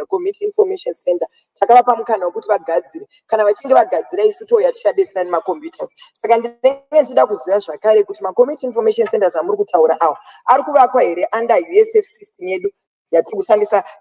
community information center takavapa mukana wekuti vagadzire kana vachinge vagadzira isu touya tichadetsera nemacomputers. Saka ndinenge ndichida kuziva zvakare kuti macommunity information centers amuri kutaura awo ari kuvakwa here under USF system yedu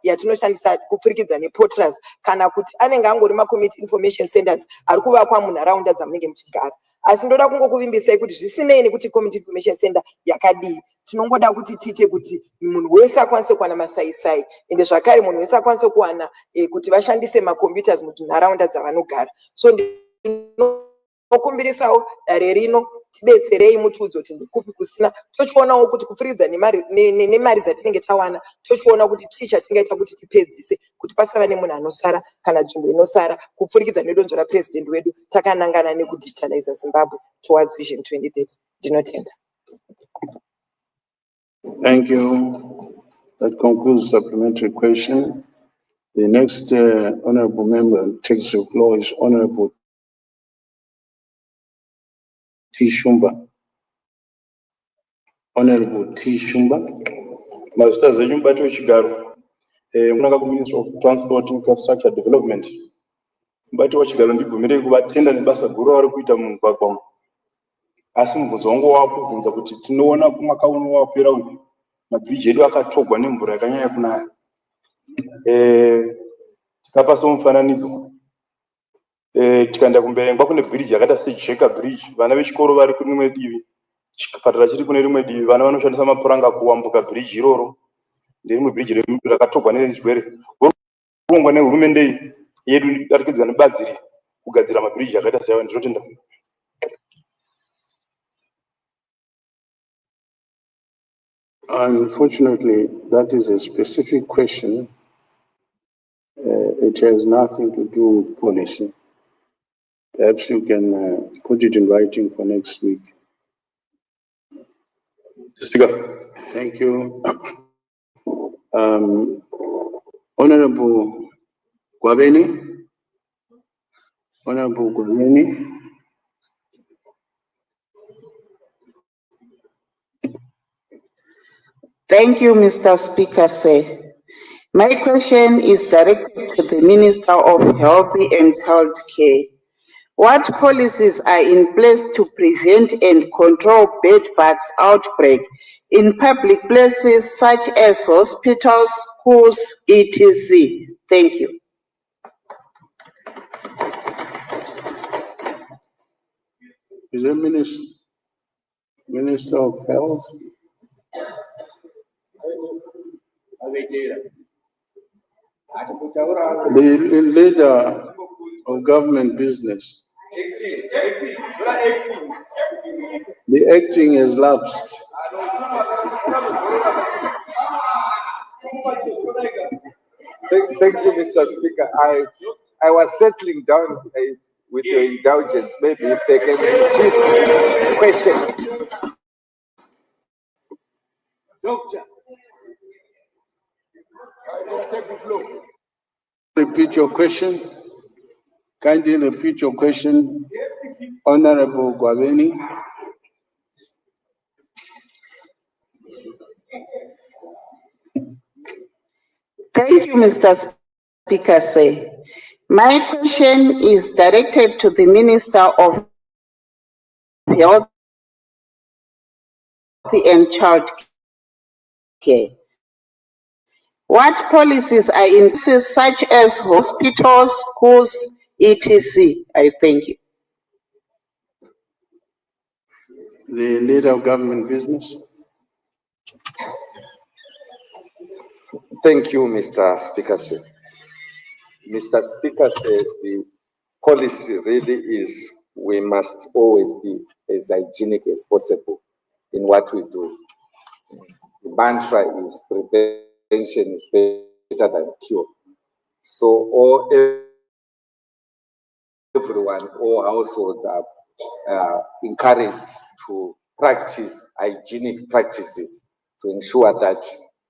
yatinoshandisa kupfurikidza neportals kana kuti anenge angori macommunity information centers ari kuvakwa munharaunda dzamunenge muchigara. Asi ndoda kungokuvimbisai kuti zvisinei nekuti community information center yakadii, tinongoda kuti tiite kuti munhu wese akwanise kuwana masaisai ende zvakare munhu wese akwanise kuwana kuti vashandise macomputers munharaunda dzavanogara. So ndinokumbirisawo dare rino tidetserei mutiudze kuti ndikupi kusina, tochionawo kuti kupfuridza nemari dzatinenge tawana, tochiona kuti chii chatingaita kuti tipedzise kuti pasava nemunhu anosara kana nzvimbo inosara kupfurikidza nedonzvo rapresident wedu takanangana nekudigitalize Zimbabwe towards vision 2030. Ndinotenda. Thank you. That concludes supplementary question. The next honorable member takes the floor is Honorable T. Shumba. Honorable T. Shumba. Master Zayumba to Chigaro. Minister of Transport Infrastructure Development. But what you can do, but tender and Bassa Guru Kuita Mumpacom. Asim was on go up with the no one up Macau or Pirao. Mabridge Akatop and Nimbra Kanyakuna. Capason Fananism. Tikandakumbere bakune bridge yakata Sheka Bridge vana vechikoro vari kurimwe divi chipatara chiri kune rimwe divi vana vanoshandisa mapuranga kuwambuka bridge iroro nderimwe bridge rakatogwa nezvirwere kurongwa nehurumende yedu arikudza nebadziri kugadzira mabridge yakaita sewa. Ndinotenda. Unfortunately, that is a specific question. It has nothing to do with policy. Perhaps you can put it in writing for next week. Speaker. Thank you. Honorable Gwabeni. Honorable Gwabeni. Thank you, Mr. Speaker, sir. My question is directed to the Minister of Health and Child Care. What policies are in place to prevent and control bedbugs outbreak in public places such as hospitals, schools, etc.? Thank you. Is the Minister of Health? The leader of government business. The acting has lapsed. Thank you, Mr. Speaker. I was settling down with your indulgence. Maybe if they can repeat the question. Doctor. Take the floor. Repeat your question. Kindly repeat your question, Honorable Gwabeni. Thank you, Mr. Speaker, sir. My question is directed to the Minister of Health and Child Care. What policies are in place such as hospitals, schools, etc.? I thank you. The leader of government business. Thank you, Mr. Speaker, sir. Mr. Speaker says the policy really is we must always be as hygienic as possible in what we do. The mantra is prevention is better than cure. So everyone, all households are encouraged to practice hygienic practices to ensure that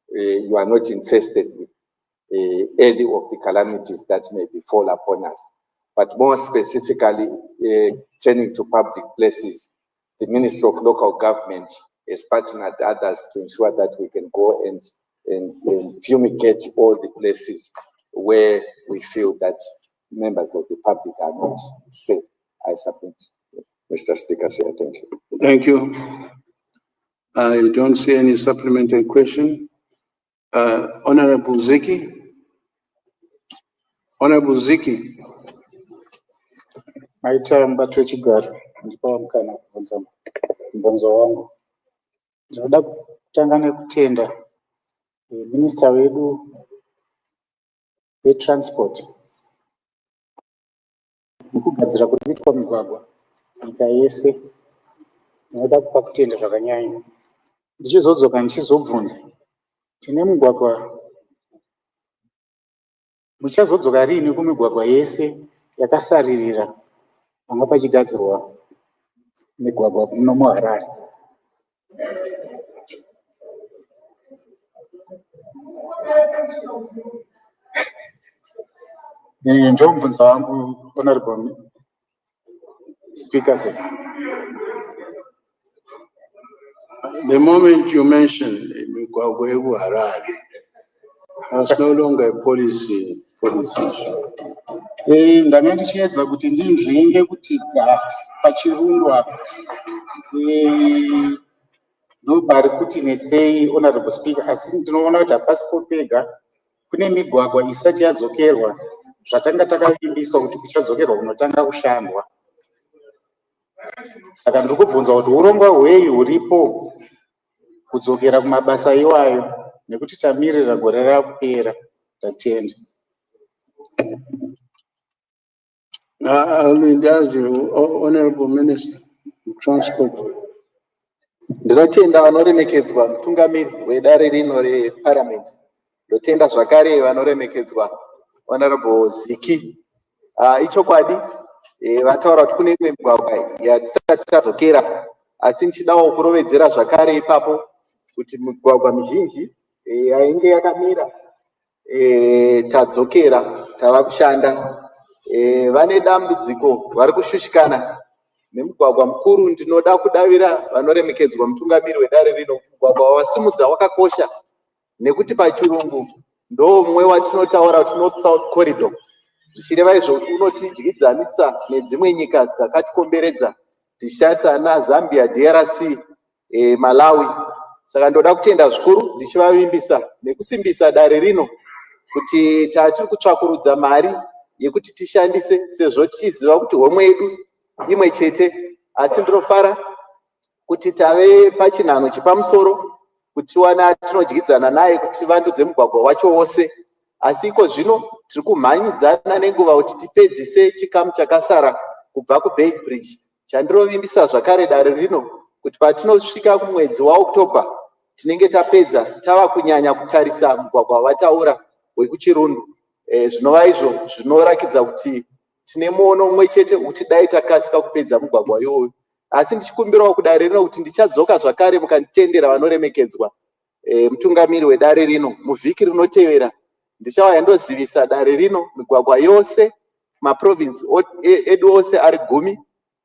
you are not infested with any of the calamities that may befall upon us. But more specifically, turning to public places, the Ministry of Local Government has partnered others to ensure that we can go and fumigate all the places where we feel that members of the public are not safe. I submit. Mr. Speaker, sir, thank you. Thank you. I don't see any supplementary question. Honorable Ziki. Honorable Ziki. Maita mbato wechigaro ndipawa mukana kubvunza mubvunzo wangu. Ndinoda kutanga nekutenda minista wedu wetransport nekugadzira kuri kuitwa migwagwa nyika yese. Ndinoda kupa kutenda zvakanyanya. Ndichizodzoka ndichizobvunza, tine mugwagwa, muchazodzoka rini kumigwagwa yese yakasaririra panga pachigadzirwa migwagwa muno muHarare? Ndio mubvunzo wangu, Honorable Speaker, sir. The moment you mentioned Migwagwa Harare, that's no longer a policy issue. Ndanga ndichiedza kuti ndinzvinge kuti pachirungu apa nobari kuti netsei, Honorable Speaker, asi ndinoona kuti hapasipo pega, kune migwagwa isati yadzokerwa zvatanga takavimbiswa kuti kuchadzokerwa kunotanga kushandwa. Saka ndiri kubvunza kuti urongwa hwei huripo kudzokera kumabasa iwayo, nekuti tamirira gore rakupera. Tatenda. I'll indulge you, Honorable Minister of Transport. Ndinotenda vanoremekedzwa mutungamiri wedare rino reparliament. Ndotenda zvakare vanoremekedzwa Honorable Ziki. Ichokwadi vataura kuti kune imwe migwagwa yatisati tadzokera, asi ndichidawo kurovedzera zvakare ipapo kuti migwagwa mizhinji yainge yakamira tadzokera, tava kushanda. Vane dambudziko vari kushushikana nemugwagwa mukuru. Ndinoda kudavira vanoremekedzwa mutungamiri wedare rino, mugwagwa wasimudza wakakosha, nekuti pachirungu ndo mumwe watinotaura kuti North South Corridor, zvichireva izvo unotidyadzanisa nedzimwe nyika dzakatikomberedza tichishandisa naZambia, DRC, Malawi. Saka ndoda kutenda zvikuru ndichivavimbisa nekusimbisa dare rino kuti tiri kutsvakurudza mari yekuti tishandise, sezvo tichiziva kuti homwe yedu imwe chete. Asi ndinofara kuti tave pachinhano chepamusoro kuti tiwana tinodyidzana naye kuti tivandudze mugwagwa wacho wose. Asi iko zvino tiri kumhanyidzana nenguva kuti tipedzise chikamu chakasara kubva kuBay Bridge. Chandirovimbisa zvakare dare rino kuti patinosvika kumwedzi waOctober tinenge tapedza, tava kunyanya kutarisa mugwagwa wataura wekuchirundu. Zvinova izvo zvinorakidza kuti tine muono umwe chete kuti dai takasika kupedza mugwagwa iwoyo. Asi ndichikumbirawo kudare rino kuti ndichadzoka zvakare mukanditendera vanoremekedzwa mutungamiri wedare rino muvhiki rinotevera. Ndichauya ndozivisa dare rino migwagwa yose maprovince edu ose ari 10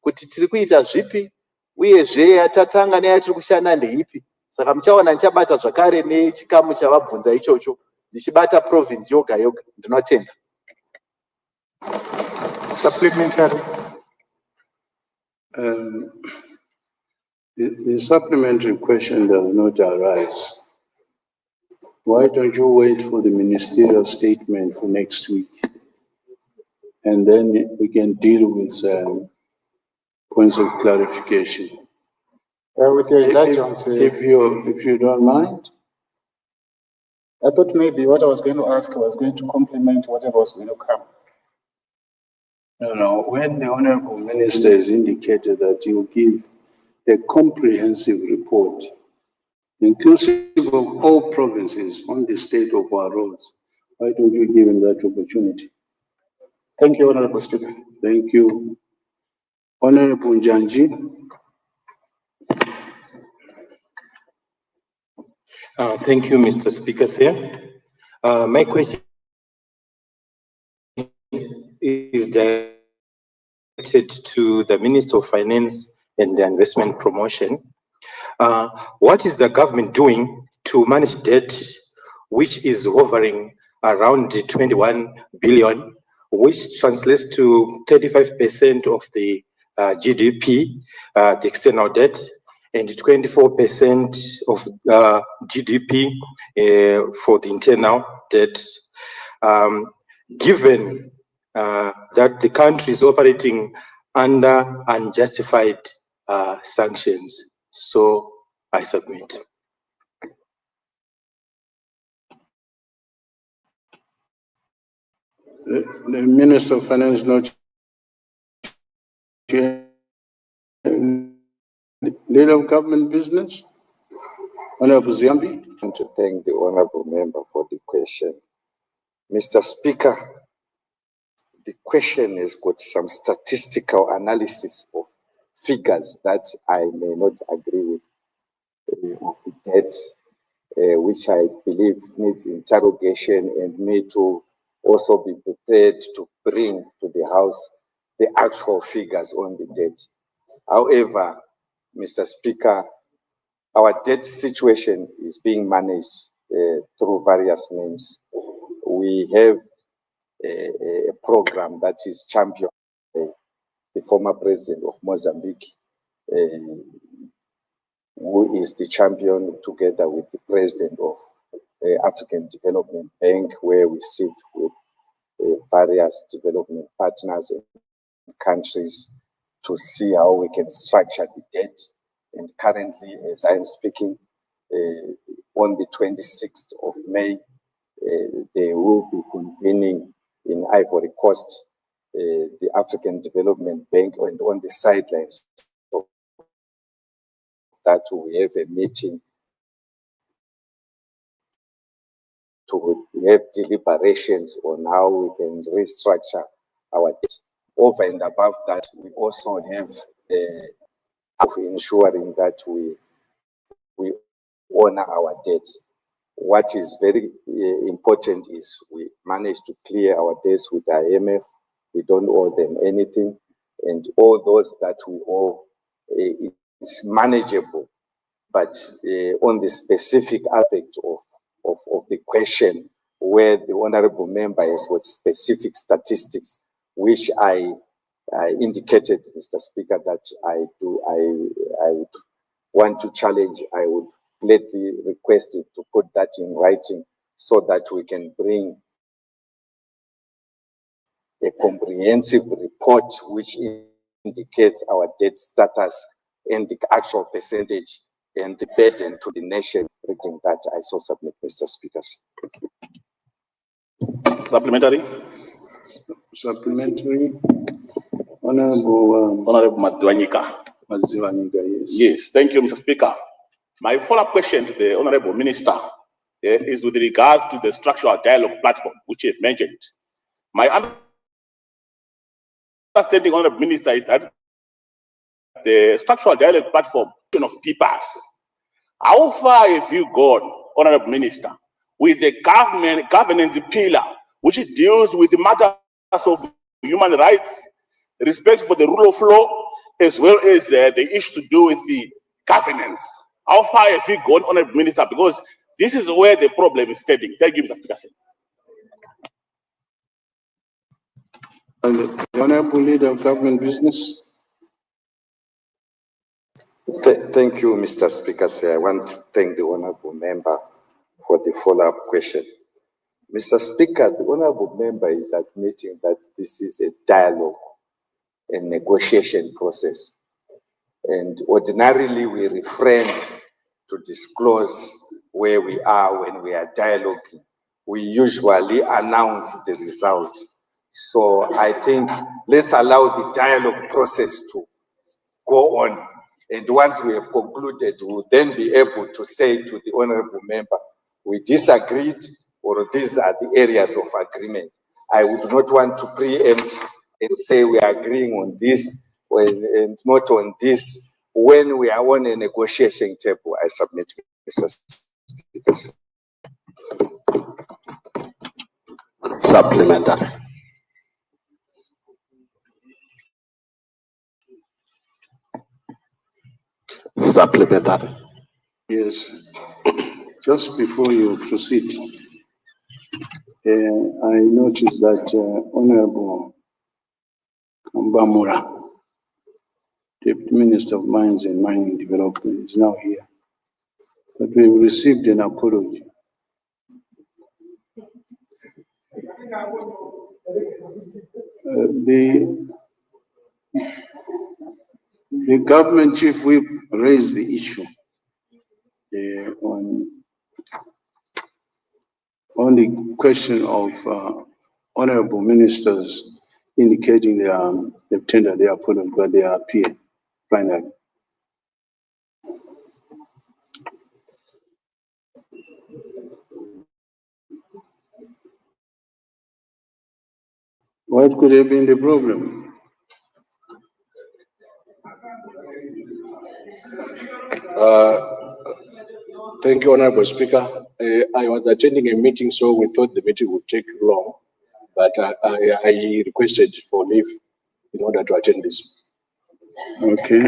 kuti tiri kuita zvipi, uyezve yatatanga neyatiri kushanda ndeipi. Saka muchaona ndichabata zvakare nechikamu chavabvunza ichocho, ndichibata province yoga yoga. Ndinotenda. Supplementary. The supplementary question does not arise. Why don't you wait for the ministerial statement for next week? And then we can deal with points of clarification. With your indulgence, If you don't mind. I thought maybe what I was going to ask was going to complement whatever was going to come. No, when the Honorable Minister has indicated that he will give a comprehensive report, inclusive of all provinces, on the state of our roads, why don't you give him that opportunity? Thank you, Honorable Speaker. Thank you. Honorable Njanji. Thank you, Mr. Speaker, sir. My question is directed to the Minister of Finance and Investment Promotion. What is the government doing to manage debt, which is hovering around 21 billion, which translates to 35% of the GDP, the external debt, and 24% of GDP for the internal debt. Given that the country is operating under unjustified sanctions. So I submit. The Minister of Finance, not leader of government business. Honorable Ziambi. I want to thank the honorable member for the question. Mr. Speaker, the question has got some statistical analysis of figures that I may not agree with, of the debt, which I believe needs interrogation and me to also be prepared to bring to the House the actual figures on the debt. However, Mr. Speaker, our debt situation is being managed through various means. We have a program that is championed by the former president of Mozambique, who is the champion together with the president of African Development Bank, where we sit with various development partners and countries to see how we can structure the debt. And currently, as I am speaking, on the 26th of May, they will be convening in Ivory Coast, the African Development Bank, and on the sidelines of that we have a meeting to have deliberations on how we can restructure our debt. Over and above that, we also have of ensuring that we honor our debts. What is very important is we managed to clear our debts with IMF. We don't owe them anything, and all those that we owe, it's manageable. But on the specific aspect of the question, where the honorable member has got specific statistics, which I indicated, Mr. Speaker, that I would want to challenge. I would gladly request it to put that in writing so that we can bring a comprehensive report which indicates our debt status and the actual percentage and the burden to the nation. Reading that, I so submit, Mr. Speaker. Supplementary. Supplementary. Honorable Madziwanyika. Yes. Yes, thank you, Mr. Speaker. My follow-up question to the Honorable Minister is with regards to the structural dialogue platform, which you've mentioned. My understanding, Honorable Minister, is that the structural dialogue platform of papers. How far have you gone, Honorable Minister, with the governance pillar, which deals with the matters of human rights, respect for the rule of law, as well as the issue to do with the governance? How far have you gone, Honorable Minister? Because this is where the problem is standing. Thank you, Mr. Speaker. And the Honorable Leader of Government Business. Thank you, Mr. Speaker. I want to thank the honorable member for the follow-up question. Mr. Speaker, the honorable member is admitting that this is a dialogue and negotiation process. And ordinarily, we refrain to disclose where we are when we are dialoguing. We usually announce the result. So I think let's allow the dialogue process to go on. And once we have concluded, we'll then be able to say to the honorable member, we disagreed, or these are the areas of agreement. I would not want to preempt and say we are agreeing on this and not on this. When we are on a negotiation table, I submit, Mr. Speaker. Supplementary. Supplementary. Yes. Just before you proceed, I noticed that Honorable Kambamura, Deputy Minister of Mines and Mining Development, is now here. But we received an apology. The government chief whip raised the issue on the question of honorable ministers indicating they've tendered their apology, but they appear finally. What could have been the problem? Thank you, Honorable Speaker. I was attending a meeting, so we thought the meeting would take long, but I requested for leave in order to attend this. Okay,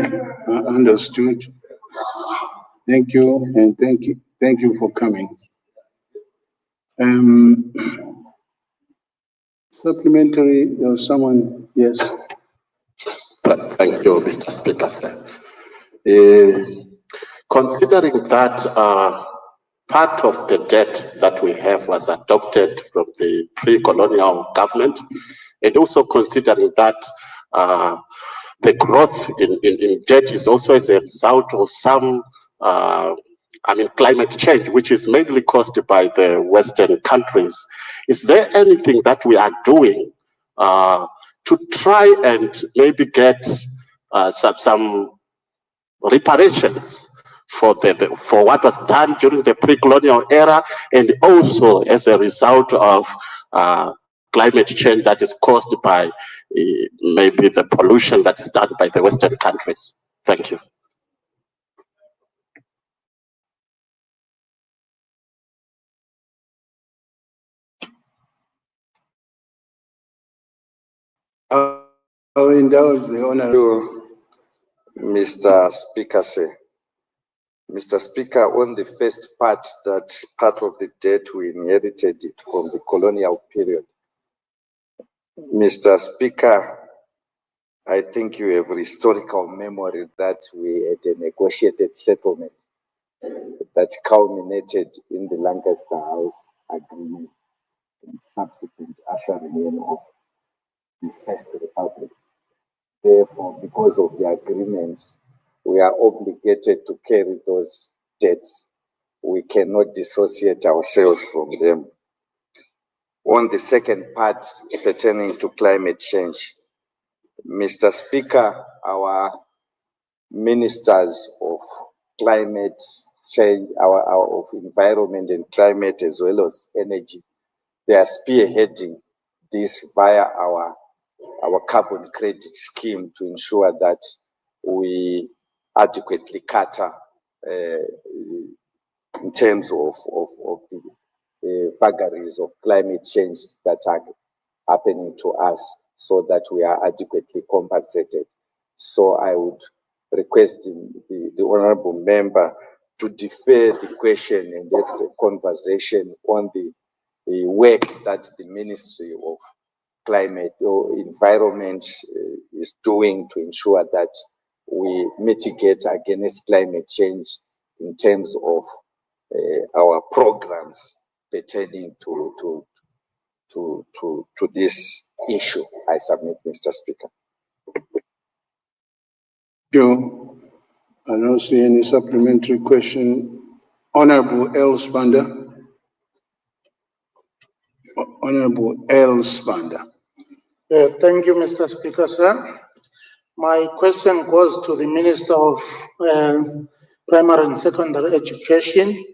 understood. Thank you, and thank you for coming. Supplementary, there was someone, yes. Thank you, Mr. Speaker, sir. Considering that part of the debt that we have was adopted from the pre-colonial government, and also considering that the growth in debt is also as a result of some climate change, which is mainly caused by the Western countries. Is there anything that we are doing to try and maybe get some reparations for what was done during the pre-colonial era, and also as a result of climate change that is caused by maybe the pollution that is done by the Western countries? Thank you. I'll indulge the Honorable Mr. Speaker, sir. Mr. Speaker, on the first part, that part of the debt we inherited it from the colonial period. Mr. Speaker, I think you have historical memory that we had a negotiated settlement that culminated in the Lancaster House Agreement and subsequent ushering of the First Republic. Therefore, because of the agreements, we are obligated to carry those debts. We cannot dissociate ourselves from them. On the second part pertaining to climate change, Mr. Speaker, our ministers of climate change, of environment and climate, as well as energy, they are spearheading this via our carbon credit scheme to ensure that we adequately cater in terms of the vagaries of climate change that are happening to us, so that we are adequately compensated. So I would request the honorable member to defer the question and have a conversation on the work that the Ministry of Climate or Environment is doing to ensure that we mitigate against climate change in terms of our programs pertaining to this issue. I submit, Mr. Speaker. you. I don't see any supplementary question. Honorable L. Spander. Honorable L. Spander. Thank you, Mr. Speaker, sir. My question goes to the Minister of Primary and Secondary Education.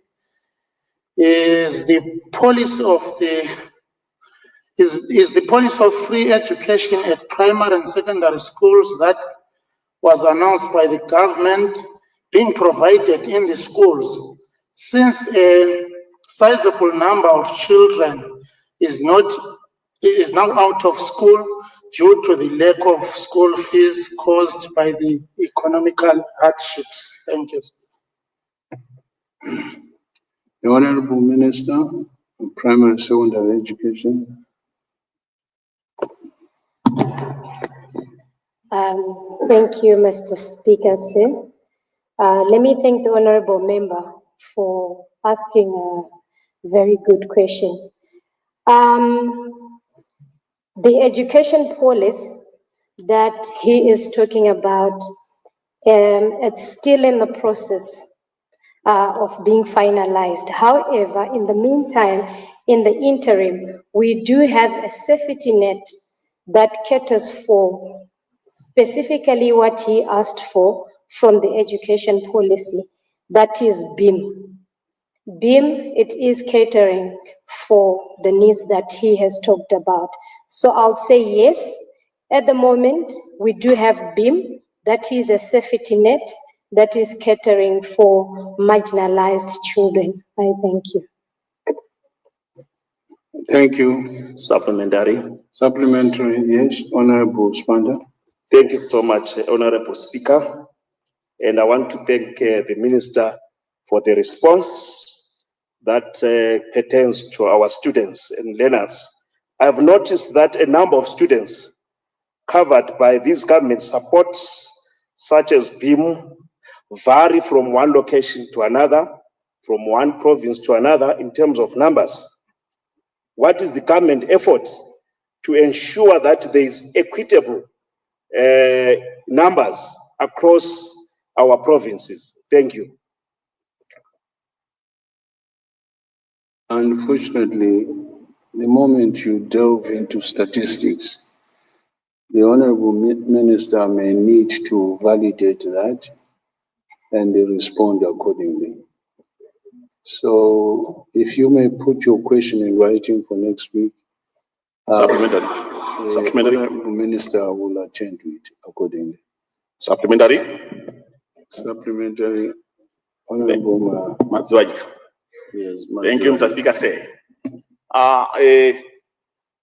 Is the policy of free education at primary and secondary schools that was announced by the government being provided in the schools, since a sizable number of children is now out of school due to the lack of school fees caused by the economical hardships? Thank you. The Honorable Minister primary, secondary education. Thank you, Mr. Speaker, sir. Let me thank the honorable member for asking a very good question. The education policy that he is talking about, it's still in the process of being finalized. However, in the meantime, in the interim, we do have a safety net that caters for specifically what he asked for from the education policy, that is BIM. BIM, it is catering for the needs that he has talked about. So I'll say yes, at the moment, we do have BIM, that is a safety net that is catering for marginalized children. I thank you. Thank you. Supplementary. Supplementary, yes, Honorable Spanda. Thank you so much, Honorable Speaker. And I want to thank the Minister for the response that pertains to our students and learners. I've noticed that a number of students covered by these government supports, such as BIM, vary from one location to another, from one province to another in terms of numbers. What is the government effort to ensure that there is equitable numbers across our provinces? Thank you. Unfortunately, the moment you delve into statistics, the Honorable Minister may need to validate that and respond accordingly. So if you may put your question in writing for next week, Supplementary. the Honorable Minister will attend to it accordingly. Supplementary. Supplementary, Honorable Matswaj. Yes, Thank you, Mr. Speaker.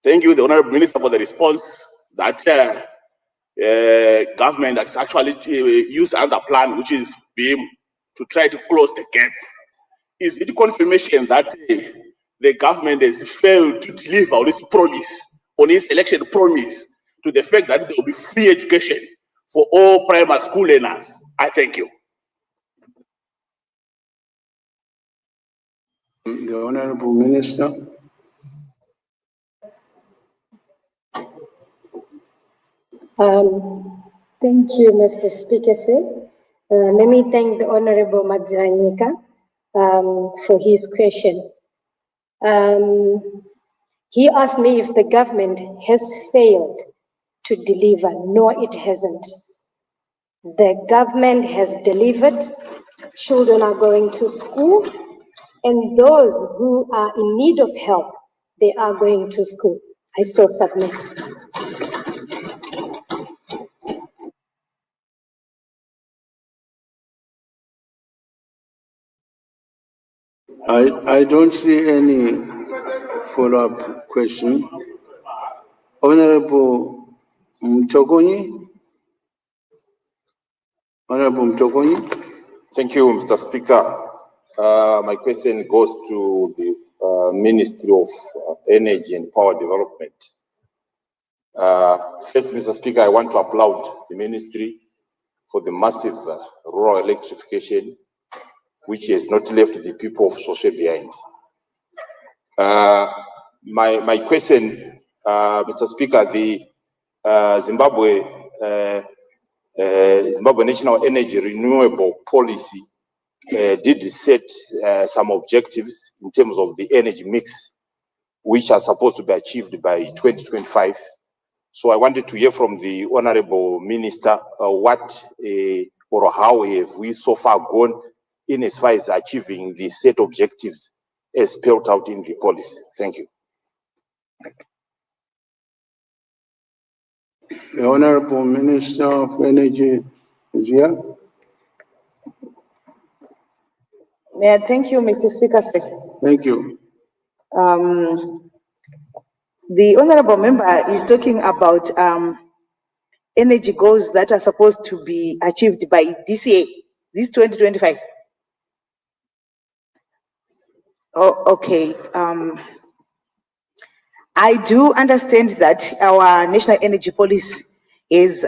Thank you, the Honorable Minister, for the response that government has actually used another plan, which is BIM, to try to close the gap. Is it confirmation that the government has failed to deliver on its promise, on its election promise, to the fact that there will be free education for all primary school learners? I thank you. The Honorable Minister. Thank you, Mr. Speaker, sir. Let me thank the Honorable Madzanyika for his question. He asked me if the government has failed to deliver. No, it hasn't. The government has delivered. Children are going to school, and those who are in need of help, they are going to school. I so submit. I don't see any follow-up question. Honorable Mtokonyi. Honorable Mtokonyi. Thank you, Mr. Speaker. My question goes to the Ministry of Energy and Power Development. First, Mr. Speaker, I want to applaud the ministry for the massive rural electrification, which has not left the people of Soshe behind. My question, Mr. Speaker, the Zimbabwe National Energy Renewable Policy did set some objectives in terms of the energy mix, which are supposed to be achieved by 2025. So I wanted to hear from the Honorable Minister what or how have we so far gone in as far as achieving the set objectives as spelled out in the policy. Thank you. The Honorable Minister of Energy is here. Yeah, thank you, Mr. Speaker. Thank you. The honorable member is talking about energy goals that are supposed to be achieved by this year, this 2025. Oh, okay. I do understand that our national energy policy is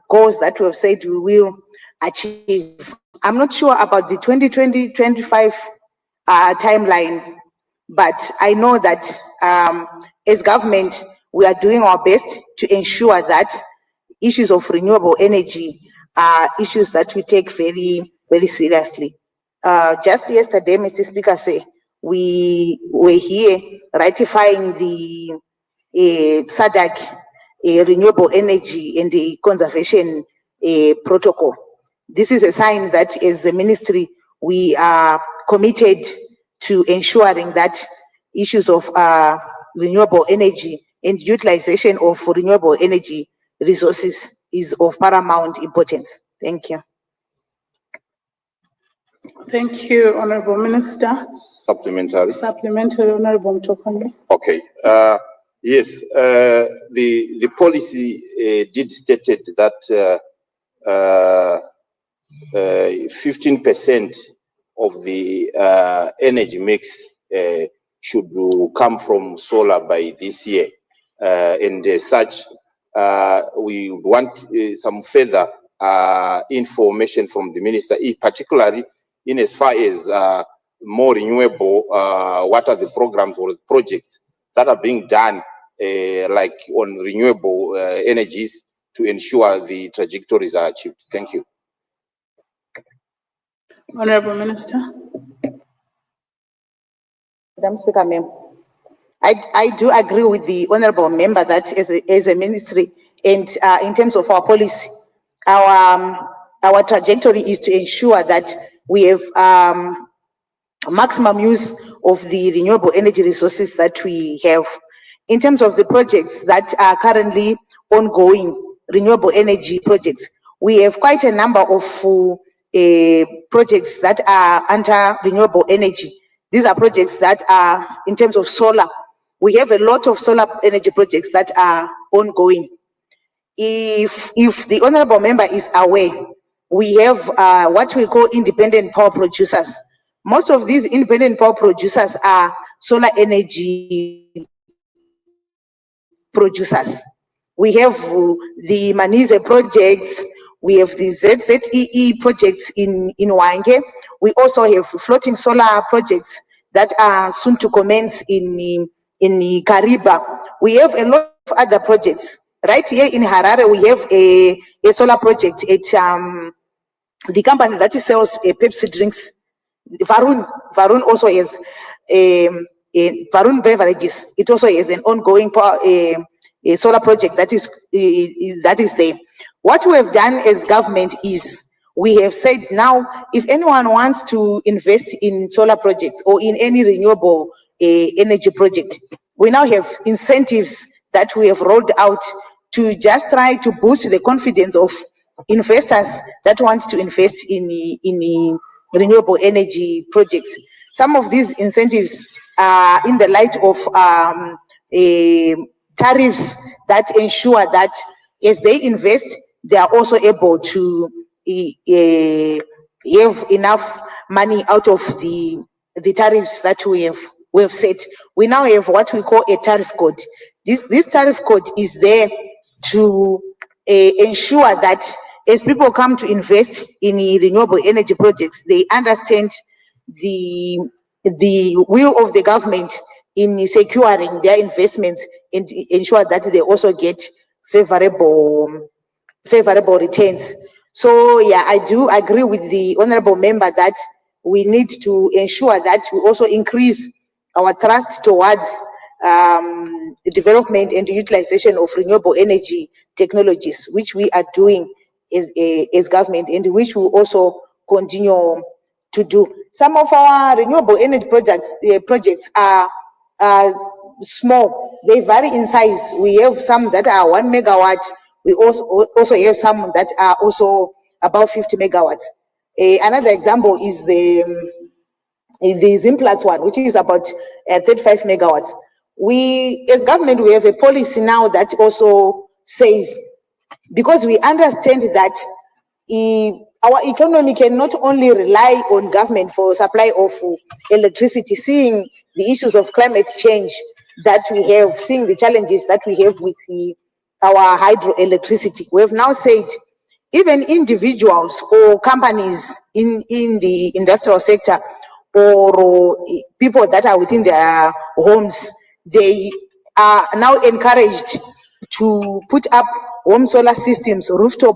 goals that we have said we will achieve. I'm not sure about the 2020-25 timeline, but I know that as government, we are doing our best to ensure that issues of renewable energy are issues that we take very, very seriously. Just yesterday, Mr. Speaker, we were here ratifying the SADC renewable energy and the conservation protocol. This is a sign that as a ministry, we are committed to ensuring that issues of renewable energy and utilization of renewable energy resources is of paramount importance. Thank you. Thank you, Honorable Minister. Supplementary. Supplementary, Honorable Mtokonde. Okay. Yes, the policy did stated that 15% of the energy mix should come from solar by this year. And as such, we want some further information from the minister, particularly in as far as more renewable, what are the programs or projects that are being done like on renewable energies to ensure the trajectories are achieved. Thank you. Honorable Minister. Madam Speaker, ma'am, I do agree with the honorable member that as a ministry and in terms of our policy, our trajectory is to ensure that we have maximum use of the renewable energy resources that we have. In terms of the projects that are currently ongoing, renewable energy projects, we have quite a number of projects that are under renewable energy. These are projects that are in terms of solar. We have a lot of solar energy projects that are ongoing. If the honorable member is aware, we have what we call independent power producers. Most of these independent power producers are solar energy producers. We have the Manize projects, we have the ZZEE projects in Wange. We also have floating solar projects that are soon to commence in Kariba. We have a lot of other projects. Right here in Harare, we have a solar project at the company that sells Pepsi drinks. Varun also has Varun Beverages. It also has an ongoing a solar project that is there. What we have done as government is we have said now, if anyone wants to invest in solar projects or in any renewable energy project, we now have incentives that we have rolled out to just try to boost the confidence of investors that want to invest in renewable energy projects. Some of these incentives are in the light of tariffs that ensure that as they invest, they are also able to have enough money out of the tariffs that we have set. We now have what we call a tariff code. This tariff code is there to ensure that as people come to invest in renewable energy projects, they understand the will of the government in securing their investments and ensure that they also get favorable returns. So yeah, I do agree with the honorable member that we need to ensure that we also increase our trust towards the development and the utilization of renewable energy technologies, which we are doing as government and which we also continue to do. Some of our renewable energy projects are small. They vary in size. We have some that are 1 megawatt. We also have some that are also about 50 megawatts. Another example is the Zimplats one, which is about 35 megawatts. We, as government, we have a policy now that also says, because we understand that our economy can not only rely on government for supply of electricity, seeing the issues of climate change that we have, seeing the challenges that we have with our hydroelectricity. We have now said even individuals or companies in the industrial sector or people that are within their homes, they are now encouraged to put up home solar systems, rooftop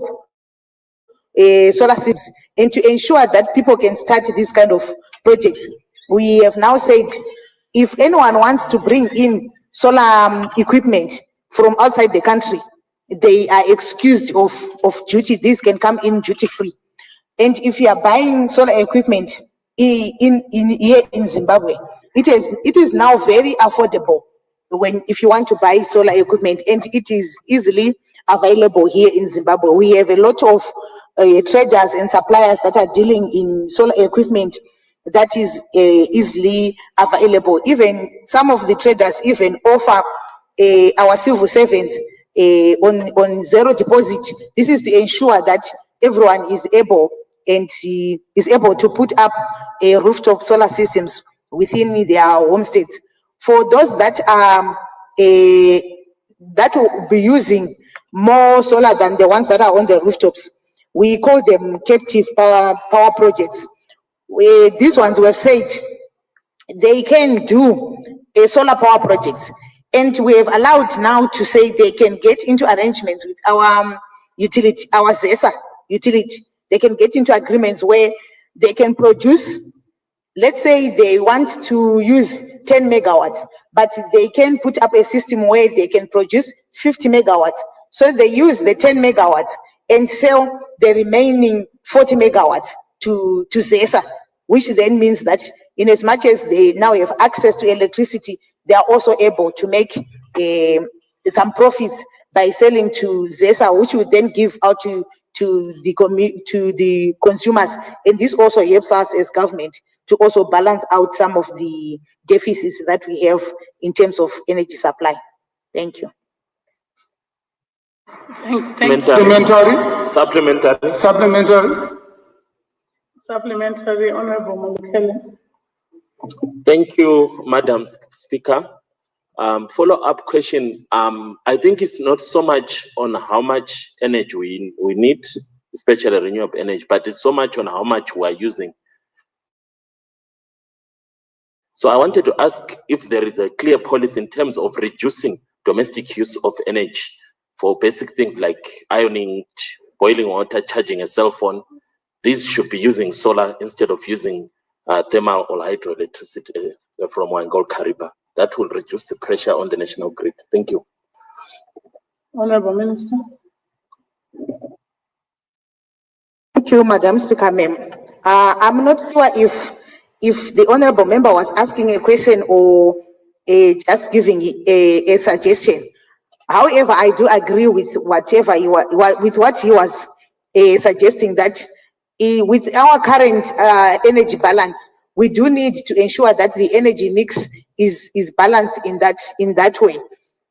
solar systems, and to ensure that people can start these kind of projects. We have now said if anyone wants to bring in solar equipment from outside the country, they are excused of duty. These can come in duty free. And if you are buying solar equipment here in Zimbabwe, it is now very affordable if you want to buy solar equipment, and it is easily available here in Zimbabwe. We have a lot of traders and suppliers that are dealing in solar equipment that is easily available. Even some of the traders even offer our civil servants on zero deposit. This is to ensure that everyone is able to put up rooftop solar systems within their homesteads. For those that are that will be using more solar than the ones that are on the rooftops, we call them captive power projects. These ones we have said they can do a solar power projects, and we have allowed now to say they can get into arrangements with our utility, our ZESA utility. They can get into agreements where they can produce, let's say they want to use 10 megawatts, but they can put up a system where they can produce 50 megawatts. So they use the 10 megawatts and sell the remaining 40 megawatts to ZESA, which then means that in as much as they now have access to electricity, they are also able to make some profits by selling to ZESA, which would then give out to the consumers. And this also helps us as government to also balance out some of the deficits that we have in terms of energy supply. Thank you. Supplementary, Honorable Mulukele. Thank you, Madam Speaker. Follow-up question. I think it's not so much on how much energy we need, especially renewable energy, but it's so much on how much we are using. So I wanted to ask if there is a clear policy in terms of reducing domestic use of energy for basic things like ironing, boiling water, charging a cell phone. These should be using solar instead of using thermal or hydroelectricity from Wangol Kariba. That will reduce the pressure on the national grid. Thank you. Honorable Minister. Thank you, Madam Speaker, ma'am. I'm not sure if the honorable member was asking a question or just giving a suggestion. However, I do agree with whatever what he was suggesting, that with our current energy balance, we do need to ensure that the energy mix is balanced in that way,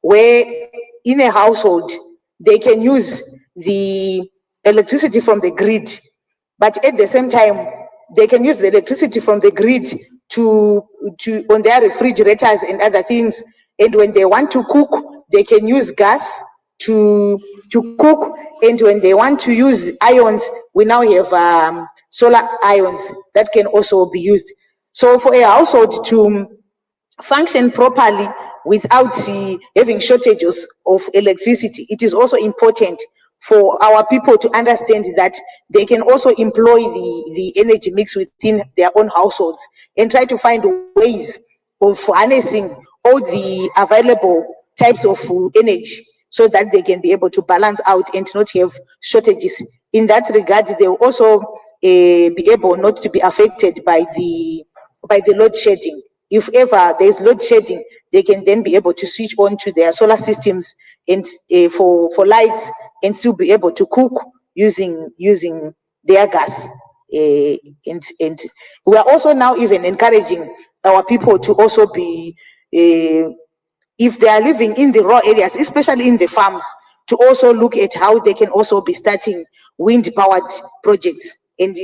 where in a household they can use the electricity from the grid, but at the same time they can use the electricity from the grid to on their refrigerators and other things. And when they want to cook, they can use gas to cook. And when they want to use ions, we now have solar ions that can also be used. So for a household to function properly without having shortages of electricity, it is also important for our people to understand that they can also employ the energy mix within their own households and try to find ways of harnessing all the available types of energy so that they can be able to balance out and not have shortages. In that regard, they will also be able not to be affected by the load shedding. If ever there is load shedding, they can then be able to switch on to their solar systems and for lights, and still be able to cook using their gas. And we are also now even encouraging our people to also be, if they are living in the raw areas, especially in the farms, to also look at how they can also be starting wind-powered projects And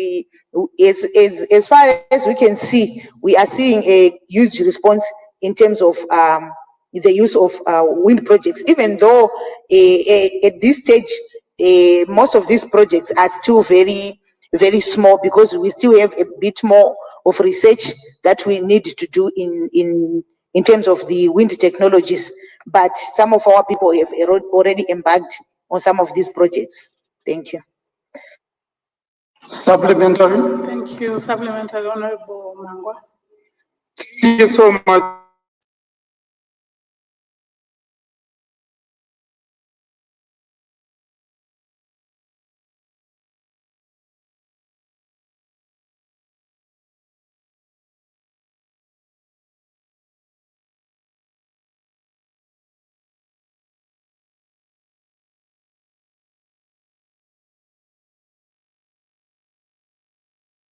as far as we can see, we are seeing a huge response in terms of the use of wind projects, even though at this stage, most of these projects are still very, very small, because we still have a bit more of research that we need to do in terms of the wind technologies. But some of our people have already embarked on some of these projects. Thank you. Supplementary. Thank you. Supplementary, Honorable Mangwa. Thank you so much.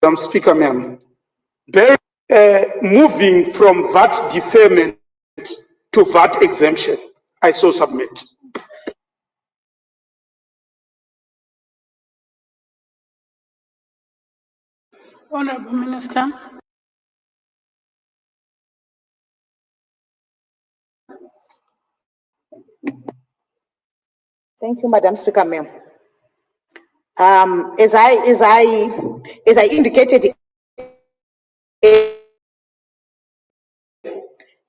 Madam Speaker, ma'am, moving from VAT deferment to VAT exemption, I so submit. Honorable Minister. Thank you, Madam Speaker, ma'am. As I indicated,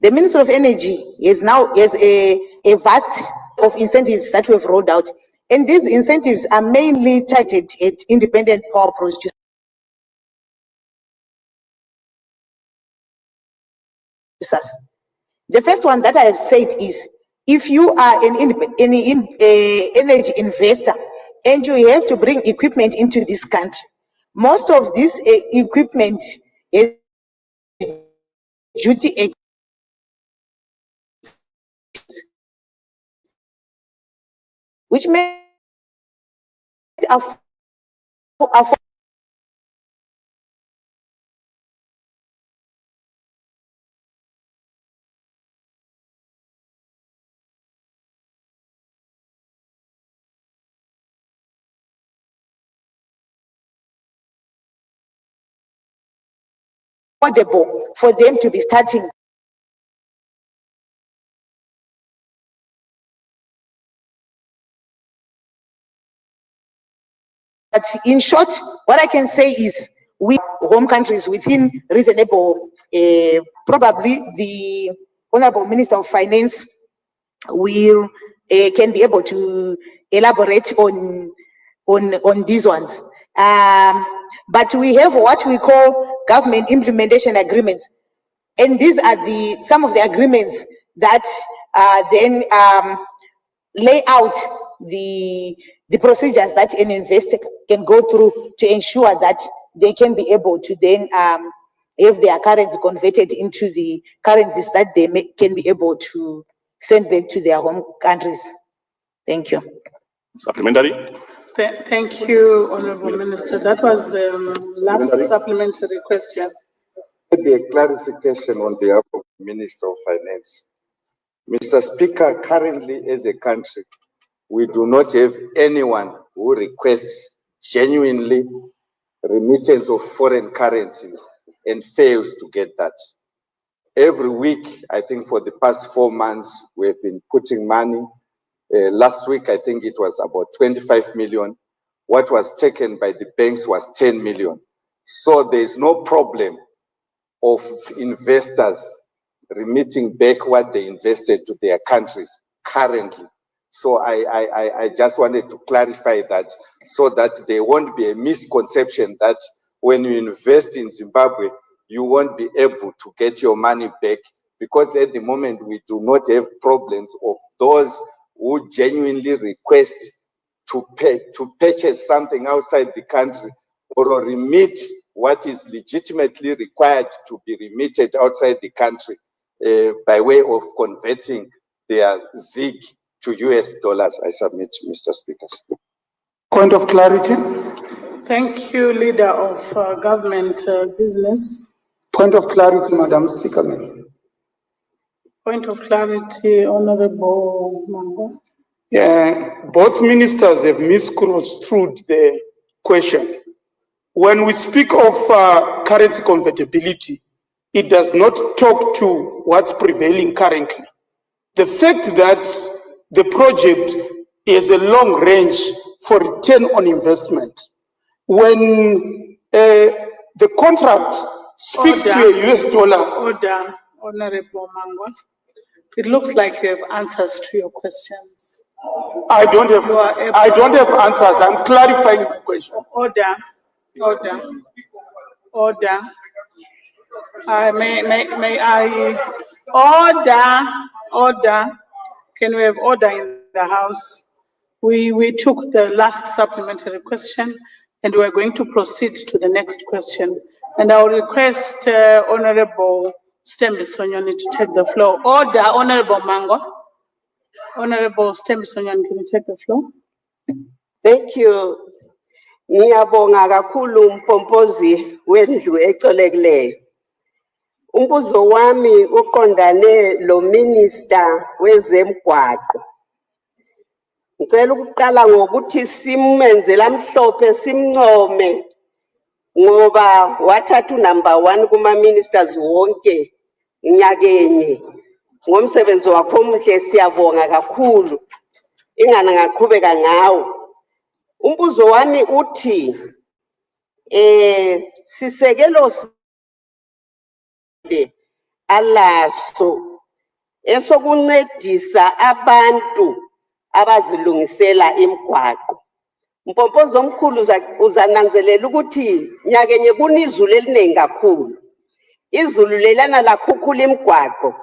the Minister of Energy is now a VAT of incentives that we have rolled out, and these incentives are mainly targeted at independent power producers. The first one that I have said is, if you are an energy investor and you have to bring equipment into this country, most of this equipment is duty, which may affordable for them to be starting. But in short, what I can say is, we home countries within reasonable, probably the Honorable Minister of Finance will can be able to elaborate on these ones. But we have what we call government implementation agreements, and these are some of the agreements that then lay out the procedures that an investor can go through to ensure that they can be able to then have their currency converted into the currencies that they can be able to send back to their home countries. Thank you. Supplementary. Thank you, Honorable Minister. That was the last supplementary question. Maybe a clarification on behalf of the Minister of Finance. Mr. Speaker, currently as a country, we do not have anyone who requests genuinely remittance of foreign currency and fails to get that. Every week, I think for the past 4 months, we have been putting money. Last week, I think it was about 25 million. What was taken by the banks was 10 million. So there is no problem of investors remitting back what they invested to their countries currently. So I just wanted to clarify that, so that there won't be a misconception that when you invest in Zimbabwe, you won't be able to get your money back, because at the moment we do not have problems of those who genuinely request to purchase something outside the country or remit what is legitimately required to be remitted outside the country by way of converting their ZiG to US dollars. I submit, Mr. Speaker. Point of clarity. Thank you, Leader of Government Business. Point of clarity, Madam Speaker. Point of clarity, Honorable Mango. Yeah, both ministers have misconstrued the question. when we speak of currency convertibility, it does not talk to what's prevailing currently. The fact that the project is a long range for return on investment, when the contract speaks to a US dollar. Order, Honorable Mangwa. It looks like you have answers to your questions. I don't have answers. I'm clarifying my question. Order. May I order? Can we have order in the house? We took the last supplementary question and we're going to proceed to the next question. And I'll request Honorable Stembisonyoni to take the floor. Order, Honorable Mangwa. Honorable Stembisonyoni, can you take the floor? Thank you. Ngiyabonga kakhulu umpompozi wendlu ecolekileyo. Umbuzo wami uqondane lo minister wezemgwaqo. Ngicela ukuqala ngokuthi simenzela mhlophe simncome ngoba wathatha number 1 kuma ministers wonke nyakenye. Ngomsebenzi wakho omuhle siyabonga kakhulu. Ingana ngaqhubeka ngawo. Umbuzo wami uthi sisekelo alaso esokuncedisa abantu abazilungisela imigwaqo. Mpompozo omkhulu uzananzelela ukuthi nyakenye kunizulu eliningi kakhulu. Izulu lelana lakhukhula imigwaqo.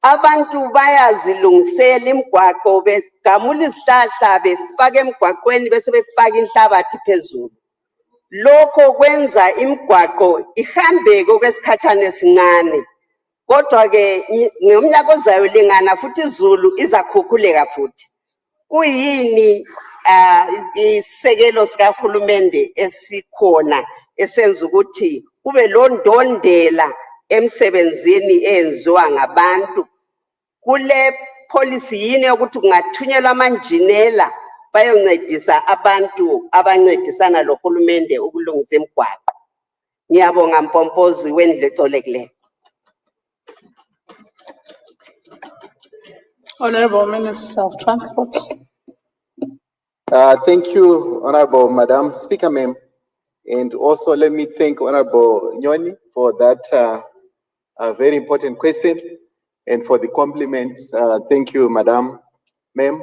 Abantu bayazilungisela imigwaqo begamula izihlahla befaka emgwaqweni bese befaka inhlabathi phezulu. Lokho kwenza imigwaqo ihambeke okwesikhathana esincane. Kodwa ke ngomnyaka ozayo lingana futhi izulu izakhukhuleka futhi. Kuyini isekelo sikahulumende esikhona esenza ukuthi kube londondela emsebenzini enziwa ngabantu? Kule policy yini yokuthi kungathunyelwa amanjinela bayoncedisa abantu abancedisana lohulumende ukulungisa imigwaqo? Ngiyabonga mpompozi wendlu ecolekileyo. Honorable Minister of Transport. Thank you, Honorable Madam Speaker, ma'am. And also let me thank Honorable Nyoni for that very important question and for the compliments. Thank you, Madam, ma'am.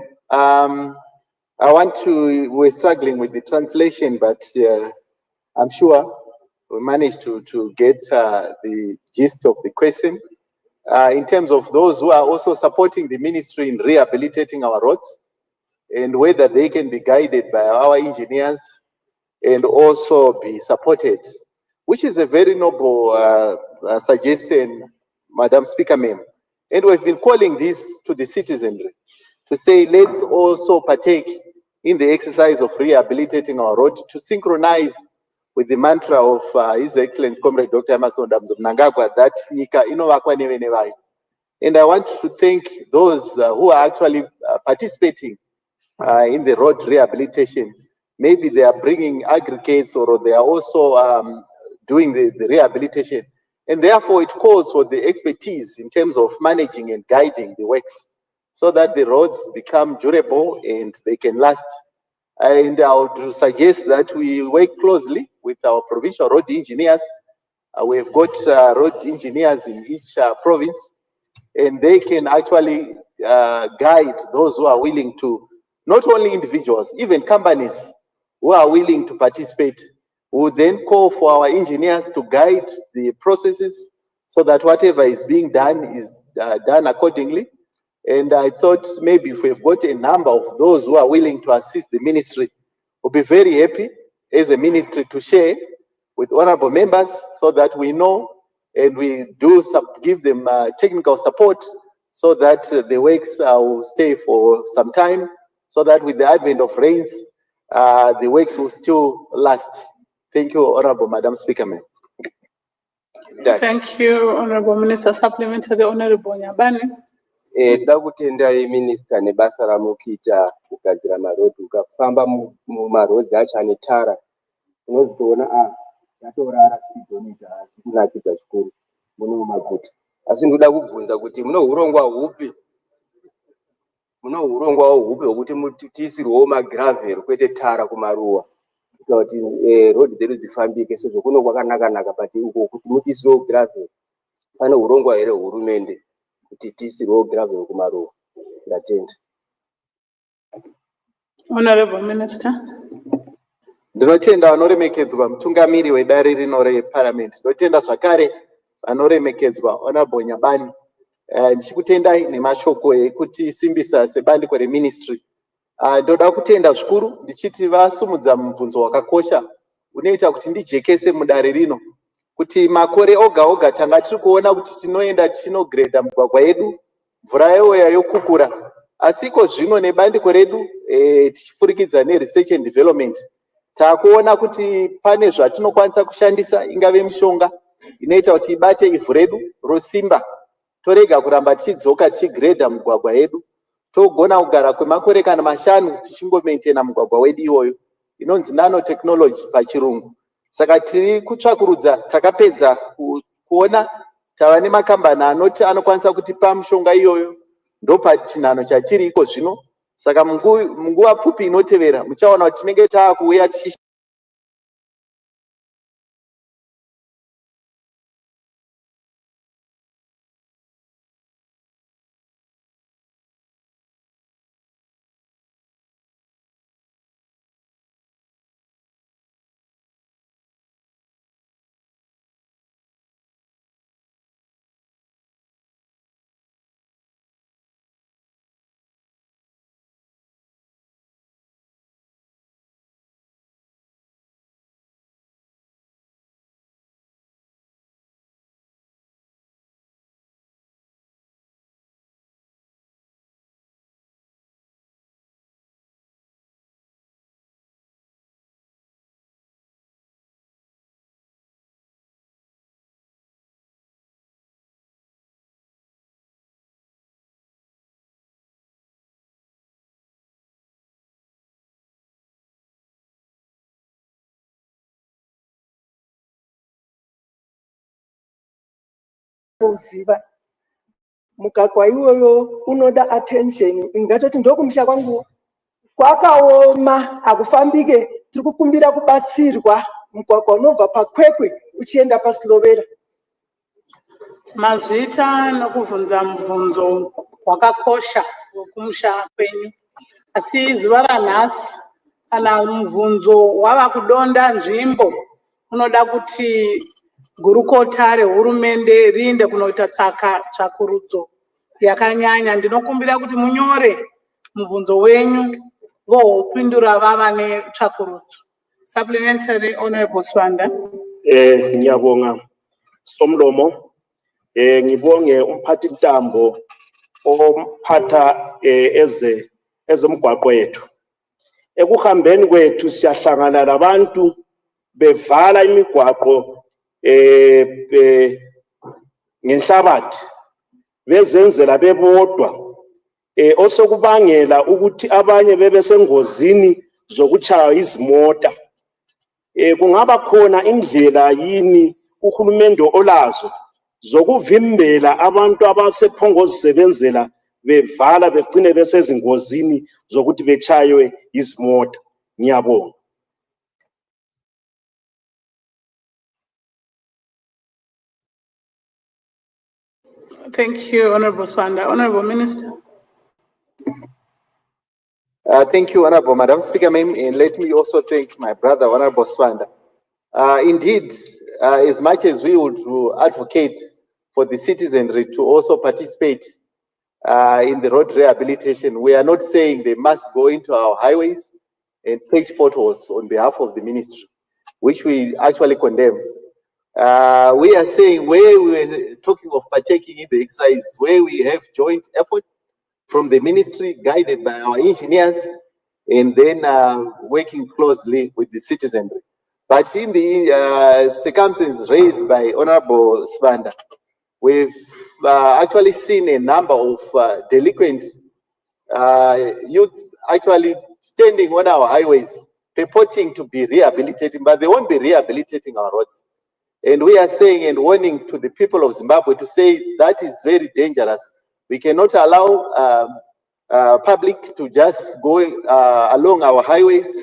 We're struggling with the translation, but I'm sure we managed to get the gist of the question. In terms of those who are also supporting the ministry in rehabilitating our roads, and whether they can be guided by our engineers and also be supported, which is a very noble suggestion, Madam Speaker, ma'am. And we've been calling this to the citizenry to say, let's also partake in the exercise of rehabilitating our road to synchronize with the mantra of His Excellency Comrade Dr. Emerson Mnangagwa, that Nika Inovakwa Nevenevayo. And I want to thank those who are actually participating in the road rehabilitation. Maybe they are bringing aggregates or they are also doing the rehabilitation. And therefore it calls for the expertise in terms of managing and guiding the works so that the roads become durable and they can last. And I would suggest that we work closely with our provincial road engineers. We've got road engineers in each province, and they can actually guide those who are willing to, not only individuals, even companies who are willing to participate. We will then call for our engineers to guide the processes so that whatever is being done is done accordingly. And I thought maybe if we've got a number of those who are willing to assist the ministry, we'll be very happy as a ministry to share with honorable members so that we know and we do give them technical support so that the works will stay for some time, so that with the advent of rains, the works will still last. Thank you, Honorable Madam Speaker, ma'am. Thank you, Honorable Minister. Supplementary, Honorable Nyabane. Ndakutenda minister nebasa ramukita kugadzira marodhi ukafamba mumarodhi acho ane tara unozoona yatorara speedometer kunakidza zvikuru muno mumaguta. Asi ndoda kubvunza kuti muno urongwa hupi hwekuti tiisirwewo magravel kwete tara kumaruwa kuita kuti road dzedu dzifambike sezvo kuno kwakanaka but uko kuti mutiisirwewo gravel pane urongwa here hurumende kuti tiisirwewo gravel kumaruwa. Ndatenda. Honorable Minister. Ndinotenda vanoremekedzwa mutungamiri wedare rino reparliament. Ndinotenda zvakare vanoremekedzwa honorable Nyabani. Ndichikutendai nemashoko ekuti simbisa sebandiko reministry. Ndoda kutenda zvikuru ndichiti vasumudza mubvunzo wakakosha unoita kuti ndijekese mudare rino kuti makore oga oga tanga tiri kuona kuti tinoenda tinogredha mugwagwa yedu mvura yoya yokukura. Asiko zvino nebandiko redu tichifurikidza neresearch and development takuona kuti pane zvatinokwanisa kushandisa ingave mishonga inoita kuti ibate ivhu redu rosimba torega kuramba tichidzoka tichigredha mugwagwa yedu togona kugara kwemakore kana 5 tichingomaintaina mugwagwa wedu iwoyo inonzi nanotechnology pachirungu. Saka tiri kutsvakurudza takapedza kuona tava nemakambani anoti anokwanisa kutipa mishonga iyoyo ndopachinhano chatiri iko zvino. Saka munguva pfupi inotevera muchaona kuti tinenge taakuuya kuziva mugwagwa iwoyo unoda attention. Ingatoti ndokumusha kwangu kwakaoma akufambike, tiri kukumbira kubatsirwa mugwagwa unobva pakwekwe uchienda paSilovera. Mazvita nokubvunza mubvunzo wakakosha wekumusha kwenyu. Asi zuva ranhasi kana mubvunzo wava kudonda nzvimbo unoda kuti gurukota rehurumende riinde kunoita tsvakurudzo yakanyanya. Ndinokumbira kuti munyore mubvunzo wenyu vohupindura vava netsvakurudzo. Supplementary, Honorable Swanda. Ngiyabonga Somlomo. Ngibonge umphathi ntambo omphatha ezemgwaqo yethu. Ekuhambeni kwethu siyahlangana labantu bevala imigwaqo ngenhlabathi bezenzela bebodwa osokubangela ukuthi abanye bebe sengozini zokuchaya izimota. Kungaba khona indlela yini uhulumende olazo zokuvimbela abantu abasephongozisebenzela bevala begcine besezingozini zokuthi bechaywe izimota? Ngiyabonga. Thank you, Honorable Swanda. Honorable Minister. Thank you, Honorable Madam Speaker, ma'am, and let me also thank my brother, Honorable Swanda. Indeed, as much as we would advocate for the citizenry to also participate in the road rehabilitation, we are not saying they must go into our highways and patch potholes on behalf of the ministry, which we actually condemn. We are saying where we were talking of partaking in the exercise, where we have joint effort from the ministry guided by our engineers and then working closely with the citizenry. But in the circumstances raised by Honorable Swanda, we've actually seen a number of delinquent youths actually standing on our highways purporting to be rehabilitating, but they won't be rehabilitating our roads. And we are saying and warning to the people of Zimbabwe to say that is very dangerous. We cannot allow public to just go along our highways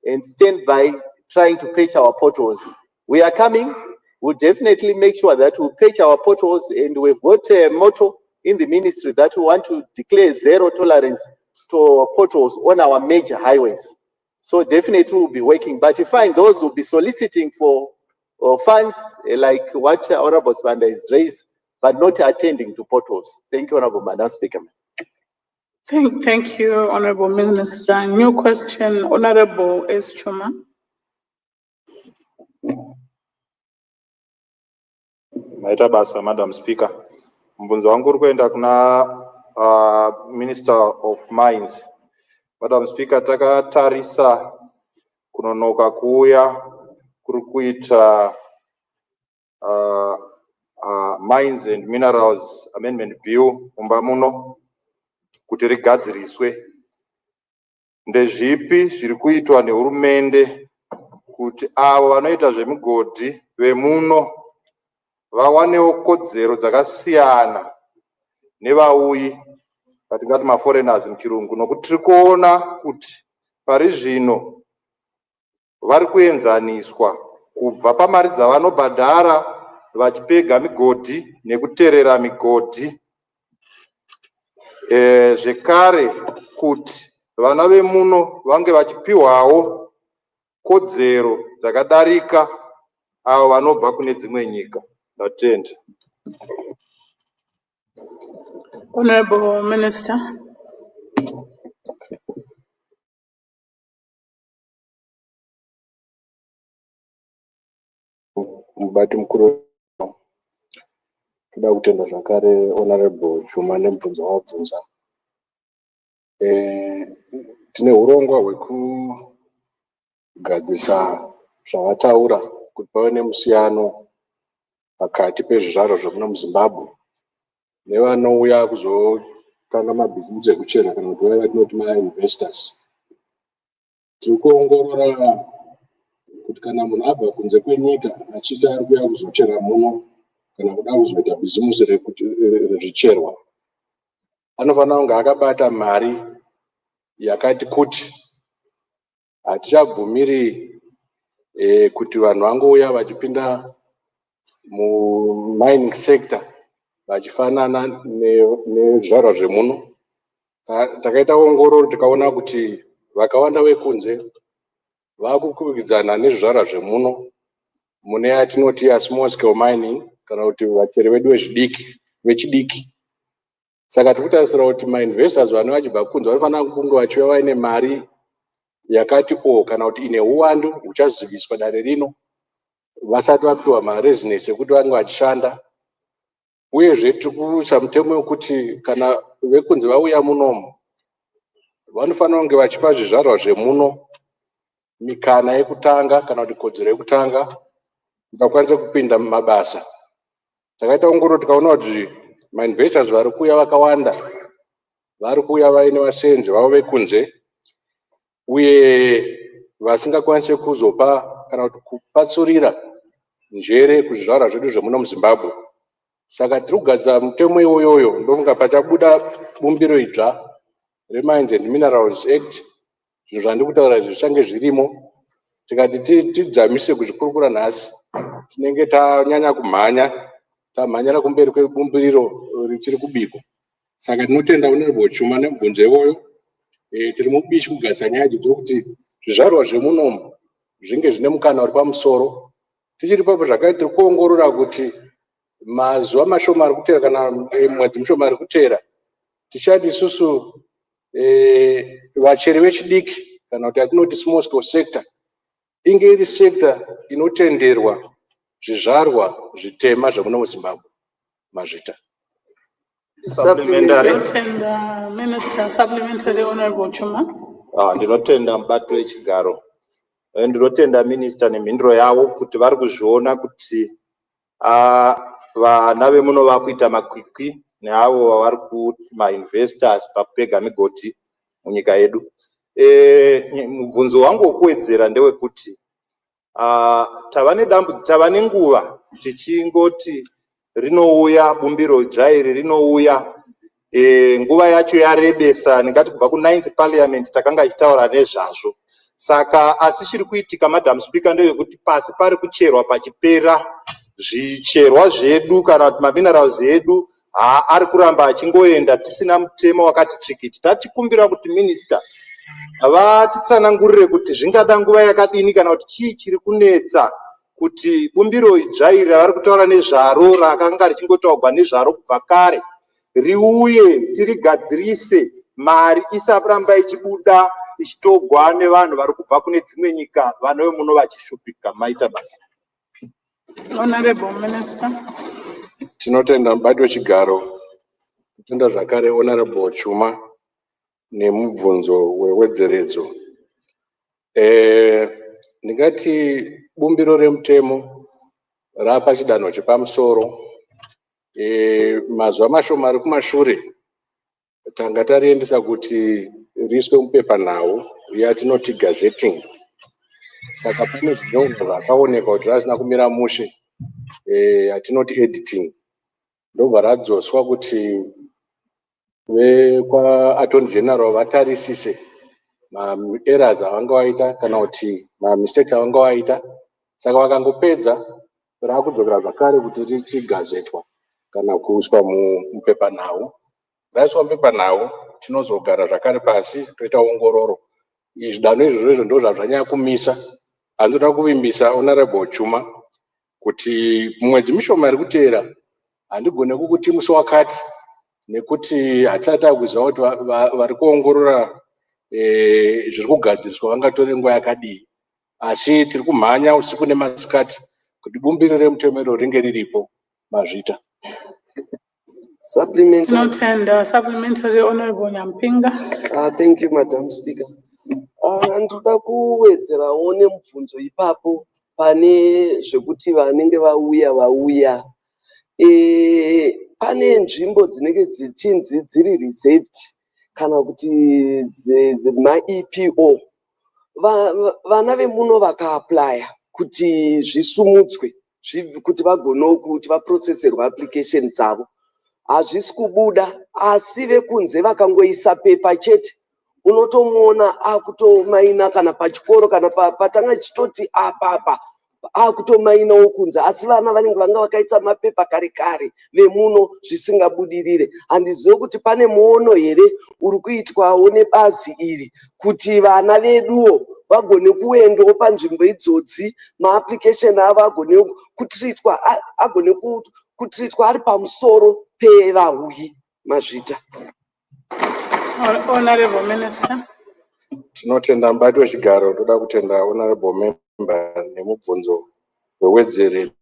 and stand by trying to patch our potholes. We are coming. We'll definitely make sure that we patch our potholes, and we've got a motto in the ministry that we want to declare zero tolerance to potholes on our major highways. So definitely we'll be working, but you find those who will be soliciting for funds like what Honorable Spanda has raised, but not attending to potholes. Thank you, Honorable Madam Speaker. Thank you, Honorable Minister. New question, Honorable S. Chuma. Maita basa, Madam Speaker. Mvunzo wangu uri kuenda kuna Minister of Mines. Madam Speaker, takatarisa kunonoka kuuya kuri kuita Mines and Minerals Amendment Bill mumba muno kuti rigadziriswe. Ndezvipi zviri kuitwa nehurumende kuti avo vanoita zvemigodhi vemuno vawanewo kodzero dzakasiyana nevauyi vatingati maforeigners muchirungu, nokuti tiri kuona kuti pari zvino vari kuenzaniswa kubva pamari dzavanobhadhara vachipega migodhi nekuterera migodhi. Zvekare kuti vana vemuno vange vachipiwawo kodzero dzakadarika avo vanobva kune dzimwe nyika. Ndatenda. Honorable Minister. Mubati mukuru toda kutenda zvakare Honorable Chuma nemubvunzo wabvunza. Tine urongwa hwekugadzisa zvavataura kuti pave nemusiyano pakati pezvizvaro zvemuno muZimbabwe nevanouya kuzotanga mabhizimusi ekuchera kana kuti vaya vatinoti ma-investors. Tiri kuongorora kuti kana munhu abva kunze kwenyika achiti ari kuuya kuzochera muno kana kuda kuzoita bhizimusi rezvicherwa, anofanira kunge akabata mari yakati kuti. Hatichabvumiri kuti vanhu vangouya vachipinda mu-mining sector vachifanana nezvizvarwa zvemuno. Takaita ongororo tikaona kuti vakawanda vekunze vakukwikwidzana nezvizvarwa zvemuno mune yatinoti small scale mining kana kuti vacheri vedu vechidiki. Saka tirikutarisira kuti ma-investors vanenge vachibva kunze vanofanira kunge vachiva vaine mari yakati kana kuti ine uwandu huchaziviswa dare rino vasati vapiwa marezinesi ekuti vange vachishanda. Uyezve tirikuisa mutemo wekuti kana vekunze vauya munomu vanofanira kunge vachipa zvizvarwa zvemuno mikana yekutanga kana kuti kodzero yekutanga kuti vakwanise kupinda mumabasa. Takaita ongororo tikaona kuti ma-investors vari kuuya vakawanda vari kuuya vaine vasenzi vavo vekunze uye vasingakwanise kuzopa kana kuti kupatsurira njere kuzvizvarwa zvedu zvemuno muZimbabwe. Saka tiri kugadzira mutemo iwoyoyo ndofunga pachabuda bumbiro idzva reMines and Minerals Act. Zvinhu zvandiri kutaura zvichange zvirimo. Tikati tidzamise kuzvikurukura nhasi tinenge tanyanya kumhanya, tamhanyira kumberi kwebumbiriro richiri kubikwa. Saka tinotenda Honorable Chuma nemubvunzo iwoyo. Tiri mubishi kugadzira nyaya dzokuti zvizvarwa zvemunomu zvinge zvine mukana uri pamusoro. Tichiri papo zvakare tiri kuongorora kuti mazuva mashoma ari kutera kana mwedzi mushoma ari kutera tichati isusu vacheri vechidiki kana kuti atinoti small scale sector inge iri sector inotenderwa zvizvarwa zvitema zvemuno muZimbabwe. Mazvita. Supplementary. Minister, supplementary, Honorable Chuma. Ndinotenda mubati wechigaro. Ndinotenda minister nemhinduro yavo kuti vari kuzviona kuti vana vemuno vakuita makwikwi neavo vari kuti ma-investors pakupega migodhi munyika yedu. Mubvunzo wangu wekuwedzera ndewekuti tava nenguva tichingoti rinouya bumbiro dzvairi rinouya, nguva yacho yarebesa, ndingati kubva ku9th parliament takanga tichitaura nezvazvo. Saka asi chiri kuitika Madam Speaker ndeyekuti pasi pari kucherwa pachipera zvicherwa zvedu kana kuti maminerals edu ari kuramba achingoenda tisina mutemo wakati tsikiti. Tachikumbira kuti minister vatitsanangurire kuti zvingada nguva yakadini kana kuti chii chiri kunetsa kuti bumbiro dzvairi vari kutaura nezvaro rakanga richingotaurwa nezvaro kubva kare riuye tirigadzirise, mari isaramba ichibuda ichitogwa nevanhu vari kubva kune dzimwe nyika vanove muno vachishupika. Maita basa. Honorable Minister. Tinotenda mubati wechigaro, kutenda zvakare Honorable Chuma nemubvunzo wewedzeredzo. Ndingati bumbiro remutemo rapachidanho chepamusoro. Mazuva mashoma ari kumashure tanga tariendesa kuti riiswe mupepanhau yatinoti gazetting. Saka pane zvinyorwa zvakaoneka kuti zvasina kumira mushe, yatinoti editing. Ndobva radzoswa kuti vekwaattorney general vatarisise ma-errors avanga vaita kana kuti ma-mistakes avanga vaita. Saka vakangopedza rakudzokera zvakare kuti richigazetwa kana kuiswa mupepanhau. Raiswa mupepanhau tinozogara zvakare pasi toita ongororo. Zvidanho izvozvo ndo zvazvanyanya kumisa. Anoda kuvimbisa Honorable Chuma kuti mwedzi mishoma iri kuteera handigone kukuti musi wakati, nekuti hatisati takuziva kuti vari kuongorora zviri kugadziriswa vangatore nguva yakadii. Asi tiri kumhanya usiku nemasikati kuti bumbiro remutemo ringe riripo. Mazvita. Supplementary Honorable Nyampinga. Thank you, Madam Speaker. Ndoda kuwedzerawo nemubvunzo ipapo pane zvekuti vanenge vauya. Pane nzvimbo dzinenge dzichinzi dziri reserved kana kuti ma-EPO. Vana vemuno vakaaplya kuti zvisumudzwe kuti vagonewo kuti vaproceserwe application dzavo. Hazvisi kubuda, asi vekunze vakangoisa pepa chete. Unotomuona akutomaina kana pachikoro kana patanga chitoti apapa akutomainawo kunze, asi vana vanenge vanga vakaisa mapepa kare kare vemuno zvisingabudirire. Handizivi kuti pane muono here uri kuitwawo nebazi iri kuti vana veduwo vagone kuendawo panzvimbo idzodzi, maapplication avo agone kutreatwa ari pamusoro pevauyi. Mazvita. Honorable Minister. Tinotenda mubati wechigaro, ndoda kutenda Honorable Member nemubvunzo wewedzeredzo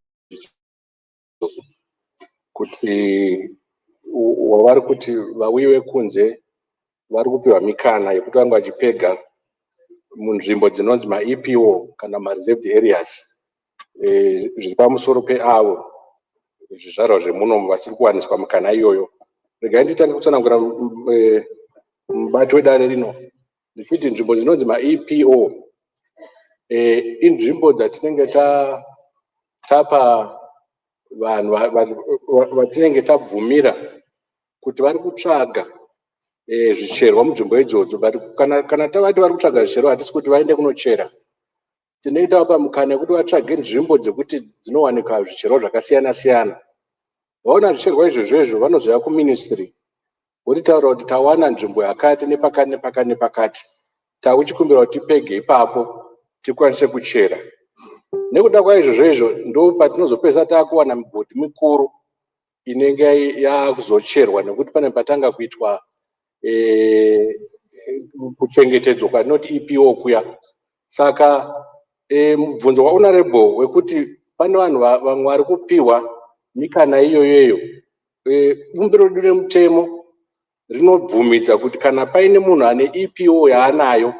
kuti wavari kuti vauyi vekunze vari kupiwa mikana yekuti vange vachipega munzvimbo dzinonzi ma-EPO kana ma-reserved areas zviri pamusoro peavo zvizvarwa zvemuno vasiri kuwaniswa mikana iyoyo. Regai nditange kutsanangura mubati wedare rino ndichiti nzvimbo dzinonzi ma-EPO inzvimbo dzatinenge tapa vanhu vatinenge tabvumira kuti vari kutsvaga zvicherwa munzvimbo idzodzo. Kana tavati vari kutsvaga zvicherwa hatisi kuti vaende kunochera. Tinoita vapa mukana yekuti vatsvage nzvimbo dzekuti dzinowanikwa zvicherwa zvakasiyana siyana. Vaona zvicherwa izvozvo vanozouya kuministry votitaura kuti tawana nzvimbo yakati nepakati nepakati nepakati, takuchikumbira kuti tipege ipapo tikwanise kuchera. Nekuda kwaizvozvo ndo patinozopesa takuwana migodhi mikuru inenge yakuzocherwa nekuti pane patanga kuitwa kuchengetedzwa kwanoti EPO kuya. Saka mubvunzo wahonorable wekuti pane vanhu vamwe vari kupiwa mikana iyoyo, bumbiro redu remutemo rinobvumidza kuti kana paine munhu ane EPO yaanayo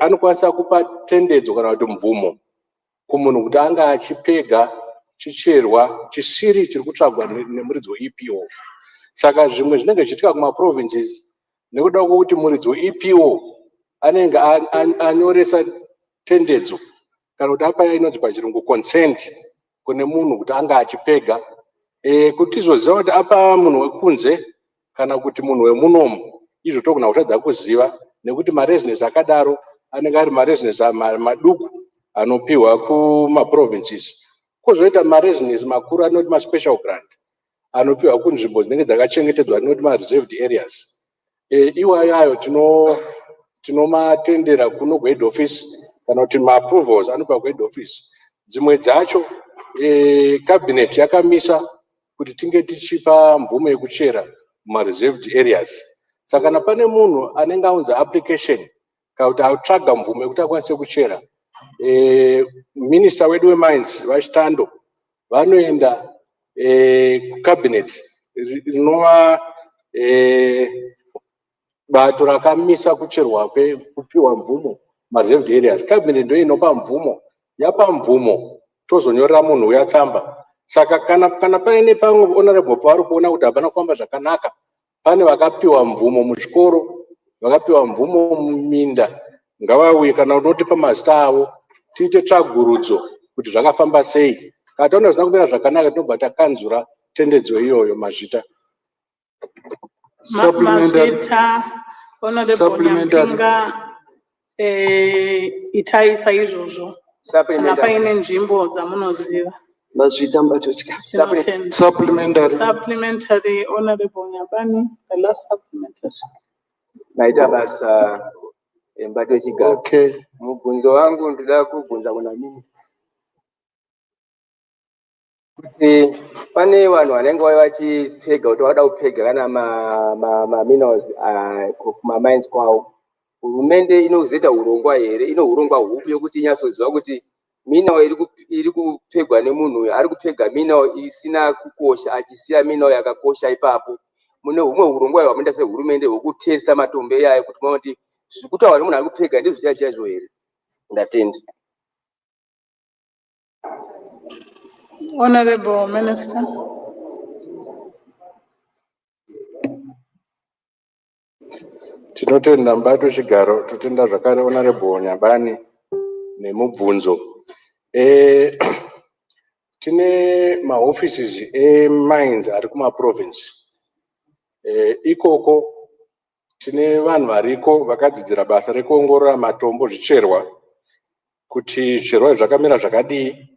anokwanisa kupa tendedzo kana kuti mvumo kumunhu kuti anga achipega chicherwa chisiri chiri kutsvagwa nemuridzi we-EPO. Saka zvimwe zvinenge zvichiitika kuma-provinces nekuda kwokuti muridzi we-EPO anenge anyoresa tendedzo kana kuti apa inonzi pachirungu consent kune munhu kuti anga achipega kuti tizoziva kuti apa munhu wekunze kana kuti munhu wemunomu izvo togona kutadza kuziva nekuti maresidence akadaro anenge ari maresidence maduku anopiwa kumaprovinces, kwozoita maresidence makuru anoti maspecial grant anopiwa kunzvimbo dzinenge dzakachengetedzwa anoti mareserved areas. Iwayo tinomatendera kuno kuhead office kana kuti maapprovals anopiwa kuhead office. Dzimwe dzacho cabinet yakamisa kuti tinge tichipa mvumo yekuchera mumareserved areas. Saka kana pane munhu anenge aunza application kana kuti atsvaga mvumo yekuti akwanise kuchera, minister wedu wemines vachitando vanoenda kucabinet rinova bato rakamisa kucherwa kupiwa mvumo mareserved areas. Cabinet ndio inopa mvumo, yapa mvumo tozonyorera munhu uya tsamba. Saka kana paine pamwe honorable pavari kuona kuti hapana kufamba zvakanaka, pane vakapiwa mvumo muzvikoro, vakapiwa mvumo muminda, ngavauye kana unotipa mazita avo tiite tsvagurudzo kuti zvakafamba sei. Kana taona zvisina kumira zvakanaka tinobva takanzura tendedzo iyoyo mazita. Mazvita honorable Nyampinga itaisa izvozvo kana paine nzvimbo dzamunoziva. Mazvita mbatotya. Supplementary honorable Nyabani, the last supplementary. Naita basa mbato chigaro. Okay. Mubvunzo wangu ndoda kubvunza kuna minister kuti pane vanhu vanenge vachipega kuti vada kupega kana minerals kumamines kwavo, hurumende inozoita urongwa here, ino urongwa hupi yokuti inyatsoziva kuti mineral iri kupegwa nemunhu uyu ari kupega mineral isina kukosha achisiya mineral yakakosha ipapo? Mune humwe urongwa hwamunoita sehurumende hwekutesta matombo iyayo kuti muone kuti zviri kutaurwa nemunhu ari kupega ndizvo chaizvo here? Ndatenda. Honorable Minister. Tinotenda mbato chigaro, totenda zvakare honorable Nyabani nemubvunzo. Tine maoffices emines ari kumaprovince. Ikoko tine vanhu variko vakadzidzira basa rekuongorora matombo zvicherwa kuti zvicherwa zvakamira zvakadii.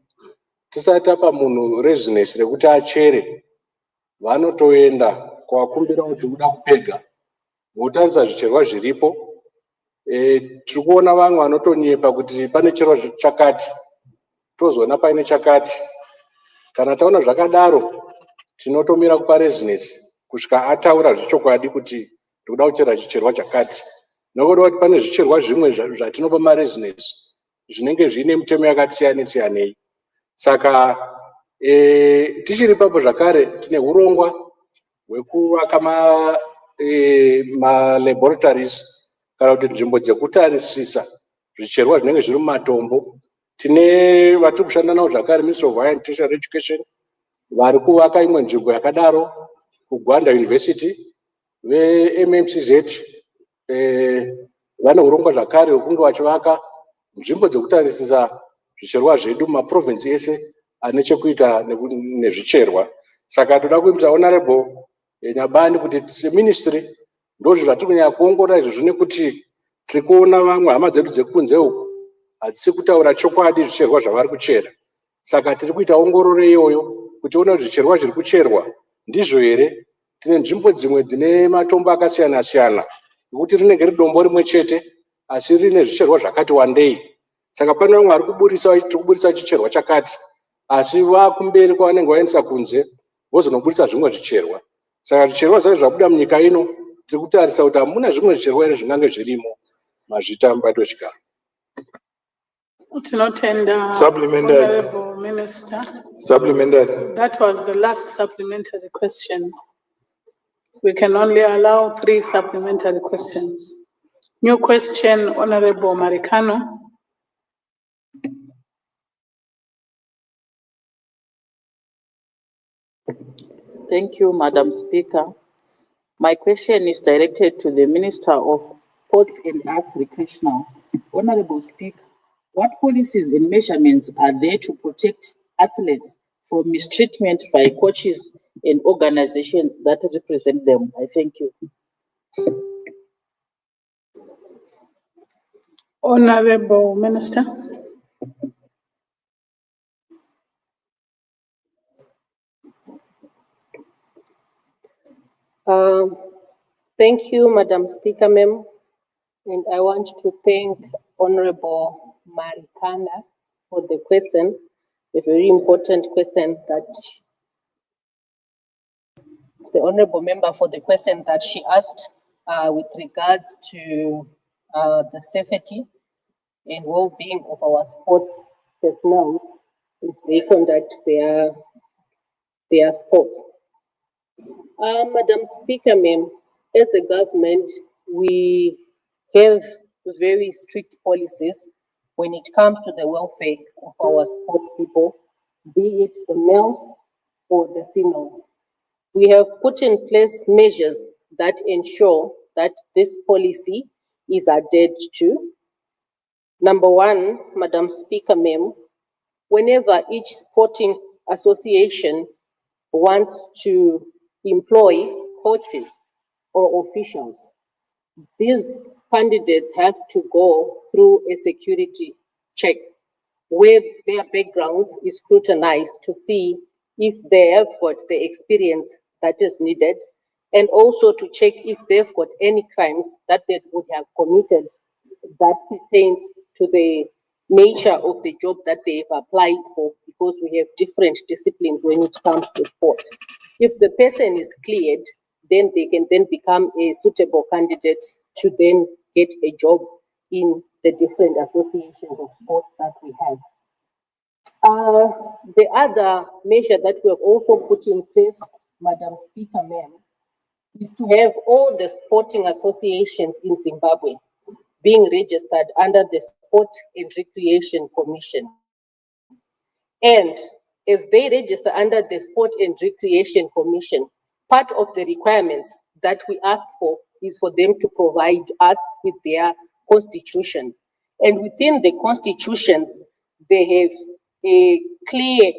Tisati tapa munhu residence rekuti achere, vanotoenda kuvakumbira kuti uda kupega votarisa zvicherwa zviripo. Tiri kuona vamwe vanotonyepa kuti pane cherwa chakati, tozoona paine chakati. Kana taona zvakadaro tinotomira kupa residence kusvika ataura zvechokwadi kuti ndikuda kuchera chicherwa chakati. Nokuda kuti pane zvicherwa zvimwe zvatinopa maresidence zvinenge zvine mitemo yakati siyanei. Saka tichiri papo zvakare tine urongwa hwekuvaka malaboratories kana kuti nzvimbo dzekutarisisa zvicherwa zvinenge zviri mumatombo. Tine vatiri kushanda navo zvakare Ministry of Higher and Tertiary Education vari kuvaka imwe nzvimbo yakadaro kuGwanda University. VeMMCZ vane urongwa zvakare hwekunge vachivaka nzvimbo dzekutarisisa zvicherwa zvedu mumaprovince ese ane chekuita nezvicherwa. Saka toda kuimisa honorable Nyabani kuti seministry ndozvo zvatiri kunyanya kuongorora izvozvo, nekuti tiri kuona vamwe hama dzedu dzekunze uku hadzisi kutaura chokwadi zvicherwa zvavari kuchera. Saka tiri kuita ongororo iyoyo kuti tione zvicherwa zviri kucherwa ndizvo here. Tine nzvimbo dzimwe dzine matombo akasiyana siyana nokuti rinenge riri dombo rimwe chete asi rine zvicherwa zvakati wandei. Saka pane vamwe vari kuburisa chicherwa chakati asi vakumberi kwavanenge vaendesa kunze vozonobudisa zvimwe zvicherwa. Saka zvicherwa zvacho zvabuda munyika ino tiri kutarisa kuti hamuna zvimwe zvicherwa here zvingange zvirimo. Mazvita mbato chigaro. Honorable Minister. Supplementary. That was the last supplementary question. We can only allow 3 supplementary questions. New question, Honorable Maricano. Thank you, Madam Speaker. My question is directed to the Minister of sports and arts recreational. Honorable Speaker, what policies and measurements are there to protect athletes from mistreatment by coaches and organizations that represent them? I thank you. Honorable Minister. Thank you, Madam Speaker, ma'am. And I want to thank Honorable Marikana for the question, a very important question that the Honorable Member for the question that she asked with regards to the safety and well-being of our sports personnel as they conduct their sports. Madam Speaker, ma'am, as a government, we have very strict policies when it comes to the welfare of our sports people, be it the males or the females. We have put in place measures that ensure that this policy is adhered to. Number one, Madam Speaker, ma'am, whenever each sporting association wants to employ coaches or officials, these candidates have to go through a security check where their backgrounds is scrutinized to see if they have got the experience that is needed, and also to check if they've got any crimes that they would have committed that pertains to the nature of the job that they've applied for, because we have different disciplines when it comes to sport. If the person is cleared, then they can then become a suitable candidate to then get a job in the different associations of sports that we have. The other measure that we have also put in place, Madam Speaker, ma'am, is to have all the sporting associations in Zimbabwe being registered under the Sport and Recreation Commission. And as they register under the Sport and Recreation Commission, part of the requirements that we ask for is for them to provide us with their constitutions. And within the constitutions, they have a clear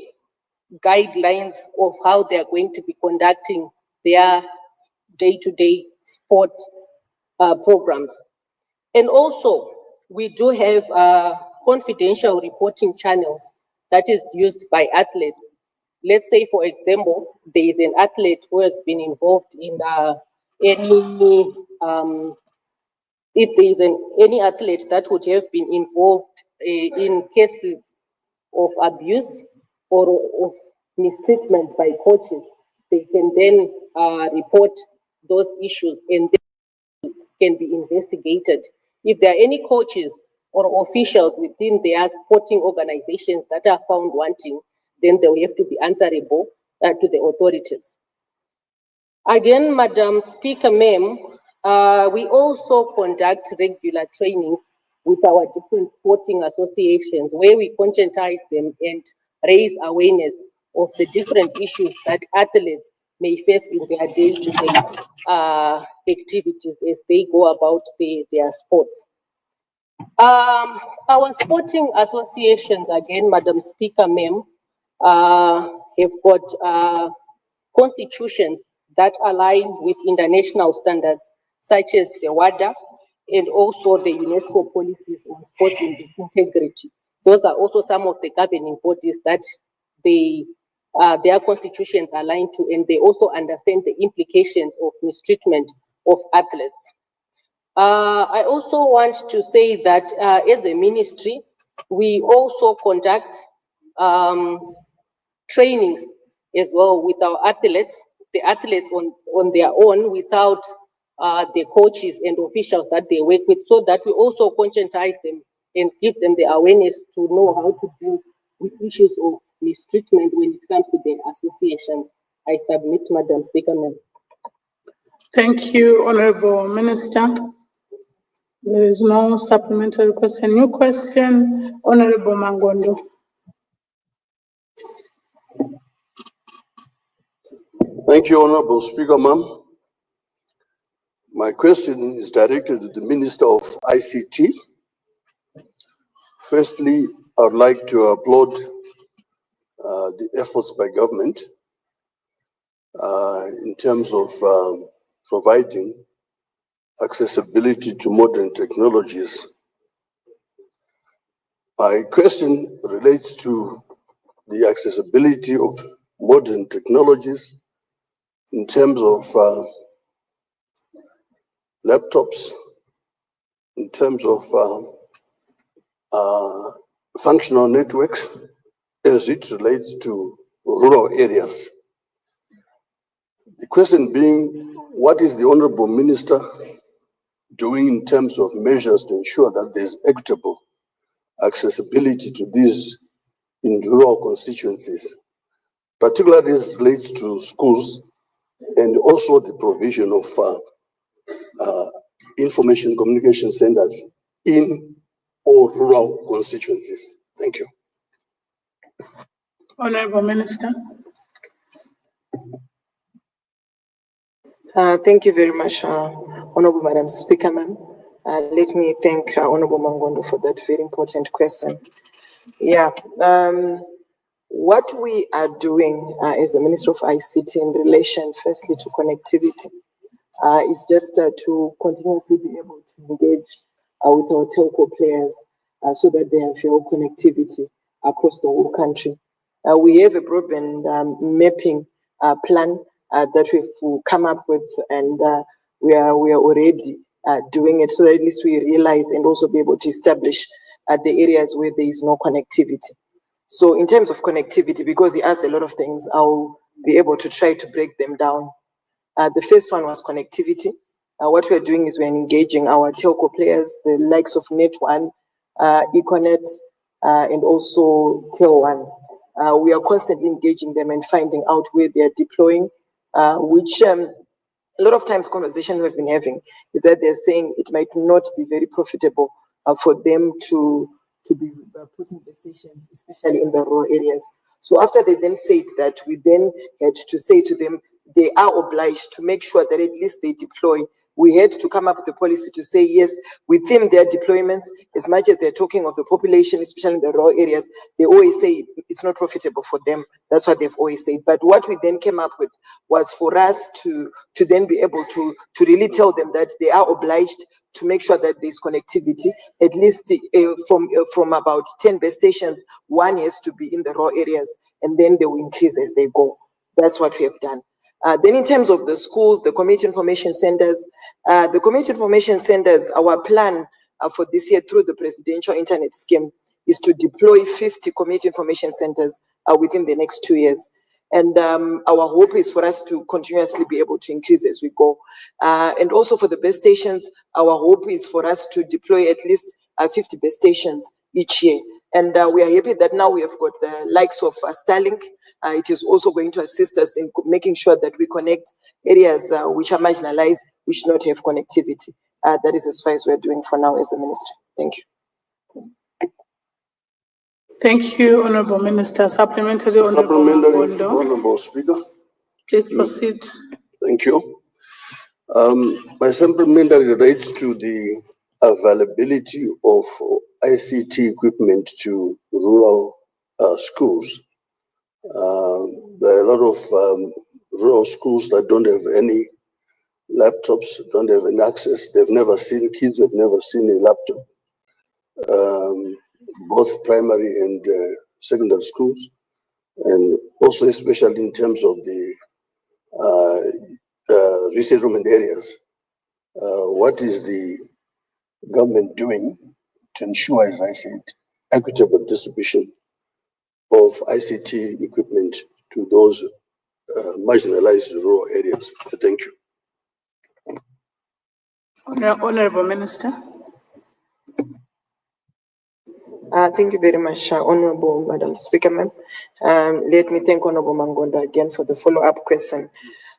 guidelines of how they are going to be conducting their day-to-day sport programs. And also, we do have confidential reporting channels that is used by athletes. Let's say, for example, there is an athlete who has been involved in if there is any athlete that would have been involved in cases of abuse or of mistreatment by coaches, they can then report those issues and they can be investigated. If there are any coaches or officials within their sporting organizations that are found wanting, then they will have to be answerable to the authorities. Again, Madam Speaker, ma'am, we also conduct regular trainings with our different sporting associations where we conscientize them and raise awareness of the different issues that athletes may face in their day-to-day activities as they go about their sports. Our sporting associations, again, Madam Speaker, ma'am, have got constitutions that align with international standards, such as the WADA and also the UNESCO policies on sports integrity. Those are also some of the governing bodies that their constitutions align to, and they also understand the implications of mistreatment of athletes. I also want to say that as a ministry, we also conduct trainings as well with our athletes, the athletes on their own without the coaches and officials that they work with, so that we also conscientize them and give them the awareness to know how to deal with issues of mistreatment when it comes to their associations. I submit, Madam Speaker, ma'am. Thank you, Honorable Minister. There is no supplementary question. New question, Honorable Mangondo. Thank you, Honorable Speaker, ma'am. My question is directed to the Minister of ICT. Firstly, I would like to applaud the efforts by government in terms of providing accessibility to modern technologies. My question relates to the accessibility of modern technologies in terms of laptops, in terms of functional networks as it relates to rural areas. The question being, what is the Honorable Minister doing in terms of measures to ensure that there's equitable accessibility to these in rural constituencies, particularly as it relates to schools and also the provision of information communication centers in all rural constituencies? Thank you. Honorable Minister. Thank you very much, Honorable Madam Speaker, ma'am. Let me thank Honorable Mangondo for that very important question. Yeah, what we are doing as the Minister of ICT in relation, firstly, to connectivity, is just to continuously be able to engage with our telco players so that they have fair connectivity across the whole country. We have a broadband mapping plan that we've come up with, and we are already doing it so that at least we realize and also be able to establish the areas where there is no connectivity. So in terms of connectivity, because he asked a lot of things, I'll be able to try to break them down. The first one was connectivity. What we're doing is we're engaging our telco players, the likes of Net1, Econet, and also Tel1. We are constantly engaging them and finding out where they're deploying, which a lot of times conversation we've been having is that they're saying it might not be very profitable for them to be putting the stations, especially in the rural areas. So after they then said that, we then had to say to them, they are obliged to make sure that at least they deploy. We had to come up with a policy to say, yes, within their deployments, as much as they're talking of the population, especially in the rural areas, they always say it's not profitable for them. That's what they've always said. But what we then came up with was for us to then be able to really tell them that they are obliged to make sure that there's connectivity, at least from about 10 base stations, one has to be in the rural areas, and then they will increase as they go. That's what we have done. Then in terms of the schools, the community information centers, our plan for this year through the presidential internet scheme is to deploy 50 community information centers within the next 2 years. And our hope is for us to continuously be able to increase as we go. And also for the base stations, our hope is for us to deploy at least 50 base stations each year. And we are happy that now we have got the likes of Starlink. It is also going to assist us in making sure that we connect areas which are marginalized, which do not have connectivity. That is as far as we're doing for now as the ministry. Thank you. Thank you, Honorable Minister. Supplementary, Honorable Speaker. Please proceed. Thank you. My supplementary relates to the availability of ICT equipment to rural schools. There are a lot of rural schools that don't have any laptops, don't have any access. They've never seen, kids have never seen a laptop, both primary and secondary schools, and also especially in terms of the resettlement areas. What is the government doing to ensure, as I said, equitable distribution of ICT equipment to those marginalized rural areas? Thank you. Honorable Minister. Thank you very much, Honorable Madam Speaker, ma'am. Let me thank Honorable Mangondo again for the follow-up question.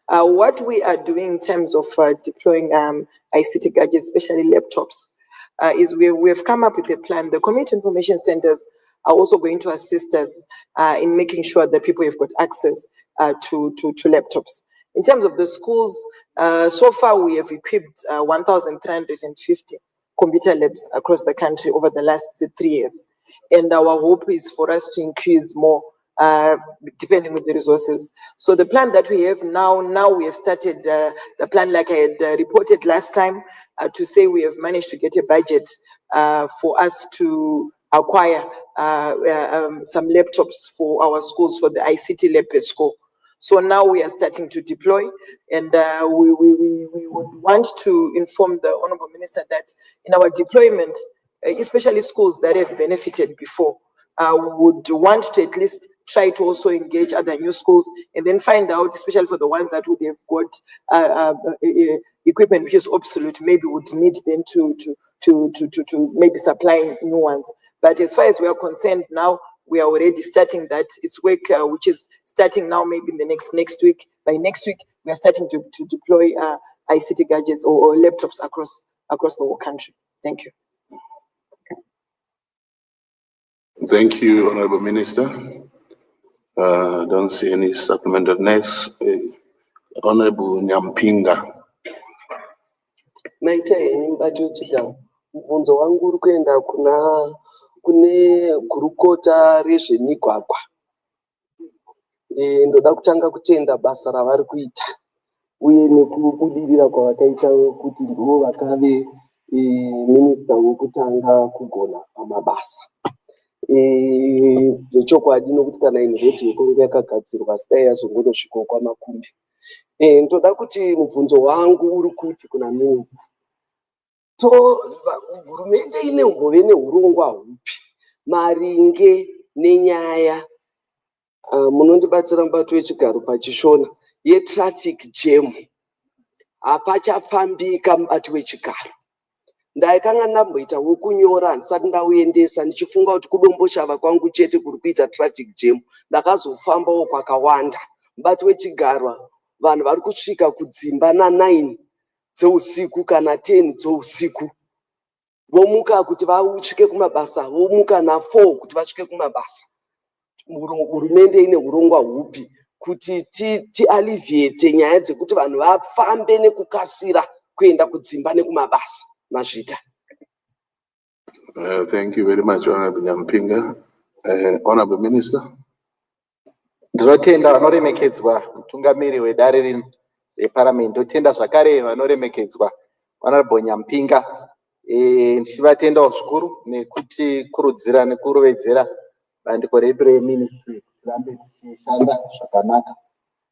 What we are doing in terms of deploying ICT gadgets, especially laptops, is we have come up with a plan. The community information centers are also going to assist us in making sure that people have got access to laptops. In terms of the schools, so far we have equipped 1,350 computer labs across the country over the last 3 years. And our hope is for us to increase more, depending on the resources. So the plan that we have now we have started the plan like I had reported last time, to say we have managed to get a budget for us to acquire some laptops for our schools for the ICT lab per school. So now we are starting to deploy, and we would want to inform the Honourable Minister that in our deployment, especially schools that have benefited before, we would want to at least try to also engage other new schools and then find out, especially for the ones that would have got equipment which is obsolete, maybe would need them to maybe supplying new ones. But as far as we are concerned now, we are already starting that. It's work which is starting now, maybe in the next week. By next week, we are starting to deploy ICT gadgets or laptops across the whole country. Thank you. Thank you, Honorable Minister. Don't see any supplemental. Next, Honorable Nyampinga. Maita henyu mubati wechigaro, mubvunzo wangu uri kuenda kune gurukota rezvemigwagwa. Ndoda kutanga kutenda basa ravari kuita uye nekubudirira kwavakaita kuti ndivo vakave minista wekutanga kugona pamabasa. Zvechokwadi nokuti kana inivheti yekongo yakagadzirwa sidai yazongonosvikawo kwamakumbi. Ndoda kuti mubvunzo wangu uri kuti kuna minista, hurumende inombove neurongwa hupi maringe nenyaya munondibatsira mubati wechigaro pachishona yetraffic jam? Hapachafambika mubati wechigaro. Ndaikanga ndamboita wokunyora ndisati ndauendesa ndichifunga kuti kudomboshava kwangu chete kuri kuita traffic jam. Ndakazofambawo kwakawanda. Mubati wechigaro vanhu vari kusvika kudzimba na9 dzeusiku kana 10 dzeusiku. Vomuka kuti vasvike kumabasa, vomuka na4 kuti vasvike kumabasa. Hurumende ine urongwa hupi kuti tialiviate nyaya dzekuti vanhu vafambe nekukasira kuenda kudzimba nekumabasa? Mazvita. Thank you very much, Honorable Nyampinga. Honorable Minister. Ndinotenda vanoremekedzwa mutungamiri wedare rino reparliament. Ndotenda zvakare vanoremekedzwa Honorable Nyampinga. Ndichivatendawo zvikuru nekuti kurudzira nekurovedzera bandiko reministry tirambe tichishanda zvakanaka.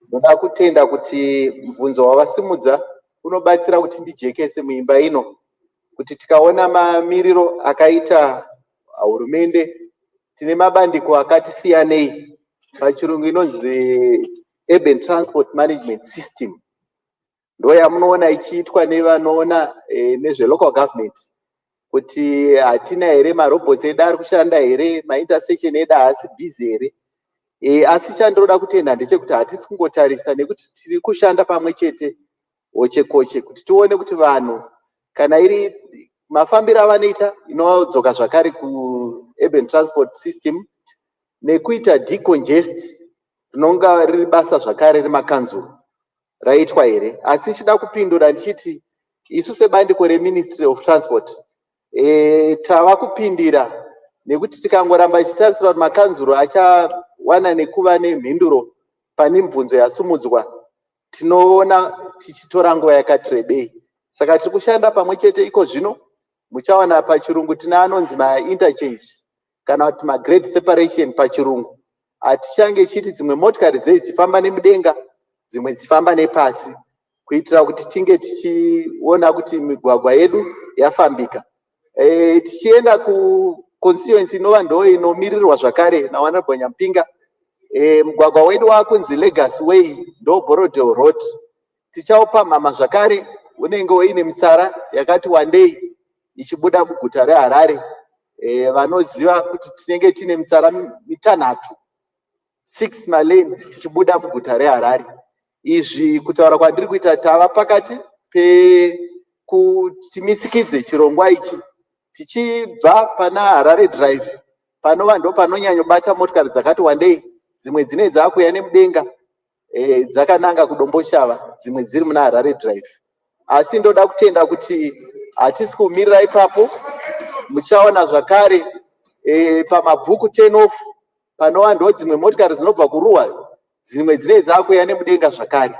Ndoda kutenda kuti mubvunzo wavasimudza unobatsira kuti ndijekese muimba ino, kuti tikaona mamiriro akaita hurumende, tine mabandiko akati siyanei, pachirungu inonzi urban transport management system. Ndo yamunoona ichiitwa nevanoona nezvelocal government, kuti hatina here marobots edu ari kushanda here, maintersection edu haasi busy here. Asi chandinoda kutenda ndechekuti hatisi kungotarisa nekuti tiri kushanda pamwe chete oche koche, kuti tione kuti vanhu kana iri mafambiro avanoita inodzoka zvakare urban transport system, nekuita decongest rinonga riri basa zvakare remakanzuru raitwa here. Asi chida kupindura ndichiti isu sebandiko reministry of transport tava kupindira, nekuti tikangoramba ichitarisira kuti makanzuru achawana nekuva nemhinduro pane mibvunzo yasimudzwa, tinoona tichitora nguva yakati rebei. Saka tiri kushanda pamwe chete. Iko zvino muchawana pachirungu tina anonzi mainterchange kana kuti magreat separation pachirungu. Hatichange chiti dzimwe motikari dzifamba nemudenga dzimwe dzifamba nepasi, kuitira kuti tinge tichiona kuti migwagwa yedu yafambika. Tichienda kuconstituency inova ndo inomirirwa zvakare naHonorable Nyampinga, mugwagwa wedu wakunzi Legacy Way ndo Borodale Road. Tichaupamhama zvakare, unenge uine mitsara yakati wandei ichibuda muguta reHarare. Vanoziva kuti tinenge tine mitsara mitanhatu, 6 malane tichibuda muguta reHarare. Izvi kutaura kwandiri kuita tava pakati pekuti timisikidze chirongwa ichi, tichibva pana Harare Drive panova ndo panonyanya bata motikari dzakati wandei, dzimwe dzine dzakuya nemudenga, dzakananga kudomboshava dzimwe dziri muna Harare Drive. Asi ndoda kutenda kuti hatisi kumirira ipapo, muchaona zvakare pamabvuku 10 off panowandawo dzimwe motikari dzinobva kuruwa, dzimwe dzinenge dzakuuya nemudenga zvakare.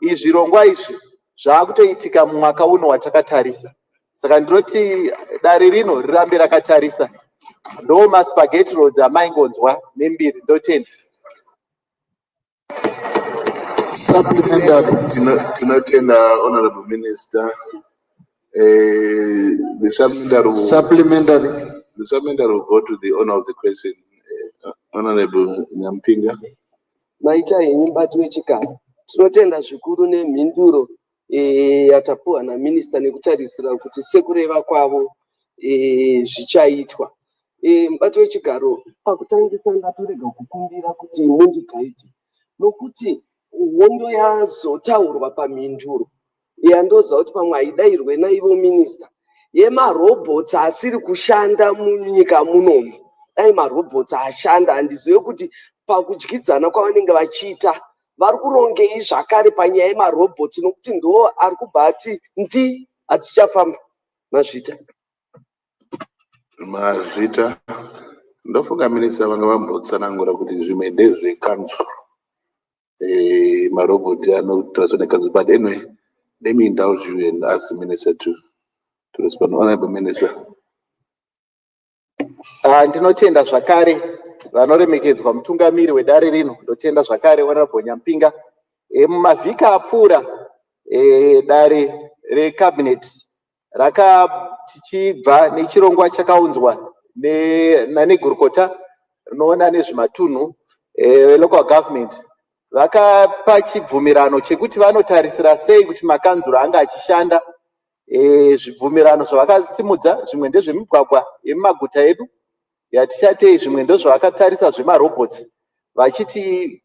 Izvi zvirongwa izvi zvakutoitika mumwaka uno watakatarisa. Saka ndinoti dare rino rirambe rakatarisa. Ndo maspaghetti roads amaingonzwa nembiri. Ndotenda. Supplementary, tinotenda Honorable Minister. The supplementary will go to the owner of the question, Honorable Nyampinga. Maita yenyu wechigara. Tinotenda zvikuru nemhinduro yatapuwa naminista nekutarisira kuti sekureva kwavo zvichaitwa. Mubati wechigaro pakutangisa ndatorega kukumbira kuti mundigaite nokuti hondo yazotaurwa pamhinduro yandoza kuti pamwe haidairwe naivo minista yemarobhotsi asiri kushanda munyika munomu. Dai marobhotsi ashanda, handizive kuti pakudyidzana kwavanenge vachiita vari kurongei zvakare panyaya yemarobhotsi, nokuti ndo ari kubva ati ndi hatichafamba. Mazvita, ndofunga minista vanga vambotsanangura kuti zvimwe ndezvekanzuru. Marobhoti anotaswa nekanzuru, but anyway, let me indulge you and ask the minister to respond. Honorable Minister. Ndinotenda zvakare vanoremekedzwa mutungamiri wedare rino. Ndotenda zvakare Honorable Nyampinga. Mumavhiki apfuura dare recabinet rakachibva nechirongwa chakaunzwa nanegurukota rinoona nezvematunhu local government. Vakapa chibvumirano chekuti vanotarisira sei kuti makanzuru anga achishanda. Zvibvumirano zvavakasimudza zvimwe ndezvemigwagwa yemumaguta edu yatichatei, zvimwe ndozvavakatarisa zvemarobhotsi vachiti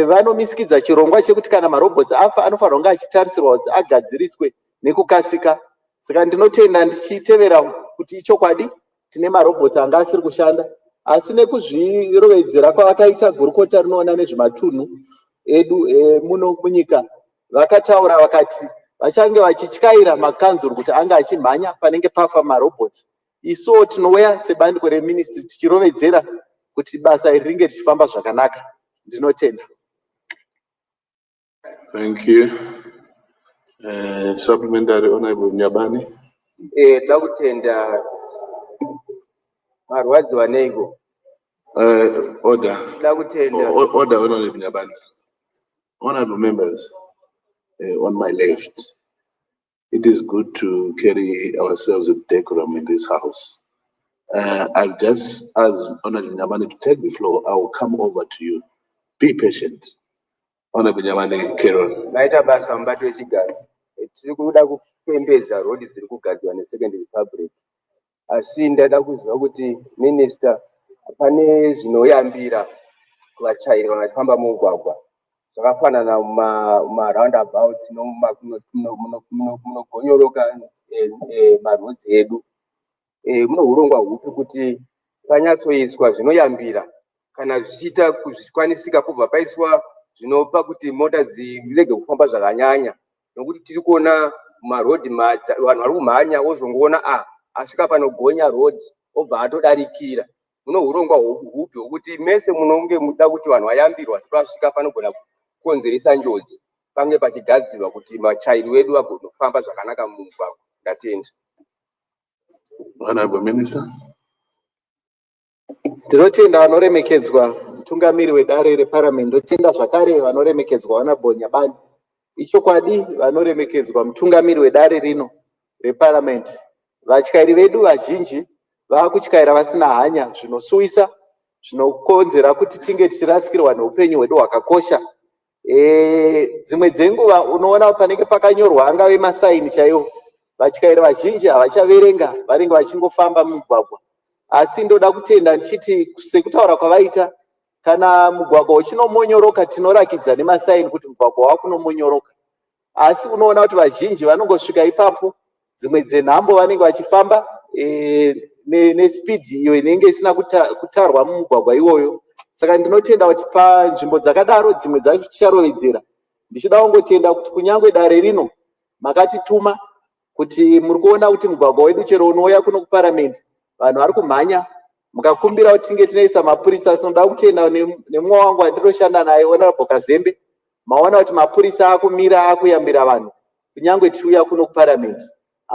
vanomisikidza chirongwa chekuti kana marobhotsi afa anofanirwa kunge achitarisirwa kuti agadziriswe nekukasika. Saka ndinotenda ndichitevera kuti ichokwadi tine marobhotsi anga asiri kushanda, asi nekuzvirovedzera kwavakaita gurukota rinoona nezvematunhu edu muno munyika vakataura vakati vachange vachityaira makanzuru kuti anga achimhanya panenge pafa marobhotsi. Isu tinouya sebandiko reministry tichirovedzera kuti basa iri ringe richifamba zvakanaka. Ndinotenda. Thank you. Supplementary, Honorable Nyabani. Ndakutenda marwadzi vaneigo. Order. Ndakutenda. Order, Honorable Nyabani. Honorable members, on my left, it is good to carry ourselves with decorum in this house. I've just asked Honorable Nyabani to take the floor. I will come over to you. Be patient. Honorable Nyabani, carry on. Maita basa mubati wechigaro. Tiri kuda kupembedza rodi dziri kugadzirwa neSecond Republic. Asi ndada kuziva kuti minista pane zvinoyambira kuvachairi kana vachifamba mumugwagwa. Zvakafanana mumaroundabouts munogonyoroka marhodzi edu. Muno urongwa hupi kuti panyatsoiswa zvinoyambira kana zvichiita kuzvikwanisika pobva paiswa zvinopa kuti mota dzirege kufamba zvakanyanya, nokuti tiri kuona marodhi vanhu vari kumhanya wozongoona asvika panogonya rodhi obva atodarikira. Muno urongwa hupi hwokuti mese munonge muda kuti vanhu vayambirwa vasvika panogona kukonzeresa njodzi pange pachigadzirwa kuti machairi wedu vagonofamba zvakanaka mumugwagwa. Ndatenda. Honorable Minister. Ndinotenda vanoremekedzwa mutungamiri wedare reparliament. Ndotenda zvakare vanoremekedzwa Honorable Nyabani. Ichokwadi vanoremekedzwa mutungamiri wedare rino reparliament. Vatyairi vedu vazhinji vakutyaira vasina hanya, zvinosuwisa, zvinokonzera kuti tinge tichirasikirwa neupenyu hwedu hwakakosha. Dzimwe dzenguva unoona panenge pakanyorwa angave masaini chaiwo, vatyairi vazhinji havachaverenga vanenge vachingofamba mumugwagwa. Asi ndoda kutenda ndichiti sekutaura kwavaita, kana mugwagwa uchinomonyoroka tinorakidza nemasaini kuti mugwagwa wakunomonyoroka. Asi unoona kuti vazhinji vanongosvika ipapo, dzimwe dzenhambo vanenge vachifamba nespeed iyo inenge isina kutarwa mumugwagwa iwoyo. Saka ndinotenda kuti panzvimbo dzakadaro dzimwe dzacho ticharovedzera Ndichida kungotenda kuti kunyangwe dare rino makatituma kuti muri kuona kuti mugwagwa wedu chero unouya kuno kuparamendi vanhu vari kumhanya, mukakumbira kuti tinge tinoisa mapurisa. Sinoda kutenda nemumwe wangu wandinoshanda naye Honorable Kazembe, maona kuti mapurisa akumira akuyambira vanhu kunyangwe tiuya kuno kuparamendi.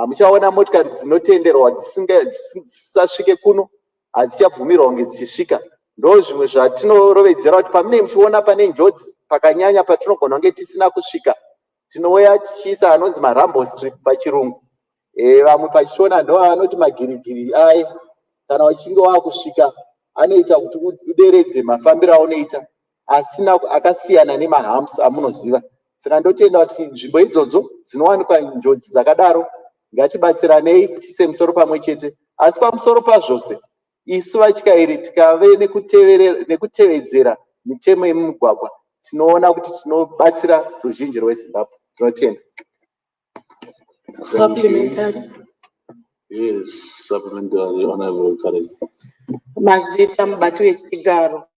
Muchaona motikari dzinotenderwa dzisisasvike kuno hadzichabvumirwa kunge dzichisvika. Ndo zvimwe zvatinorovedzera kuti pamune muchiona pane njodzi pakanyanya patinogona kunge tisina kusvika, tinouya tichiisa anonzi marambo strip pachirungu. Vamwe pachiona ndo vanoti magirigiri aye, kana uchinge wakusvika anoita kuti uderedze mafambiro aunoita asina akasiyana nemahamps amunoziva. Saka ndotenda kuti nzvimbo idzodzo dzinowanikwa njodzi dzakadaro ngatibatsiranei kuti tiise musoro pamwe chete. Asi pamusoro pazvose isu vatyairi tikave nekutevedzera mitemo yemumugwagwa, tinoona kuti tinobatsira ruzhinji rweZimbabwe. Tinotenda. Supplementary. Yes, supplementary, Honorable Karen. Mazita mubati wechigaro.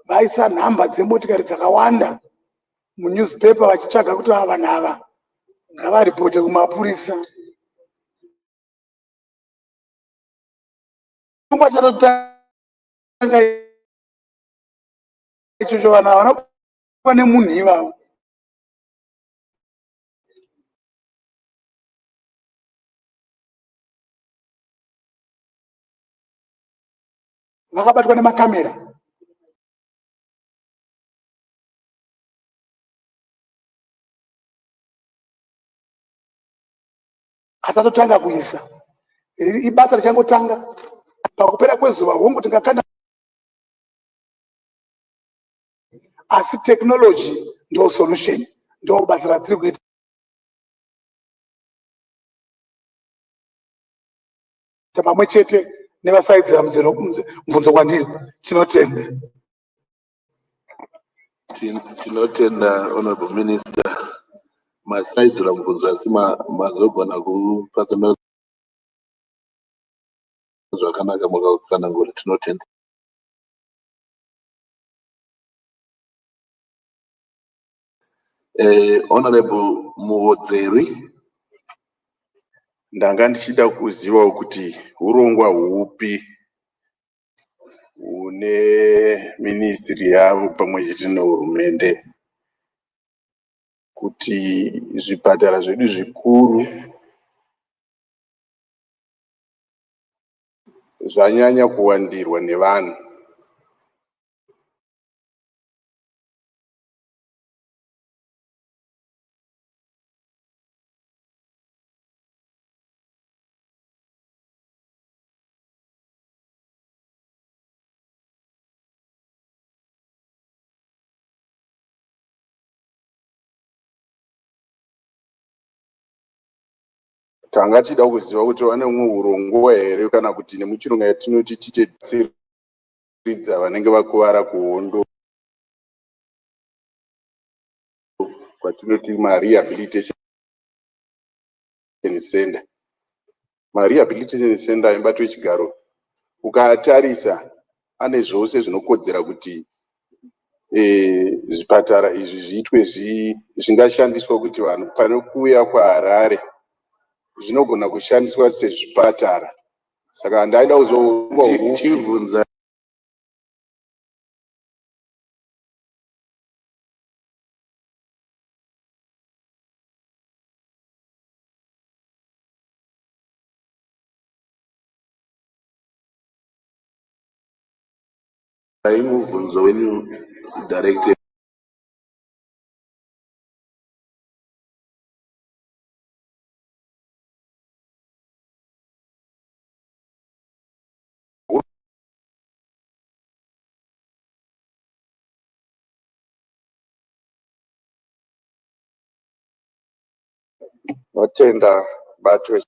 vaisa nhamba dzemotikari dzakawanda munewspaper vachitsvaga kuti vanhu ava ngavaripote kumapurisa. Chirongwa chatotanga ichocho vanhu havana kuva nemunhu ivavo. Vakabatwa nemakamera. Asatotanga kuisa. Ibasa richangotanga. Pakupera kwezuva hongu tingakanda. Asi technology ndo solution. Ndo basa ratiri kuita. pamwe chete nevasaidzira mubvunzo kwandiri. Tinotenda. Tinotenda Honorable Minister. Masaidzira mubvunzo asi mazogona kupatsanura zvakanaka mukatsanangura. Tinotenda. Honorable Muodzeri. Ndanga ndichida kuziva kuti urongwa hupi une ministry yavo pamwe chete nehurumende kuti zvipatara zvedu zvikuru zvanyanya kuwandirwa nevanhu. Tanga tida kuziva kuti vane umwe urongwa here kana kuti nemuchirungu yatinoti tichedza vanenge vakuvara kuhondo kwatinoti marehabilitation center. Marehabilitation center imbato yechigaro ukatarisa ane zvose zvinokodzera kuti zvipatara izvi zviitwe zvingashandiswa kuti vanhu panokuuya kwaHarare zvinogona kushandiswa sezvipatara. Saka ndaida kuzobvunza mubvunzo wenyu director. Notenda bato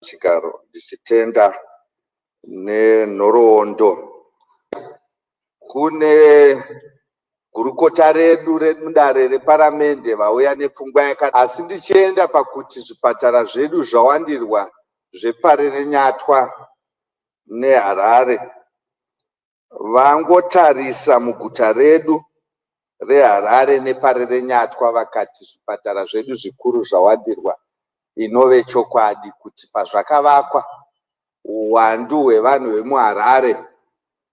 chigaro ndichitenda nenhoroondo. Kune gurukota redu remudare reparamende vauya nepfungwa yakati, asi ndichienda pakuti zvipatara zvedu zvawandirwa zvePare neNyatwa neHarare, vangotarisa muguta redu reHarare nePare neNyatwa vakati zvipatara zvedu zvikuru zvawandirwa, inove chokwadi kuti pazvakavakwa uwandu hwevanhu vemuHarare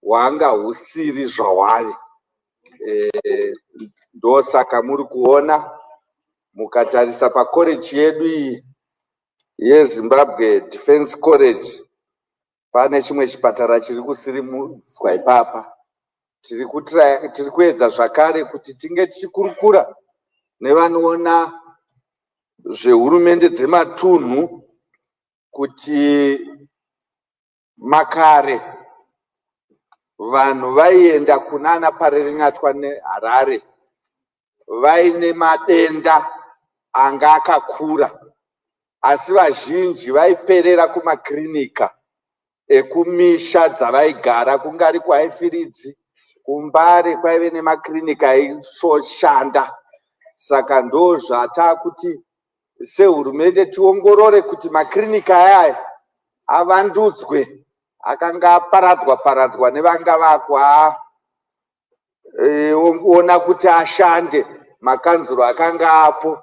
hwanga husiri zvahwari. Ndosaka muri kuona mukatarisa pakoreji yedu iyi yeZimbabwe Defense College pane chimwe chipatara chiri kusirimudzwa ipapa. Tiri kuedza zvakare kuti tinge tichikurukura nevanoona zvehurumende dzematunhu kuti makare vanhu vaienda kunana Pare neNyatwa neHarare vaine madenda anga akakura, asi vazhinji vaiperera kumakirinika ekumisha dzavaigara, kungari kwaIfiridzi, kuMbare kwaive nemakirinika aisoshanda. Saka ndo zvatakuti sehurumende tiongorore kuti makirinika aya avandudzwe, akanga paradzwa nevanga vakwa ona kuti ashande. Makanzuro akanga apo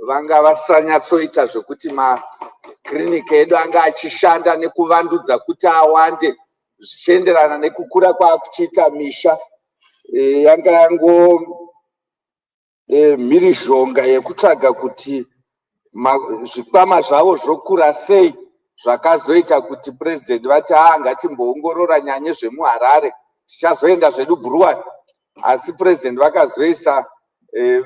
vanga vasanyatsoita zvokuti makirinika edu anga achishanda nekuvandudza kuti awande zvichienderana nekukura kwaakuchiita misha. Yanga yango mhirizhonga yekutsvaga kuti zvikwama zvavo zvokura sei, zvakazoita kuti president vati ngatimboongorora nyanye zvemuHarare tichazoenda zvedu Bhuruwani, asi president vakazoisa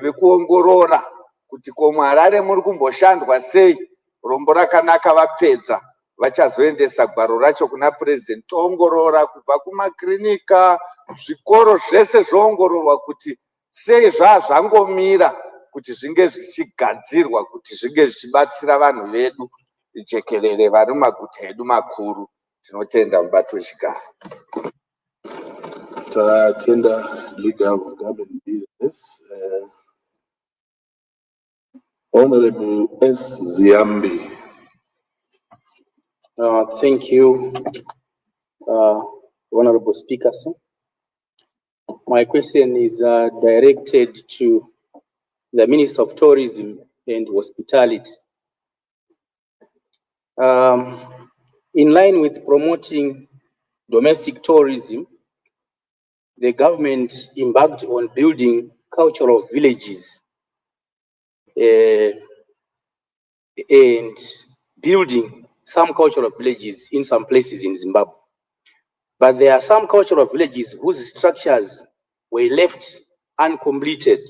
vekuongorora kuti ko muHarare muri kumboshandwa sei, rombo rakanaka vapedza, vachazoendesa gwaro racho kuna president toongorora kubva kumakirinika, zvikoro zvese zvoongororwa kuti sei zvazvangomira kuti zvinge zvichigadzirwa kuti zvinge zvichibatsira vanhu vedu jekerere vari mumaguta edu makuru. Tinotenda mubato wechigaro. Tatenda leader of government business, Honorable S. Ziambi. Thank you, Honorable Speaker, sir. My question is directed to the Minister of Tourism and Hospitality. In line with promoting domestic tourism, the government embarked on building cultural villages and building some cultural villages in some places in Zimbabwe. But there are some cultural villages whose structures were left uncompleted.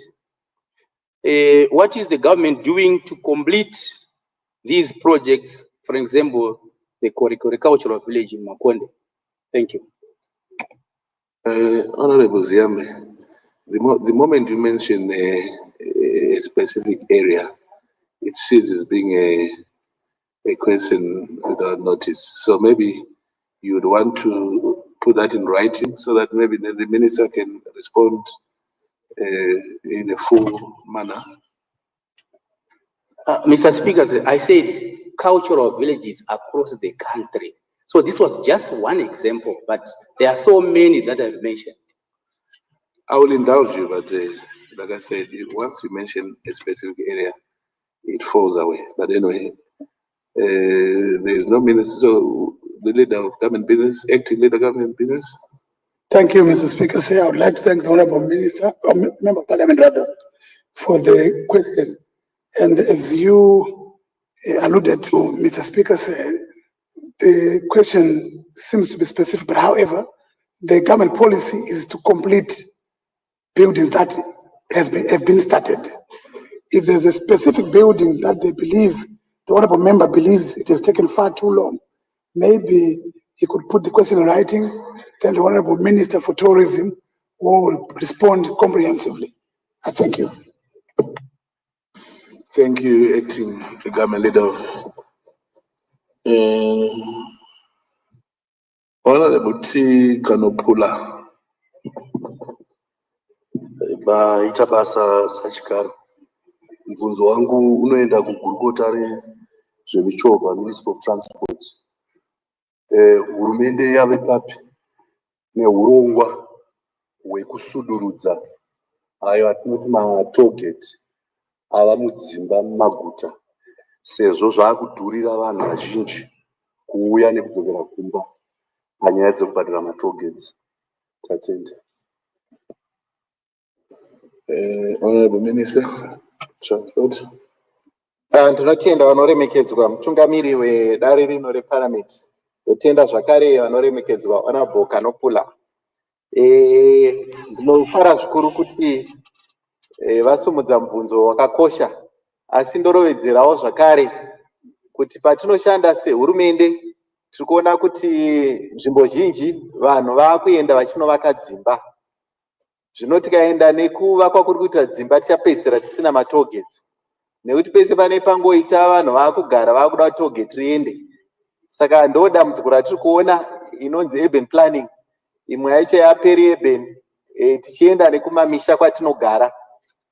What is the government doing to complete these projects? For example, the Korikori Cultural Village in Makonde. Thank you. Honorable Ziambi, the moment you mention a specific area, it ceases being a question without notice. So maybe you would want to put that in writing so that maybe then the minister can respond in a full manner. Mr. Speaker, I said cultural villages across the country. So this was just one example, but there are so many that I've mentioned. I will indulge you, but like I said, once you mention a specific area, it falls away. But anyway, there is no minister, so the leader of government business, acting leader of government business. Thank you, Mr. Speaker. I would like to thank the Honorable Minister, or Member of Parliament rather, for the question. And as you alluded to, Mr. Speaker, the question seems to be specific, but however, the government policy is to complete buildings that have been started. If there's a specific building that they believe, the Honorable Member believes it has taken far too long, maybe he could put the question in writing, then the Honorable Minister for Tourism will respond comprehensively. I thank you. Thank you, acting government leader. Honorable T. Kanopula. Baita basa sachigaro. Mvunzo wangu unoenda kugurukotari zvemichovha, Ministry of Transport. Hurumende yave papi nehurongwa hwekusudurudza ayo atinoti matollgate ava mudzimba mumaguta, sezvo zvakudhurira vanhu vazhinji kuuya nekudzokera kumba panyaya dzekubhadhara matollgates. Tatenda. Honorable Minister, Transport. Ndinotenda vanoremekedzwa mutungamiri wedare rino reParliament. Ndotenda zvakare vanoremekedzwa Honorable Kanopula. Ndinofara zvikuru kuti vasumudza mubvunzo wakakosha, asi ndorovedzerawo zvakare kuti patinoshanda sehurumende tiri kuona kuti nzvimbo zhinji vanhu vakuenda vachinovaka dzimba. Zvino tikaenda nekuvakwa kuri kuita dzimba tichapedzisira tisina matollgates, nekuti pese pane pangoita vanhu vakugara vakuda kuti tollgate riende. Saka ndodambudziko ratiri kuona inonzi urban planning, imwe yacho yaperi-urban, tichienda nekumamisha kwatinogara.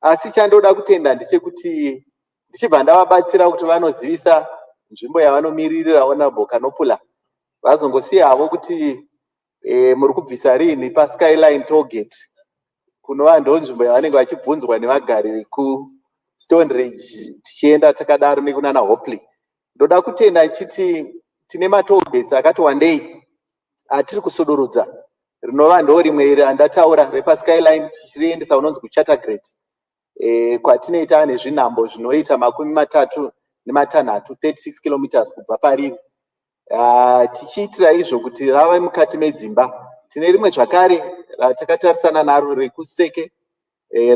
Asi chandoda kutenda ndechekuti ndichibva ndavabatsira kuti vanozivisa nzvimbo yavanomiririra Honorable Kanopula, vazongosiyavo kuti muri kubvisa rini paSkyline tollgate, kunova ndo nzvimbo yavanenge vachibvunzwa nevagari vekuStone Ridge tichienda takadaro nekunana Hopley. Ndoda kutenda chiti tine matollgates akati wandei atiri kusudurudza, rinova ndo rimwe randataura repaSkyline tichiriendesa unonzi kuChattergate, kwatinoita nezvinhambo zvinoita 36 kilometers kubva pariri, tichiitira izvo kuti rave mukati medzimba Tine rimwe zvakare ratakatarisana naro rekuseke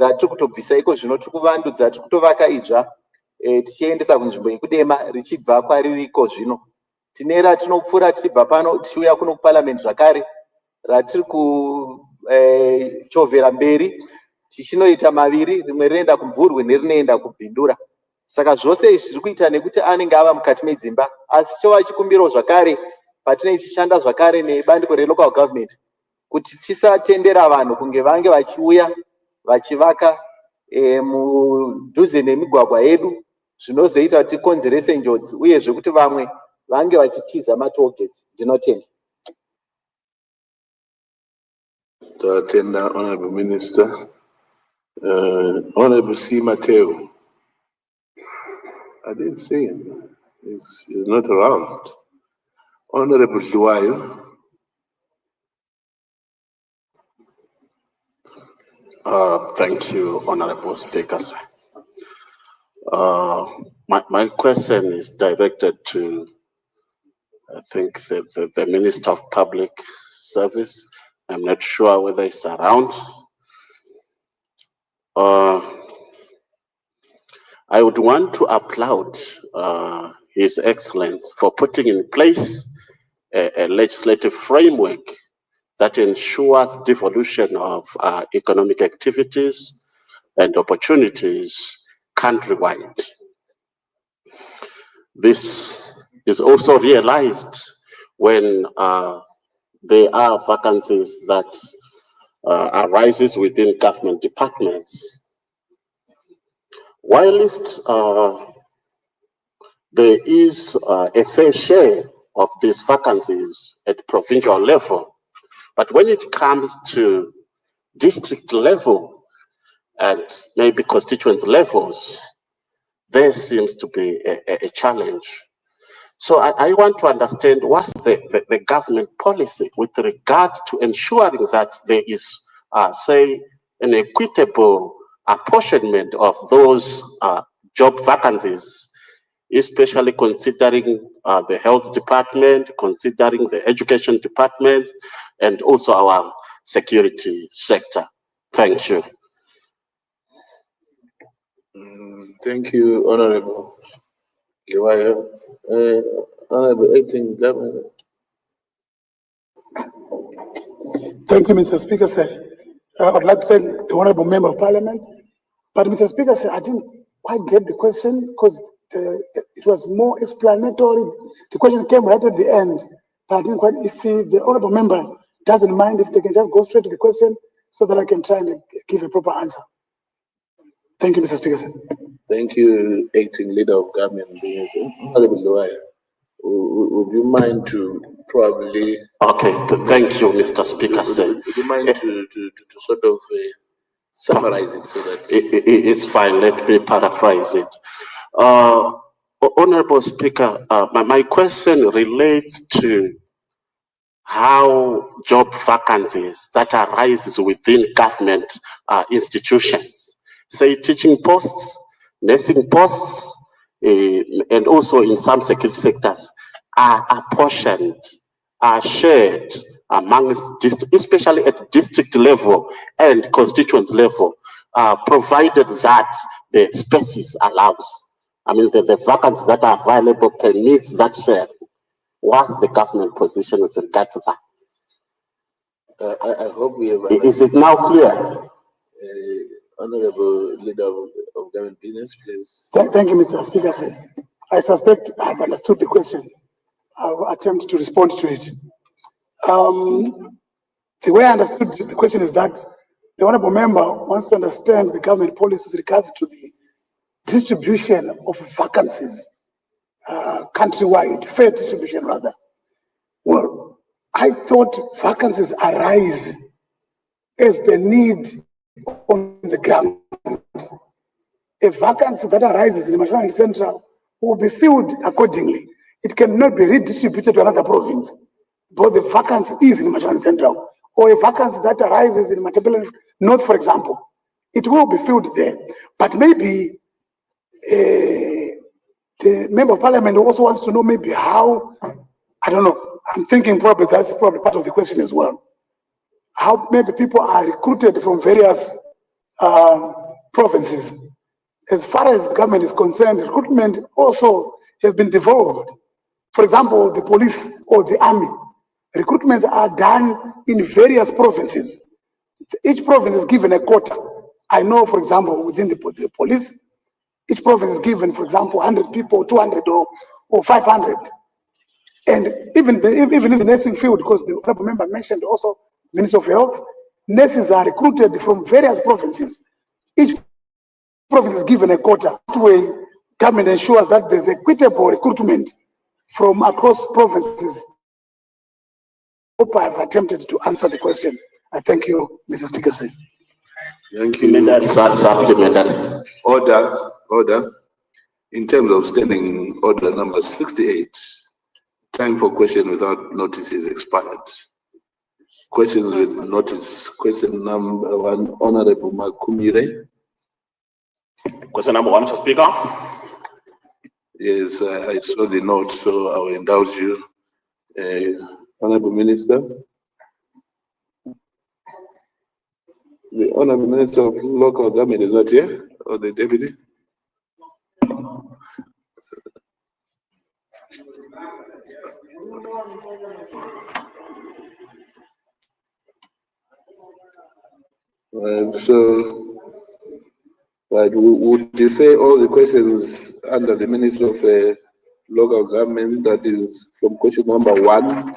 ratiri kutobvisa iko zvino tiri kuvandudza, tiri kutovaka idzva tichiendesa kunzvimbo yekudema richibva kwaririko zvino. Tine ratinopfuura tichibva pano tichiuya kuno kuparliament zvakare ratiri kuchovhera mberi tichinoita maviri, rimwe rinoenda kumvurwe nerinoenda kubhindura. Saka zvose izvi zviri kuita nekuti anenge ava mukati medzimba, asi chova chikumbiro zvakare patinenge tichishanda zvakare nebandiko relocal government kuti tisatendera vanhu kunge vange vachiuya vachivaka mudhuze nemigwagwa yedu zvinozoita kuti tikonzerese njodzi uye zvekuti vamwe vange vachitiza matogesi. Ndinotenda. Tatenda, Honorable Minister. Honorable C. Mateo. I didn't see him. He's not around. Honorable Liwayo. Thank you, Honorable Speaker, sir. My question is directed to, I think, the Minister of Public Service. I'm not sure whether he's around. I would want to applaud His Excellency for putting in place a legislative framework that ensures devolution of economic activities and opportunities countrywide. This is also realized when there are vacancies that arises within government departments. Whilst there is a fair share of these vacancies at provincial level, but when it comes to district level and maybe constituent levels, there seems to be a challenge. So I want to understand what's the government policy with regard to ensuring that there is, say, an equitable apportionment of those job vacancies, especially considering the health department, considering the education department, and also our security sector. Thank you. Thank you, Honorable Liwayo. Honorable Acting Governor. Thank you, Mr. Speaker, sir. I would like to thank the Honorable Member of Parliament. But, Mr. Speaker, sir, I didn't quite get the question because it was more explanatory. The question came right at the end, but I didn't quite. If the Honorable Member doesn't mind, if they can just go straight to the question so that I can try and give a proper answer. Thank you, Mr. Speaker, sir. Thank you, Acting Leader of Government. Honorable Liwayo, would you mind to probably... Okay, thank you, Mr. Speaker, sir. Would you mind to sort of summarize it so that... It's fine, let me paraphrase it. Honorable Speaker, my question relates to how job vacancies that arises within government institutions, say teaching posts, nursing posts, and also in some security sectors, are apportioned, are shared amongst, especially at district level and constituent level, provided that the spaces allows. I mean, the vacancies that are available can meet that share. What's the government position with regard to that? I hope we have... Is it now clear? Honorable Leader of Government Business, please. Thank you, Mr. Speaker, sir. I suspect I've understood the question. I'll attempt to respond to it. The way I understood the question is that the Honorable Member wants to understand the government policy with regards to the distribution of vacancies, countrywide, fair distribution rather. Well, I thought vacancies arise as per need on the ground. A vacancy that arises in Mashonaland Central will be filled accordingly. It cannot be redistributed to another province, but the vacancy is in Mashonaland Central. Or a vacancy that arises in Matabele North, for example, it will be filled there. But maybe the Member of Parliament also wants to know maybe how, I don't know, I'm thinking probably that's probably part of the question as well. how maybe people are recruited from various provinces. As far as the government is concerned, recruitment also has been devolved. For example, the police or the army, recruitments are done in various provinces. Each province is given a quota. I know, for example, within the police, each province is given, for example, 100 people, 200 or 500. And even in the nursing field, because the honorable member mentioned also Minister of Health, nurses are recruited from various provinces. Each province is given a quota. That way, government ensures that there's equitable recruitment from across provinces. I hope I've attempted to answer the question. I thank you, Mr. Speaker. Thank you. Order. In terms of standing order number 68, time for question without notice is expired. Questions with notice. Question number 1, Honorable Makumire. Question number 1, Mr. Speaker. Yes, I saw the note, so I will indulge you. Honorable Minister. The Honorable Minister of Local Government is not here, or the Deputy? We will defer all the questions under the Minister of Local Government, that is from question number 1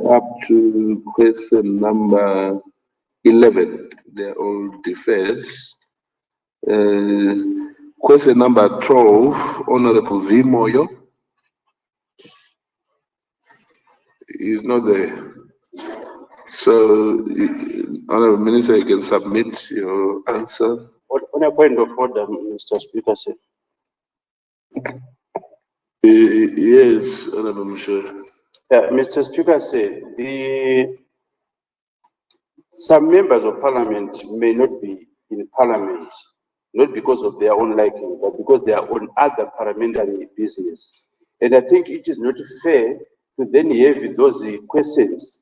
up to question number 11. They're all deferred. Question number 12, Honorable V. Moyo. He's not there. So, Honorable Minister, you can submit your answer. On a point of order, Mr. Speaker, sir. Yes, Honorable Monsieur. Mr. Speaker, sir, some members of parliament may not be in parliament, not because of their own liking, but because they are on other parliamentary business. And I think it is not fair to then have those questions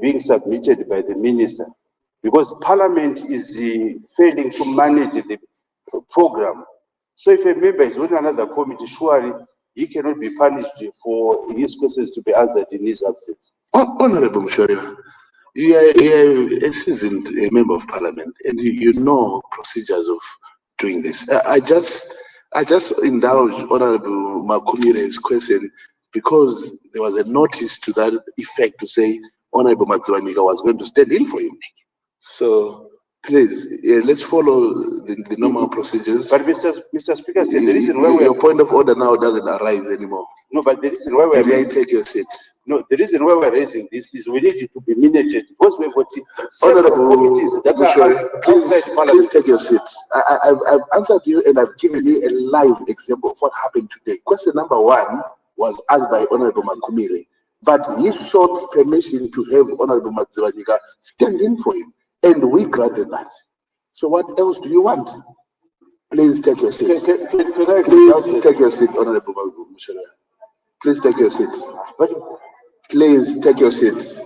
being submitted by the minister, because parliament is failing to manage the program. So if a member is on another committee, surely he cannot be punished for his questions to be answered in his absence. Honorable Musharia, you are a seasoned member of parliament, and you know procedures of doing this. I just indulged Honorable Makumire's question because there was a notice to that effect to say Honorable Matswaniga was going to stand in for him. So please, let's follow the normal procedures. But Mr. Speaker, the reason why your point of order now doesn't arise anymore. No, but the reason why we're raising, take your seat. No, the reason why we're raising this is we need it to be managed because we've got Honorable committees that please take your seat. I've answered you and I've given you a live example of what happened today. Question number 1 was asked by Honorable Makumire, but he sought permission to have Honorable Matswaniga stand in for him, and we granted that. So what else do you want? Please take your seat. Please take your seat, Honorable Musharia. Please take your seat. Please take your seat.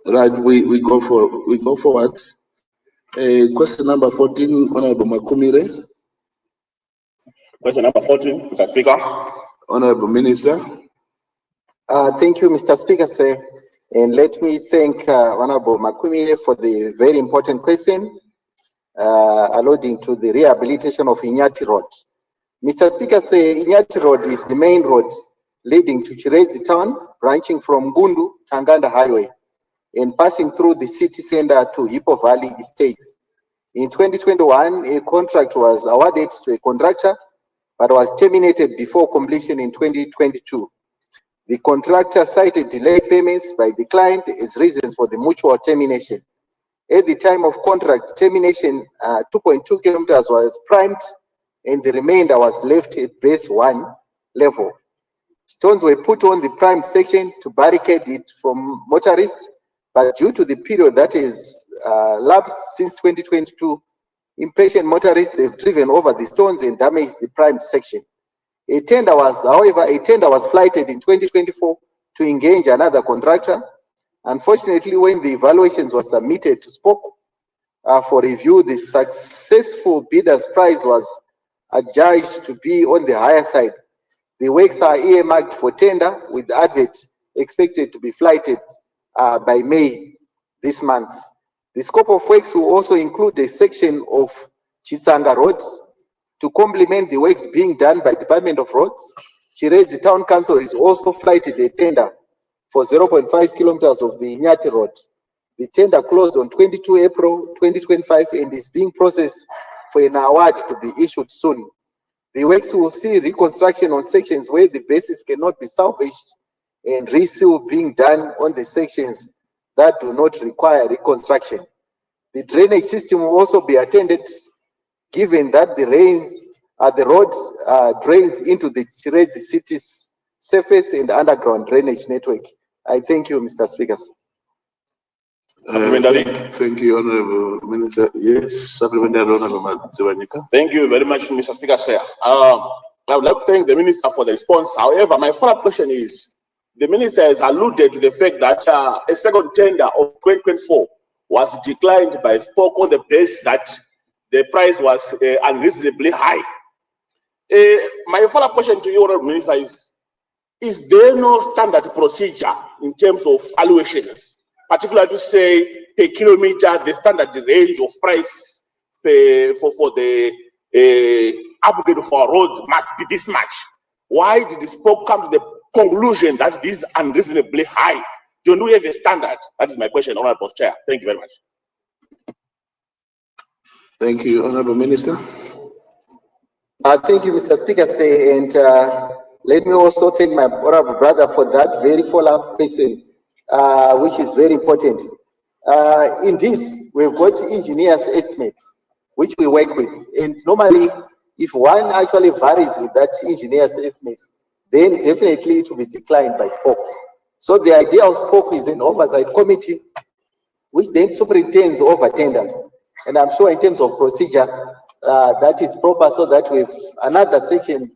Right, we go forward. Question number 14, Honorable Makumire. Question number 14, Mr. Speaker. Honorable Minister. Thank you, Mr. Speaker, sir. And let me thank Honorable Makumire for the very important question alluding to the rehabilitation of Inyati Road. Mr. Speaker, sir, Inyati Road is the main road leading to Chirezi town, branching from Gundu, Tanganda Highway, and passing through the city center to Hippo Valley Estates. In 2021, a contract was awarded to a contractor, but was terminated before completion in 2022. The contractor cited delayed payments by the client as reasons for the mutual termination. At the time of contract termination, 2.2 kilometers was primed and the remainder was left at base 1 level. Stones were put on the primed section to barricade it from motorists, but due to the period that is lapsed since 2022, impatient motorists have driven over the stones and damaged the primed section. A tender was flighted in 2024 to to engage another contractor. Unfortunately, when the evaluations were submitted to SPOC for review, the successful bidder's price was adjudged to be on the higher side. The works are earmarked for tender, with the advert expected to be flighted by May this month. The scope of works will also include a section of Chitsanga Road to complement the works being done by Department of Roads. Chirezi Town Council is also flighted a tender for 0.5 kilometers of the Nyati Road. The tender closed on 22 April 2025 and is being processed for an award to be issued soon. The works will see reconstruction on sections where the bases cannot be salvaged and reseal being done on the sections that do not require reconstruction. The drainage system will also be attended, given that the road drains into the Chirezi city's surface and underground drainage network. I thank you, Mr. Speaker. Thank you, Honorable Minister. Yes, Supplementary Honorable Madziwanika. Thank you very much, Mr. Speaker, sir. I would like to thank the Minister for the response. However, my follow-up question is, the Minister has alluded to the fact that a second tender of 2024 was declined by SPOC on the basis that the price was unreasonably high. My follow-up question to you, Honorable Minister, is there no standard procedure in terms of valuations, particularly to say per kilometer, the standard range of price for the upgrade of our roads must be this much? Why did the SPOC come to the conclusion that this is unreasonably high? Don't we have a standard? That is my question, Honorable Chair. Thank you very much. Thank you, Honorable Minister. Thank you, Mr. Speaker, and let me also thank my honorable brother for that very follow-up question, which is very important. Indeed, we've got engineers' estimates, which we work with, and normally, if one actually varies with that engineer's estimates, then definitely it will be declined by SPOC. So the idea of SPOC is an oversight committee, which then superintends over tenders. And I'm sure in terms of procedure, that is proper, so that we've another section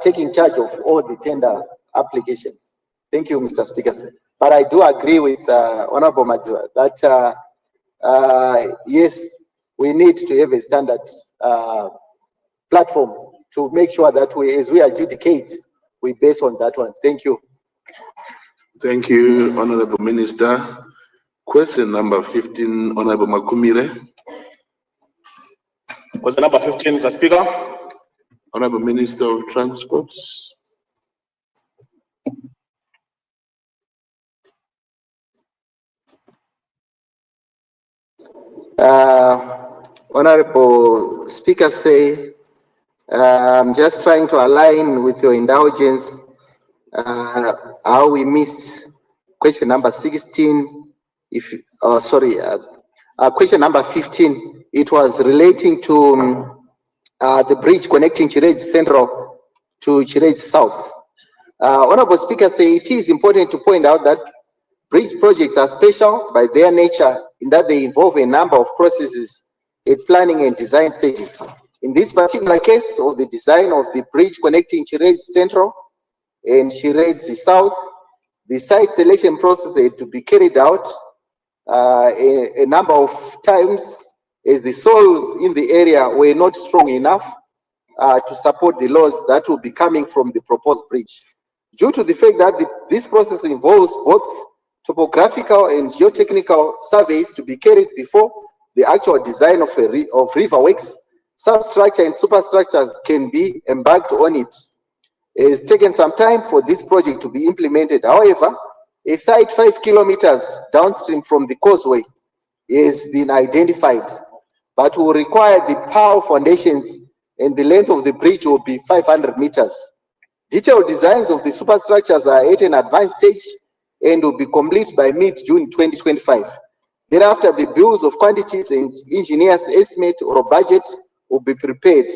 taking charge of all the tender applications. Thank you, Mr. Speaker. But I do agree with Honorable Madziwa that yes, we need to have a standard platform to make sure that as we adjudicate, we base on that one. Thank you. Thank you, Honorable Minister. Question number 15, Honorable Makumire. Question number 15, Mr. Speaker. Honorable Minister of Transports. Honorable Speaker, I'm just trying to align with your indulgence how we missed question number 16. Question number 15. It was relating to the bridge connecting Chirezi Central to Chirezi South. Honorable Speaker, it is important to point out that bridge projects are special by their nature in that they involve a number of processes at planning and design stages. In this particular case of the design of the bridge connecting Chirezi Central and Chirezi South, the site selection process had to be carried out a number of times as the soils in the area were not strong enough to support the loads that will be coming from the proposed bridge. Due to the fact that this process involves both topographical and geotechnical surveys to be carried before the actual design of river works, substructure and superstructures can be embarked on it. It has taken some time for this project to be implemented. However, a site 5 kilometers downstream from the causeway has been identified, but will require the power foundations, and the length of the bridge will be 500 meters. Detailed designs of the superstructures are at an advanced stage and will be complete by mid-June 2025. Thereafter, the bills of quantities and engineers' estimate or budget will be prepared.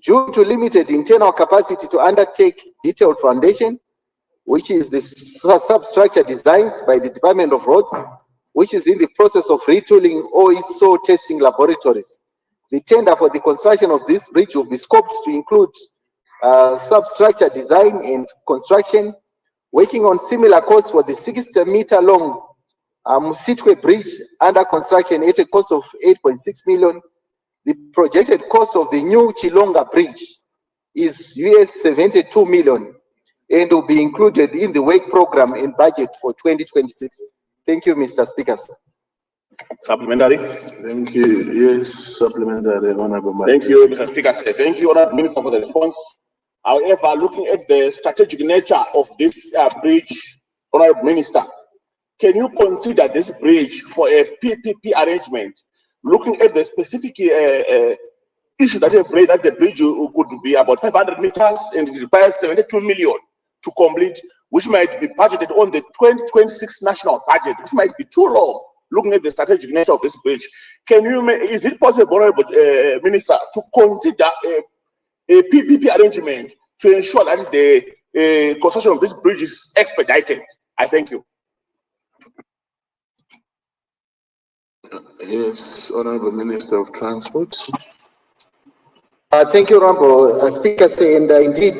Due to limited internal capacity to undertake detailed foundation, which is the substructure designs by the Department of Roads, which is in the process of retooling all its soil testing laboratories. The tender for the construction of this bridge will be scoped to include substructure design and construction, working on similar costs for the 60-meter long Musitwe Bridge under construction at a cost of 8.6 million. The projected cost of the new Chilonga Bridge is US$72 million and will be included in the work program and budget for 2026. Thank you, Mr. Speaker. Supplementary. Thank you. Yes, supplementary, Honorable Mike. Thank you, Mr. Speaker. Thank you, Honorable Minister, for the response. However, looking at the strategic nature of this bridge, Honorable Minister, can you consider this bridge for a PPP arrangement, looking at the specific issue that you've raised, that the bridge could be about 500 meters and it requires 72 million to complete, which might be budgeted on the 2026 national budget, which might be too low, looking at the strategic nature of this bridge. Is it possible, Honorable Minister, to consider a PPP arrangement to ensure that the construction of this bridge is expedited? I thank you. Yes, Honorable Minister of Transport. Thank you, Honorable Speaker. And indeed,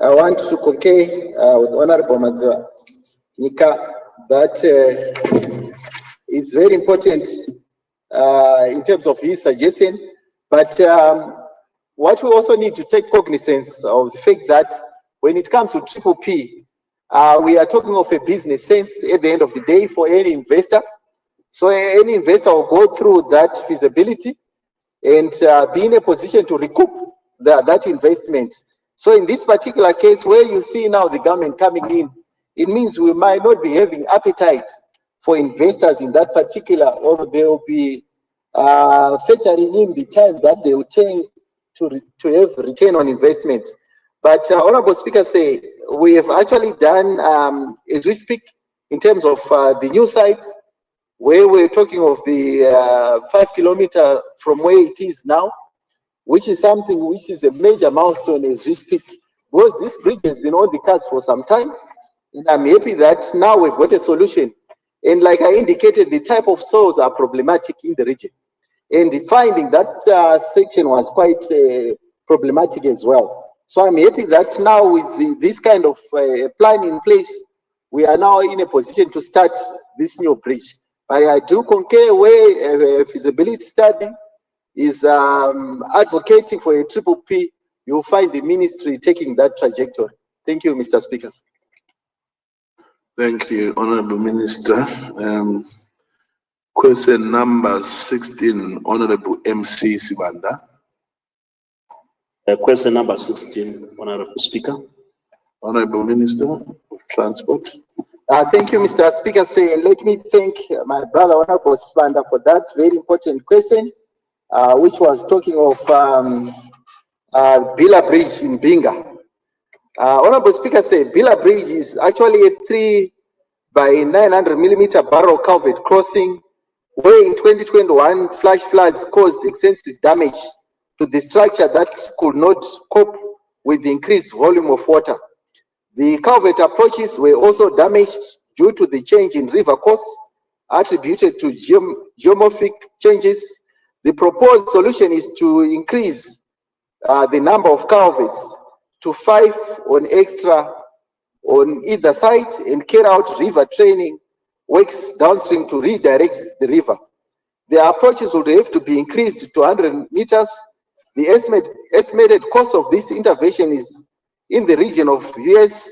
I want to concur with Honorable Maziwa Nika that it's very important in terms of his suggestion. But what we also need to take cognizance of the fact that when it comes to triple P, we are talking of a business sense at the end of the day for any investor. So any investor will go through that feasibility and be in a position to recoup that investment. So in this particular case, where you see now the government coming in, it means we might not be having appetite for investors in that particular, or they will be factoring in the time that they will take to have return on investment. But Honorable Speaker say, we have actually done, as we speak, in terms of the new site, where we're talking of the 5 kilometer from where it is now, which is something which is a major milestone as we speak, because this bridge has been on the cards for some time, and I'm happy that now we've got a solution. And like I indicated, the type of soils are problematic in the region, and finding that section was quite problematic as well. So I'm happy that now with this kind of plan in place, we are now in a position to start this new bridge. I do concur where a feasibility study is advocating for a triple P, you'll find the ministry taking that trajectory. Thank you, Mr. Speaker. Thank you, Honorable Minister. Question number 16, Honorable MC Sibanda. Question number 16, Honorable Speaker. Honorable Minister of Transport. Thank you, Mr. Speaker. Let me thank my brother, Honorable Sibanda, for that very important question, which was talking of Bila Bridge in Binga. Honorable Speaker, Bila Bridge is actually a 3 by 900 millimeter barrel culvert crossing, where in 2021 flash floods caused extensive damage to the structure that could not cope with the increased volume of water. The culvert approaches were also damaged due to the change in river course attributed to geomorphic changes. The proposed solution is to increase the number of culverts to 5 on either side and carry out river training works downstream to redirect the river. The approaches would have to be increased to 100 meters. The estimated cost of this intervention is in the region of US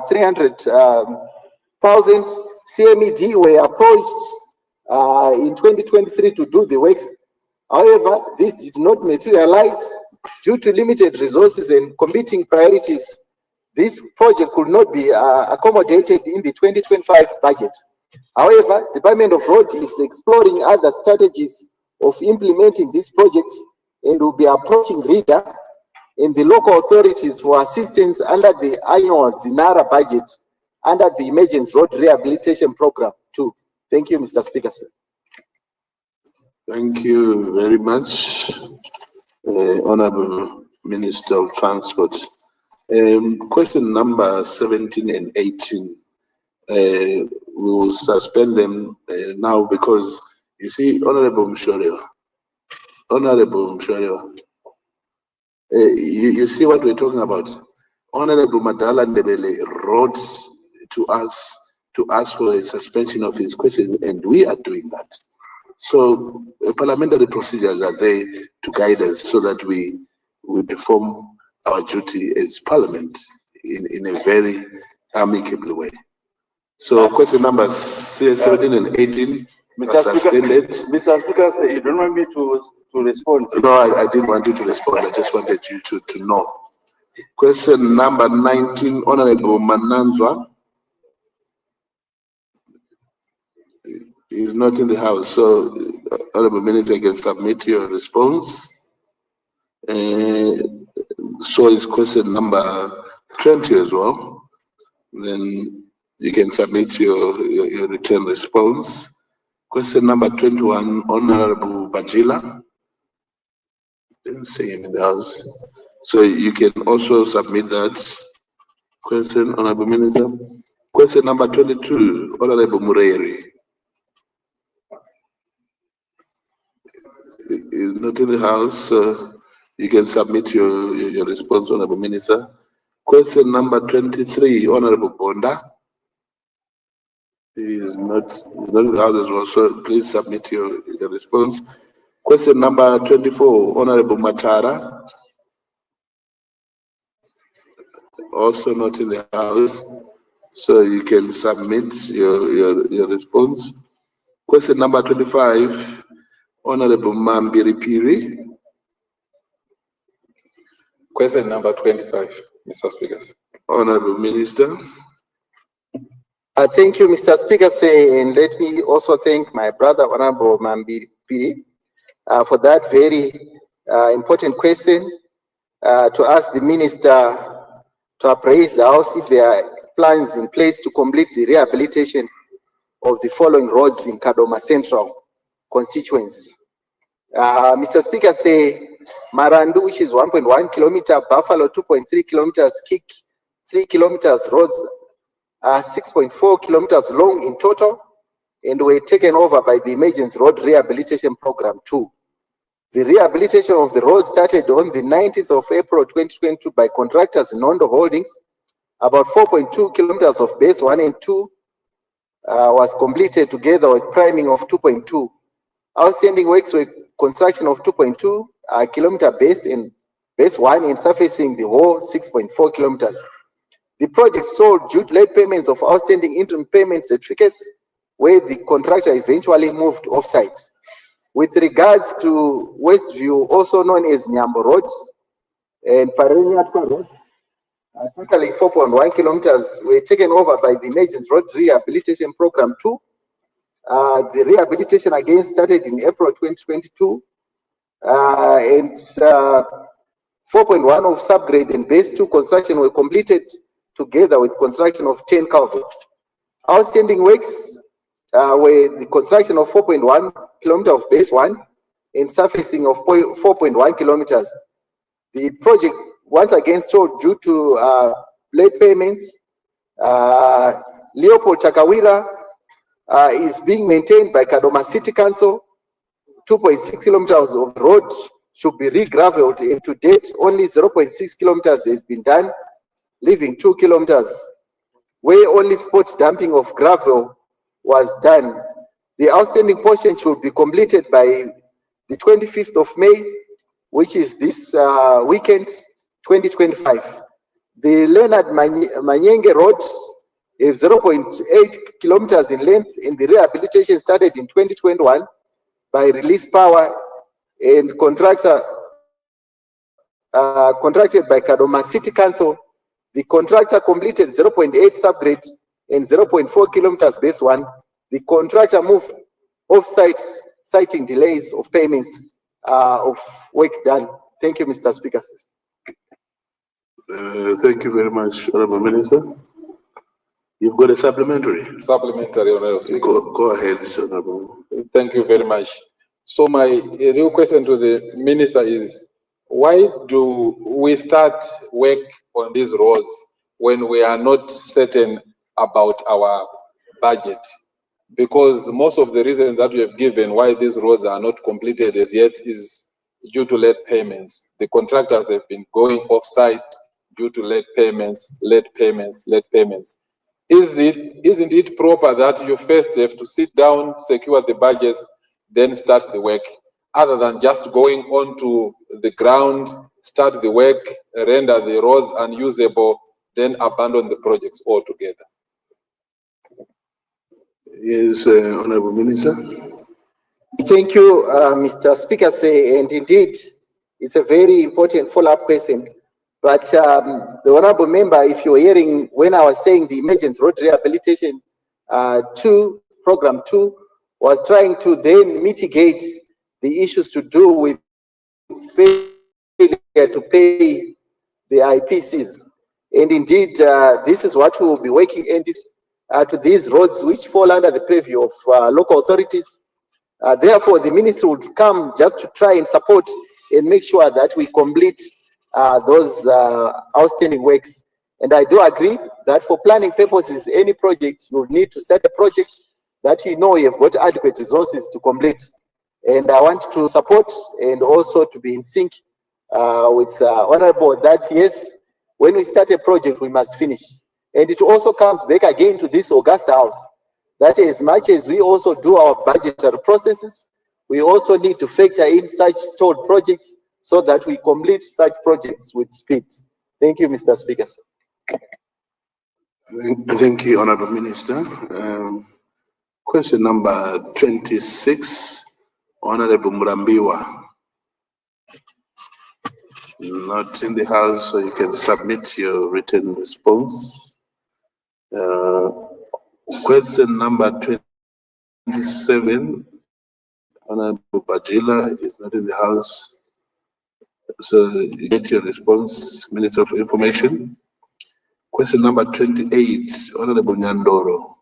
300,000. CMED were approached in 2023 to do the works. However, this did not materialize due to limited resources and competing priorities. This project could not be accommodated in the 2025 budget. However, Department of Road is exploring other strategies of implementing this project and will be approaching RIDA and the local authorities for assistance under the annual Zinara budget under the Emergency Road Rehabilitation Program too. Thank you, Mr. Speaker. Thank you very much, Honorable Minister of Transport. Question number 17 and 18. We will suspend them now because you see, Honorable Mshorewa, you see what we're talking about. Honorable Madala Ndebele wrote to us to ask for a suspension of his question, and we are doing that. So parliamentary procedures are there to guide us so that we perform our duty as parliament in a very amicable way. So question numbers 17 and 18 are suspended. Mr. Speaker, you don't want me to respond? No, I didn't want you to respond. I just wanted you to know. Question number 19, Honorable Mananzwa. He is not in the house, so Honorable Minister can submit your response. So is question number 20 as well. Then you can submit your return response. Question number 21, Honorable Bajila. Didn't see him in the house. So you can also submit that question, Honorable Minister. Question number 22, Honorable Mureri. Is not in the house, so you can submit your response, Honorable Minister. Question number 23, Honorable Bonda. He is not in the house as well, so please submit your response. Question number 24, Honorable Matara. Also not in the house, so you can submit your response. Question number 25, Honorable Mambiripiri. Question number 25, Mr. Speaker. Honorable Minister. Thank you, Mr. Speaker, and let me also thank my brother, Honorable Mambiripiri, for that very important question to ask the Minister to appraise the House if there are plans in place to complete the rehabilitation of the following roads in Kadoma Central constituency. Mr. Speaker, Marandu, which is 1.1 kilometer, Buffalo 2.3 kilometers, Kik 3 kilometers, roads 6.4 kilometers long in total, and were taken over by the Emergency Road Rehabilitation Program 2. The rehabilitation of the roads started on the 19th of April 2022 by contractors Nondo Holdings. About 4.2 kilometers of base 1 and 2 was completed together with priming of 2.2. Outstanding works were construction of 2.2 kilometer base and base 1 and surfacing the whole 6.4 kilometers. The project sold due to late payments of outstanding interim payment certificates, where the contractor eventually moved off-site. With regards to Westview, also known as Nyambo Road, and Parliamentary Road, totaling 4.1 kilometers, were taken over by the Emergency Road Rehabilitation Program 2. The rehabilitation again started in April 2022, and 4.1 of subgrade and base 2 construction were completed together with construction of 10 culverts. Outstanding works were the construction of 4.1 kilometer of base 1 and surfacing of 4.1 kilometers. The project once again stalled due to late payments. Leopold Takawira is being maintained by Kadoma City Council. 2.6 kilometers of road should be re-gravelled, and to date only 0.6 kilometers has been done, leaving 2 kilometers where only spot dumping of gravel was done. The outstanding portion should be completed by the 25th of May, which is this weekend, 2025. The Leonard Manyenge Road is 0.8 kilometers in length, and the rehabilitation started in 2021 by Release Power and contractor contracted by Kadoma City Council. The contractor completed 0.8 subgrade and 0.4 kilometers base 1. The contractor moved off-site, citing delays of payments of work done. Thank you, Mr. Speaker. Thank you very much, Honorable Minister. You've got a supplementary. Supplementary, Honorable Speaker. Go ahead, Honorable. Thank you very much. So my real question to the Minister is, why do we start work on these roads when we are not certain about our budget? Because most of the reasons that we have given why these roads are not completed as yet is due to late payments. The contractors have been going off-site, due to late payments. Isn't it proper that you first have to sit down, secure the budgets, then start the work, other than just going onto the ground, start the work, render the roads unusable, then abandon the projects altogether? Yes, Honorable Minister. Thank you, Mr. Speaker, and indeed, it's a very important follow-up question. But the honorable member, if you were hearing when I was saying the emergency road rehabilitation program 2 was trying to then mitigate the issues to do with failure to pay the IPCs. And indeed, this is what we will be working to these roads which fall under the purview of local authorities. Therefore, the ministry would come just to try and support and make sure that we complete those outstanding works. And I do agree that for planning purposes, any project, you need to start a project that you know you have got adequate resources to complete. And I want to support and also to be in sync with Honorable that yes, when we start a project, we must finish. And it also comes back again to this August House, that as much as we also do our budgetary processes, we also need to factor in such stalled projects so that we complete such projects with speed. Thank you, Mr. Speaker. Thank you, Honorable Minister. Question number 26, Honorable Murambiwa. Not in the House, so you can submit your written response. Question number 27, Honorable Bajila is not in the House. So you get your response, Minister of Information. Question number 28, Honorable Nyandoro.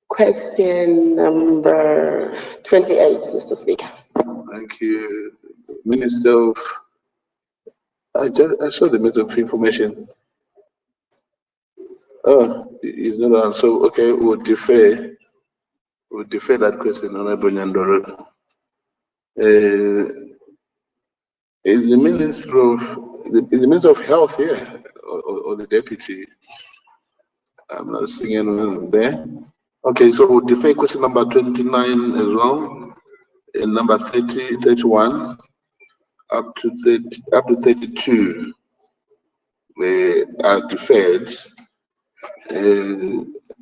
Question number 28, Mr. Speaker. Thank you. Minister of, I saw the Minister of Information. Oh, he's not on. So, okay, we'll defer that question, Honorable Nyandoro. Is the Minister of Health here, or the Deputy? I'm not seeing anyone there. Okay, so we'll defer question number 29 as well, and number 30, 31, up to 32. They are deferred.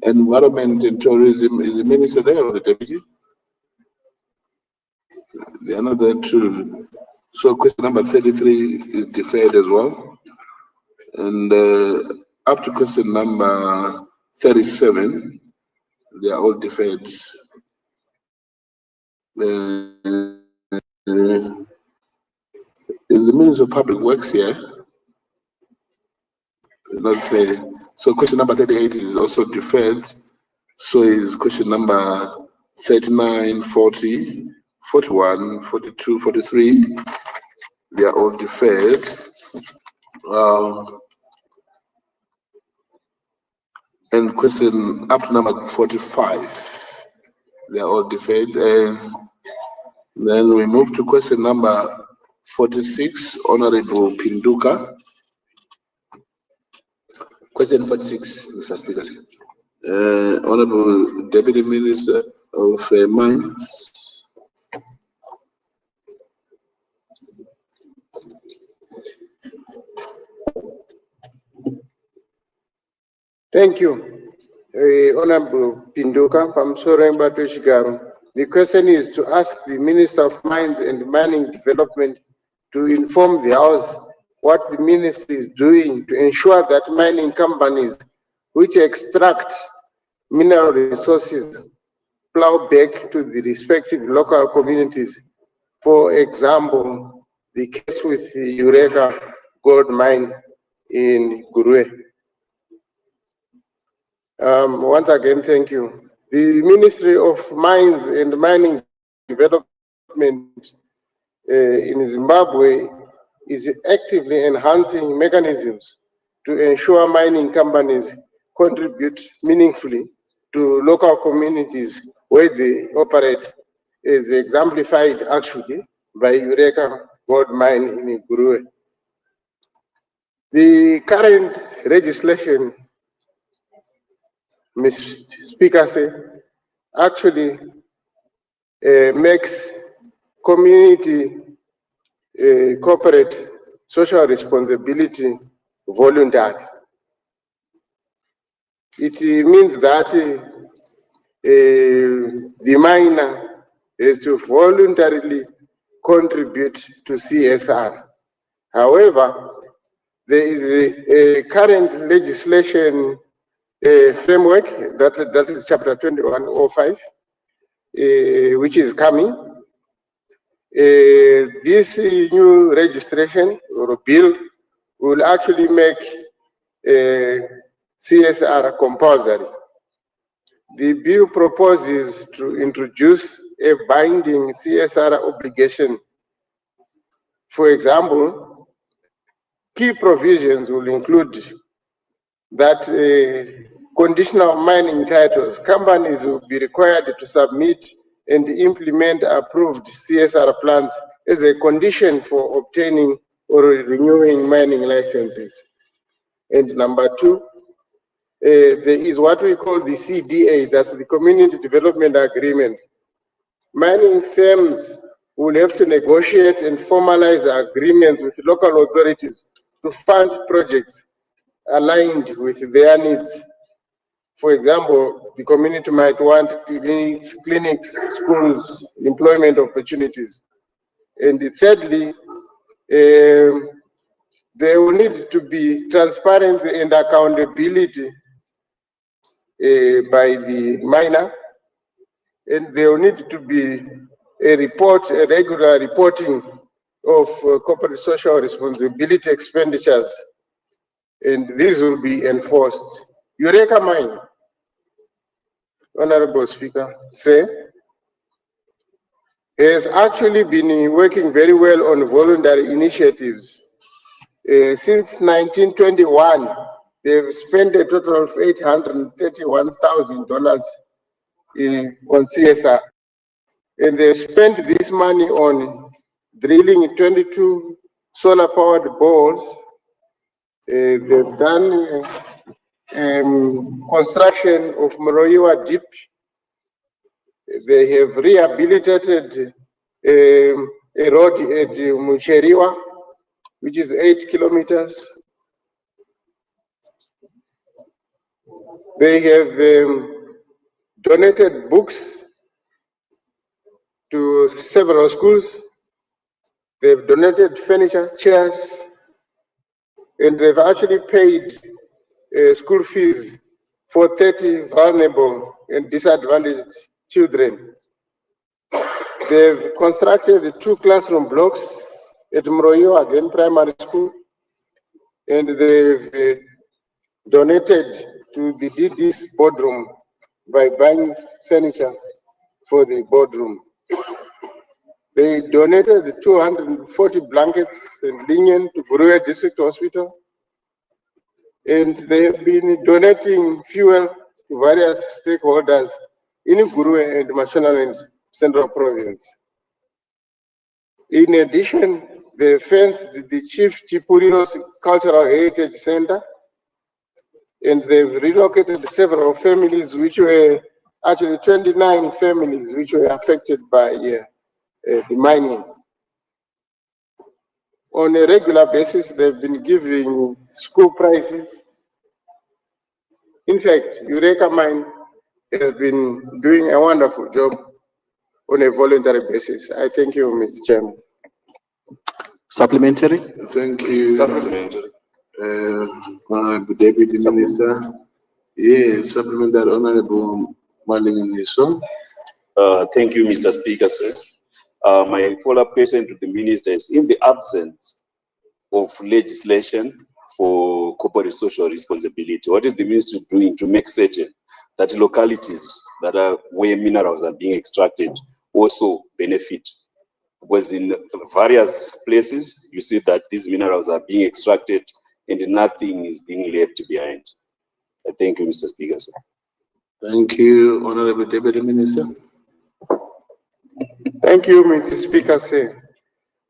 Environment and Tourism, is the Minister there or the Deputy? They are not there too. So question number 33 is deferred as well. And up to question number 37, they are all deferred. Is the Minister of Public Works here? Not there. So question number 38 is also deferred. So is question number 39, 40, 41, 42, 43. They are all deferred. And question up to number 45. They are all deferred. Then we move to question number 46, Honorable Pinduka. Question 46, Mr. Speaker. Honorable Deputy Minister of Mines. Thank you. Honorable Pinduka, Pamsoremba Toshigaru. The question is to ask the Minister of Mines and Mining Development to inform the House what the Ministry is doing to ensure that mining companies which extract mineral resources plow back to the respective local communities. For example, the case with the Eureka gold mine in Gurwe. Once again, thank you. The Ministry of Mines and Mining Development in Zimbabwe is actively enhancing mechanisms to ensure mining companies contribute meaningfully to local communities where they operate, as exemplified actually by Eureka gold mine in Gurue. The current legislation, Mr. Speaker, actually makes community corporate social responsibility voluntary. It means that the miner is to voluntarily contribute to CSR. However, there is a current legislation framework that is Chapter 2105, which is coming. This new registration or bill will actually make CSR compulsory. The bill proposes to introduce a binding CSR obligation. For example, key provisions will include that conditional mining titles, companies will be required to submit and implement approved CSR plans as a condition for obtaining or renewing mining licenses. And number two, there is what we call the CDA, that's the Community Development Agreement. Mining firms will have to negotiate and formalize agreements with local authorities to fund projects aligned with their needs. For example, the community might want clinics, schools, employment opportunities. And thirdly, there will need to be transparency and accountability by the miner, and there will need to be a regular reporting of corporate social responsibility expenditures, and these will be enforced. Eureka Mine, Honorable Speaker, has actually been working very well on voluntary initiatives. Since 1921, they've spent a total of $831,000 on CSR. And they spent this money on drilling 22 solar-powered bores. They've done construction of Moroiwa Deep. They have rehabilitated a road at Mucheriwa, which is 8 kilometers. They have donated books to several schools. They've donated furniture, chairs, and they've actually paid school fees for 30 vulnerable and disadvantaged children. They've constructed 2 classroom blocks at Mroyo, again primary school, and they've donated to the DD's boardroom by buying furniture for the boardroom. They donated 240 blankets and linen to Gurue District Hospital, and they have been donating fuel to various stakeholders in Gurue and Mashonaland Central Province. In addition, they fenced the Chief Chipuriro's Cultural Heritage Center, and they've relocated several families, which were actually 29 families, which were affected by the mining. On a regular basis, they've been giving school prizes. In fact, Eureka Mine has been doing a wonderful job on a voluntary basis. I thank you, Mr. Chairman. Supplementary. Thank you. Supplementary. Honorable Deputy Minister. Yes, supplementary, Honorable Malingeniso. Thank you, Mr. Speaker, sir. My follow-up question to the minister is, in the absence of legislation for corporate social responsibility, what is the ministry doing to make certain that localities that are where minerals are being extracted also benefit? Because in various places, you see that these minerals are being extracted and nothing is being left behind. Thank you, Mr. Speaker, sir. Thank you, Honorable Deputy Minister. Thank you, Mr. Speaker, sir.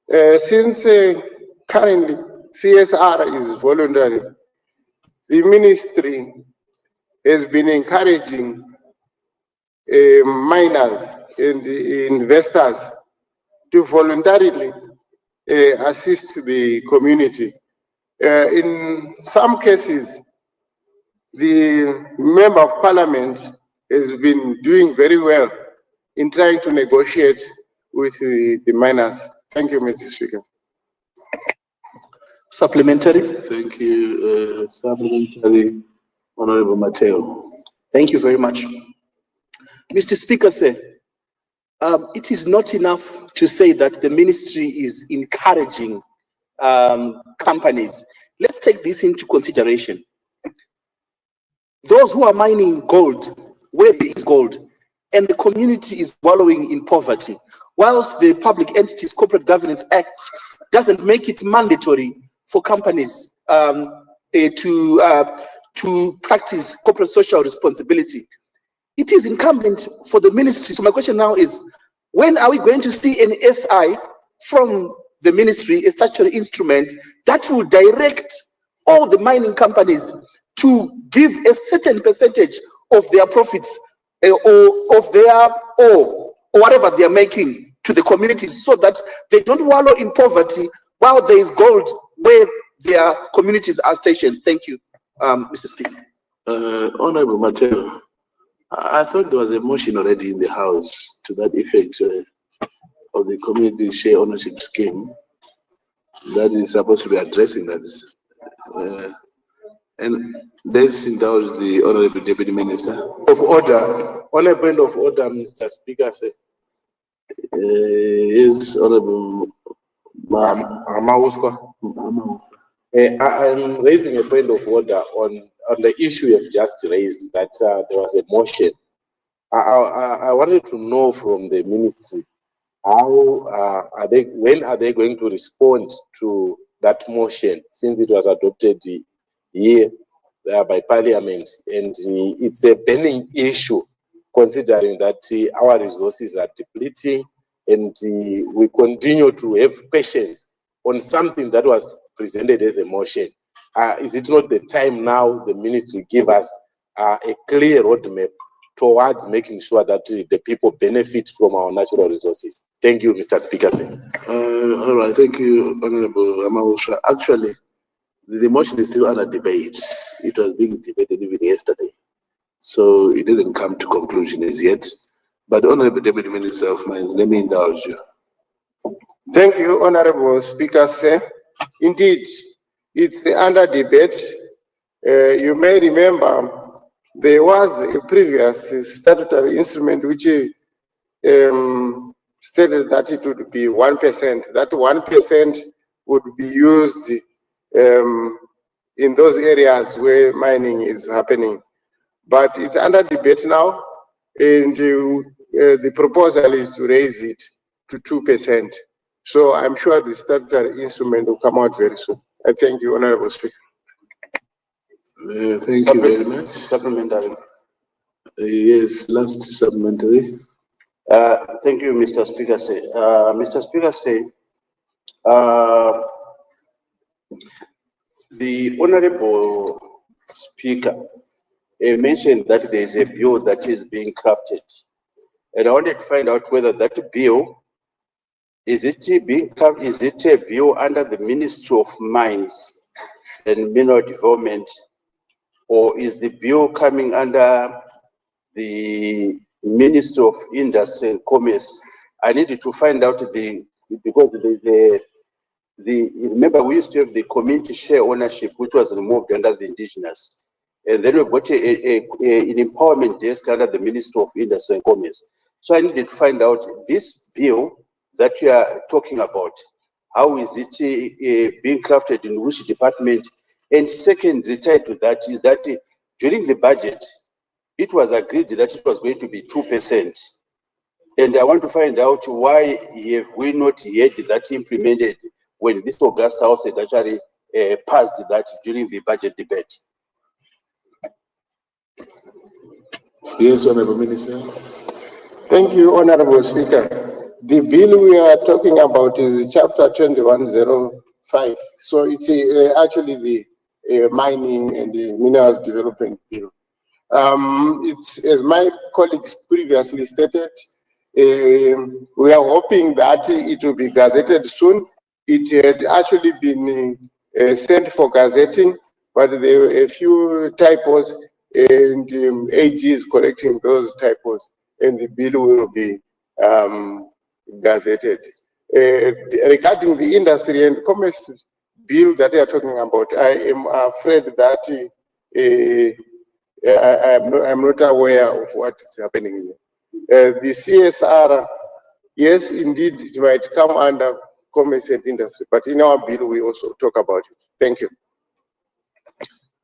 Since currently CSR is voluntary, the ministry has been encouraging miners and investors to voluntarily assist the community. In some cases, the member of parliament has been doing very well in trying to negotiate with the miners. Thank you, Mr. Speaker. Supplementary. Thank you. Supplementary, Honorable Mateo. Thank you very much. Mr. Speaker, sir, it is not enough to say that the ministry is encouraging companies. Let's take this into consideration. Those who are mining gold, where there is gold, and the community is wallowing in poverty, whilst the Public Entities Corporate Governance Act doesn't make it mandatory for companies to practice corporate social responsibility, it is incumbent for the ministry. So my question now is, when are we going to see an SI from the ministry, a statutory instrument that will direct all the mining companies to give a certain percentage of their profits or of their or whatever they are making to the communities, so that they don't wallow in poverty while there is gold where their communities are stationed? Thank you, Mr. Speaker. Honorable Mateo, I thought there was a motion already in the House to that effect of the community share ownership scheme that is supposed to be addressing that. And let's indulge the Honorable Deputy Minister. Of order, on a point of order, Mr. Speaker, sir. Yes, Honorable Amauska. I'm raising a point of order on the issue you have just raised, that there was a motion. I wanted to know from the ministry, how when are they going to respond to that motion, since it was adopted here by Parliament, and it's a burning issue, considering that our resources are depleting, and we continue to have questions on something that was presented as a motion. Is it not the time now the ministry give us a clear roadmap towards making sure that the people benefit from our natural resources? Thank you, Mr. Speaker. All right, thank you, Honorable Amausha. Actually, the motion is still under debate. It was being debated even yesterday. So it didn't come to conclusion as yet. But Honorable Deputy Minister of Mines, let me indulge you. Thank you, Honorable Speaker, sir. Indeed, it's under debate. You may remember there was a previous statutory instrument which stated that it would be 1%. That 1% would be used in those areas where mining is happening. But it's under debate now, and the proposal is to raise it to 2%. So I'm sure the statutory instrument will come out very soon. I thank you, Honorable Speaker. Thank you very much. Supplementary. Yes, last supplementary. Thank you, Mr. Speaker. Mr. Speaker, the Honorable Speaker mentioned that there is a bill that is being crafted, and I wanted to find out whether that bill is it a bill under the Ministry of Mines and Mineral Development, or is the bill coming under the Ministry of Industry and Commerce? I needed to find out because there's remember we used to have the community share ownership, which was removed under the indigenous. And then we've got an empowerment desk under the Ministry of Industry and Commerce. So I needed to find out this bill that you are talking about, how is it being crafted, in which department? And second, tied to that is that during the budget, it was agreed that it was going to be 2%. And I want to find out why have we not yet that implemented when this August House had actually passed that during the budget debate. Yes, Honorable Minister. Thank you, Honorable Speaker. The bill we are talking about is chapter 2105. So it's actually the mining and the minerals development bill. It's, as my colleagues previously stated, we are hoping that it will be gazetted soon. It had actually been sent for gazetting, but there were a few typos, and AG is correcting those typos, and the bill will be gazetted. Regarding the industry and commerce bill that they are talking about, I am afraid that I'm not aware of what is happening here. The CSR, yes, indeed, it might come under commerce and industry, but in our bill, we also talk about it. Thank you.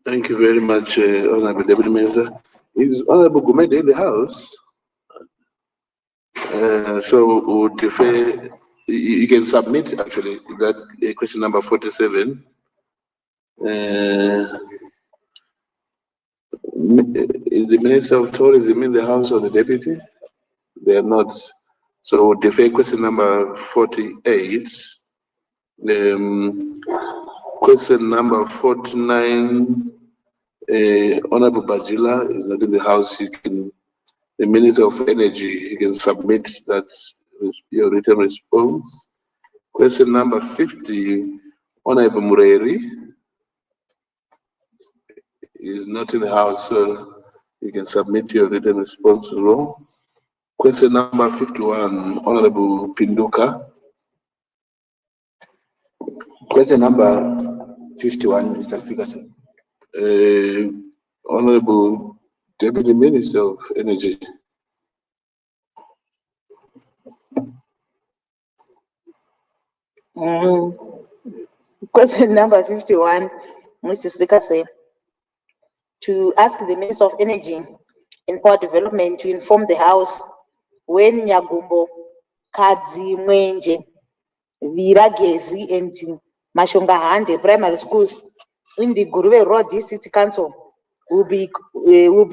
Thank you very much, Honorable Deputy Minister. Is Honorable Gumede in the house? So we'll defer, you can submit actually that question number 47. Is the Minister of Tourism in the house or the Deputy? They are not. So we'll defer question number 48. Question number 49, Honorable Bajila is not in the house. You can, the Minister of Energy, you can submit that your written response. Question number 50, Honorable Mureri is not in the house, so you can submit your written response as well. Question number 51, Honorable Pinduka. Question number 51, Mr. Speaker, sir. Honorable Deputy Minister of Energy. Question number 51, Mr. Speaker, sir. To ask the Minister of Energy and Power Development to inform the House when Nyagumbo, Kadzi, Mwenje, Viragezi, and Mashonga Hande primary schools in the Guruwe Road District Council will be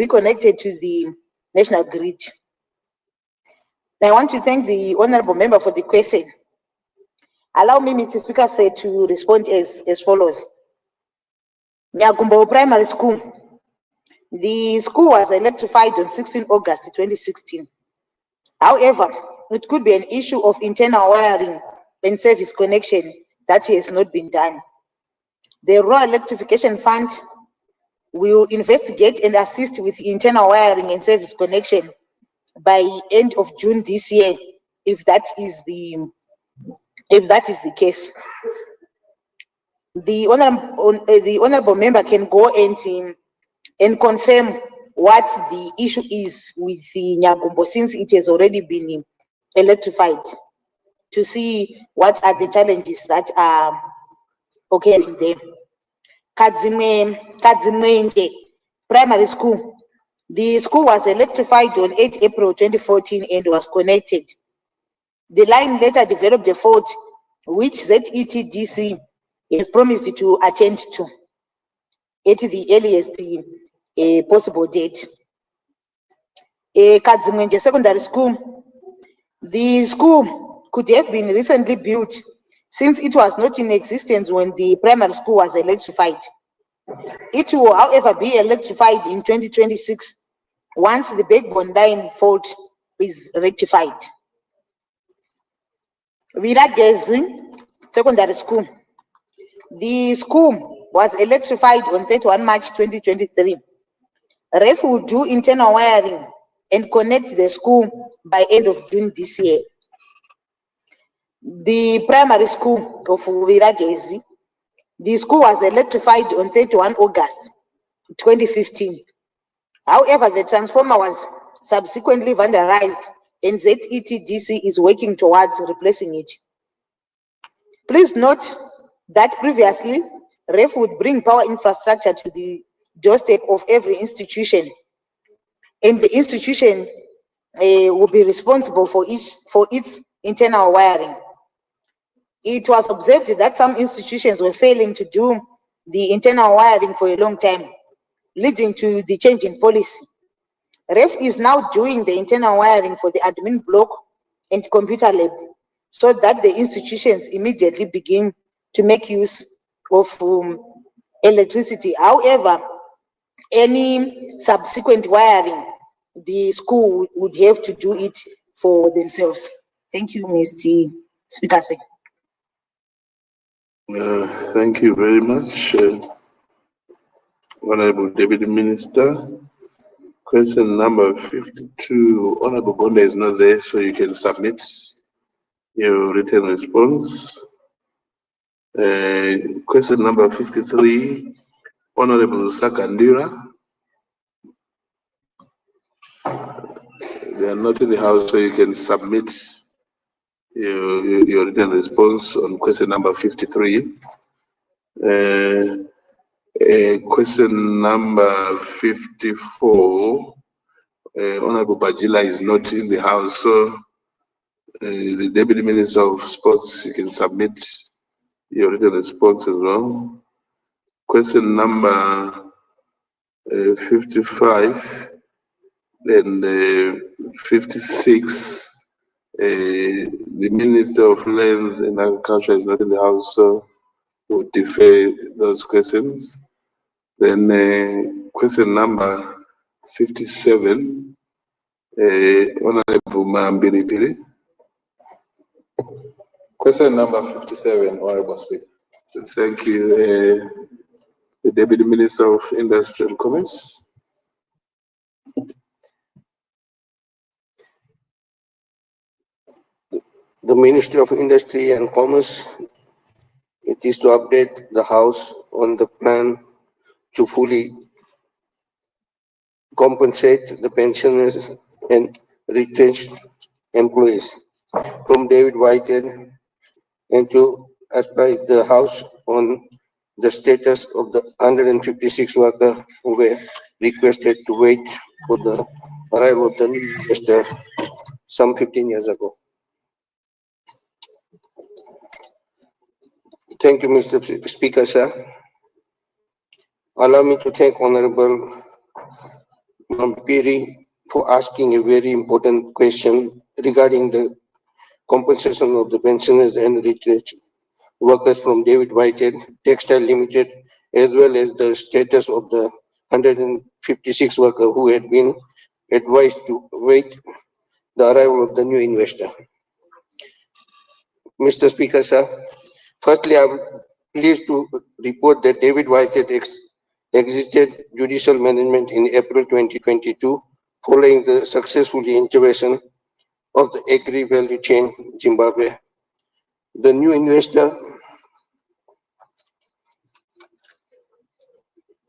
connected to the national grid. I want to thank the honorable member for the question. Allow me, Mr. Speaker, sir, to respond as follows. Nyagumbo Primary School. The school was electrified on 16 August 2016. However, it could be an issue of internal wiring and service connection that has not been done. The Rural Electrification Fund will investigate and assist with internal wiring and service connection by end of June this year, if that is the case. The honorable member can go and confirm what the issue is with the Nyagumbo, since it has already been electrified, to see what are the challenges that are occurring there. Kadzimenge Primary School. The school was electrified on 8 April 2014 and was connected. The line later developed a fault, which ZETDC has promised to attend to at the earliest possible date. Kadzimenge Secondary School. The school could have been recently built since it was not in existence when the primary school was electrified. It will, however, be electrified in 2026 once the backbone line fault is rectified. Viragezi Secondary School. The school was electrified on 31 March 2023. REF will do internal wiring and connect the school by end of June this year. The primary school of Viragezi, the school was electrified on 31 August 2015. However, the transformer was subsequently vandalized and ZETDC is working towards replacing it. Please note that previously, REF would bring power infrastructure to the doorstep of every institution, and the institution will be responsible for its internal wiring. It was observed that some institutions were failing to do the internal wiring for a long time, leading to the change in policy. REF is now doing the internal wiring for the admin block and computer lab, so that the institutions immediately begin to make use of electricity. However, any subsequent wiring, the school would have to do it for themselves. Thank you, Mr. Speaker. Thank you very much, Honorable Deputy Minister. Question number 52, Honorable Bonda is not there, so you can submit your written response. Question number 53, Honorable Sakandira. They are not in the house, so you can submit your written response on question number 53. Question number 54, Honorable Bajila is not in the house, so the Deputy Minister of Sports, you can submit your written response as well. Question number 55 and 56, the Minister of Lands and Agriculture is not in the house, so we'll defer those questions. Then question number 57, Honorable Mambiripiri. Question number 57, Honorable Speaker. Thank you. The Deputy Minister of Industry and Commerce. The Ministry of Industry and Commerce, it is to update the House on the plan to fully compensate the pensioners and retrenched employees from David Whitehead, and to advise the House on the status of the 156 workers who were requested to wait for the arrival of the new investor some 15 years ago. Thank you, Mr. Speaker, sir. Allow me to thank Honorable Mampiri for asking a very important question regarding the compensation of the pensioners and retrenched workers from David Whitehead Textile Limited, as well as the status of the 156 workers who had been advised to wait the arrival of the new investor. Mr. Speaker, sir, firstly, I am pleased to report that David Whitehead exited judicial management in April 2022 following the successful intervention of the agri value chain Zimbabwe. The new investor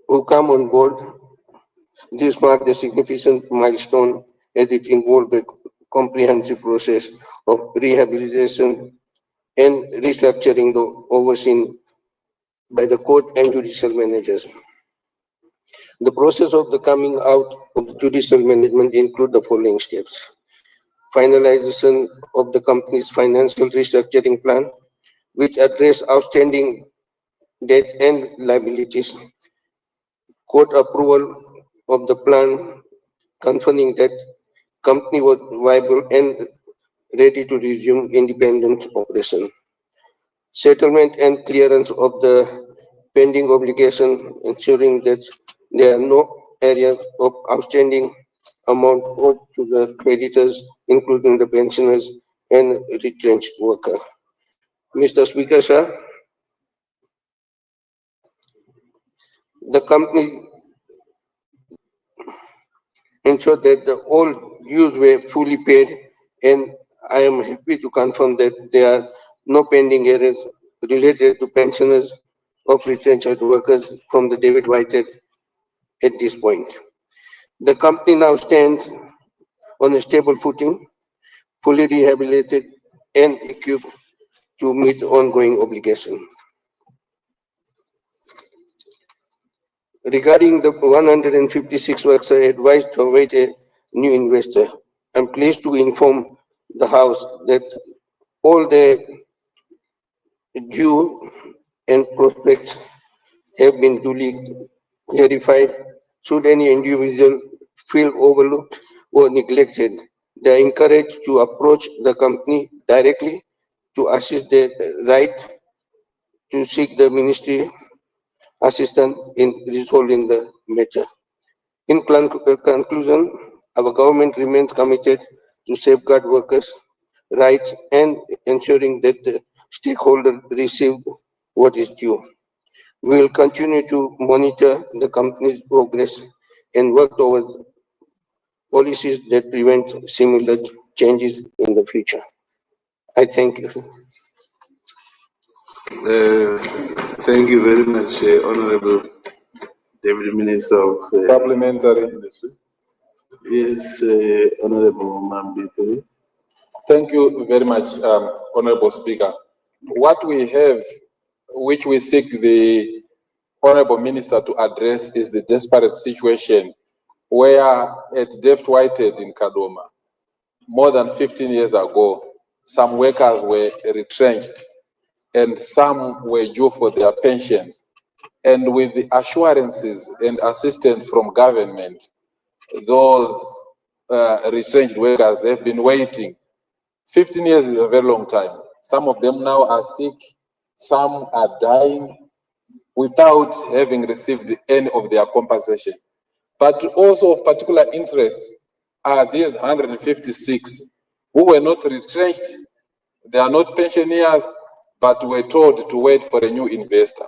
who come on board, this marked a significant milestone as it involved a comprehensive process of rehabilitation and restructuring overseen by the court and judicial managers. The process of the coming out of the judicial management include the following steps: finalization of the company's financial restructuring plan, which address outstanding debt and liabilities, court approval of the plan confirming that company was viable and ready to resume independent operation, settlement and clearance of the pending obligation, ensuring that there are no areas of outstanding amount owed to the creditors, including the pensioners and retrenched worker. Mr. Speaker, sir, the company ensured that the all dues were fully paid, and I am happy to confirm that there are no pending areas related to pensioners of retrenched workers from the David Whitehead at this point. The company now stands on a stable footing, fully rehabilitated and equipped to meet ongoing obligations. Regarding the 156 workers advised to await a new investor, I'm pleased to inform the House that all the due and prospects have been duly clarified. Should any individual feel overlooked or neglected, They are encouraged to approach the company directly to assist their right to seek the ministry assistance in resolving the matter. In conclusion, our government remains committed to safeguard workers' rights and ensuring that the stakeholders receive what is due. We will continue to monitor the company's progress and work towards policies that prevent similar changes in the future. I thank you. Thank you very much, Honorable Deputy Minister of Supplementary. Yes, Honorable Mambi. Thank you very much, Honorable Speaker. What we have, which we seek the Honorable Minister to address, is the desperate situation where at Deft Whitehead in Kadoma, more than 15 years ago, some workers were retrenched and some were due for their pensions. And with the assurances and assistance from government, those retrenched workers have been waiting. 15 years is a very long time. Some of them now are sick, some are dying without having received any of their compensation. But also of particular interest are these 156 who were not retrenched. They are not pensioners, but were told to wait for a new investor.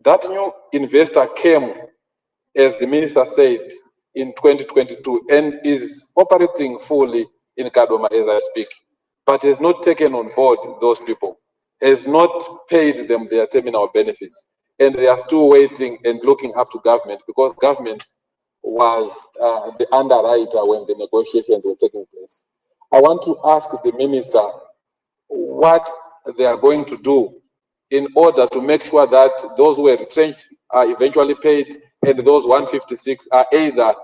That new investor came, as the minister said, in 2022 and is operating fully in Kadoma as I speak, but has not taken on board those people, has not paid them their terminal benefits, and they are still waiting and looking up to government because government was the underwriter when the negotiations were taking place. I want to ask the minister what they are going to do in order to make sure that those who were retrenched are eventually paid and those 156 are either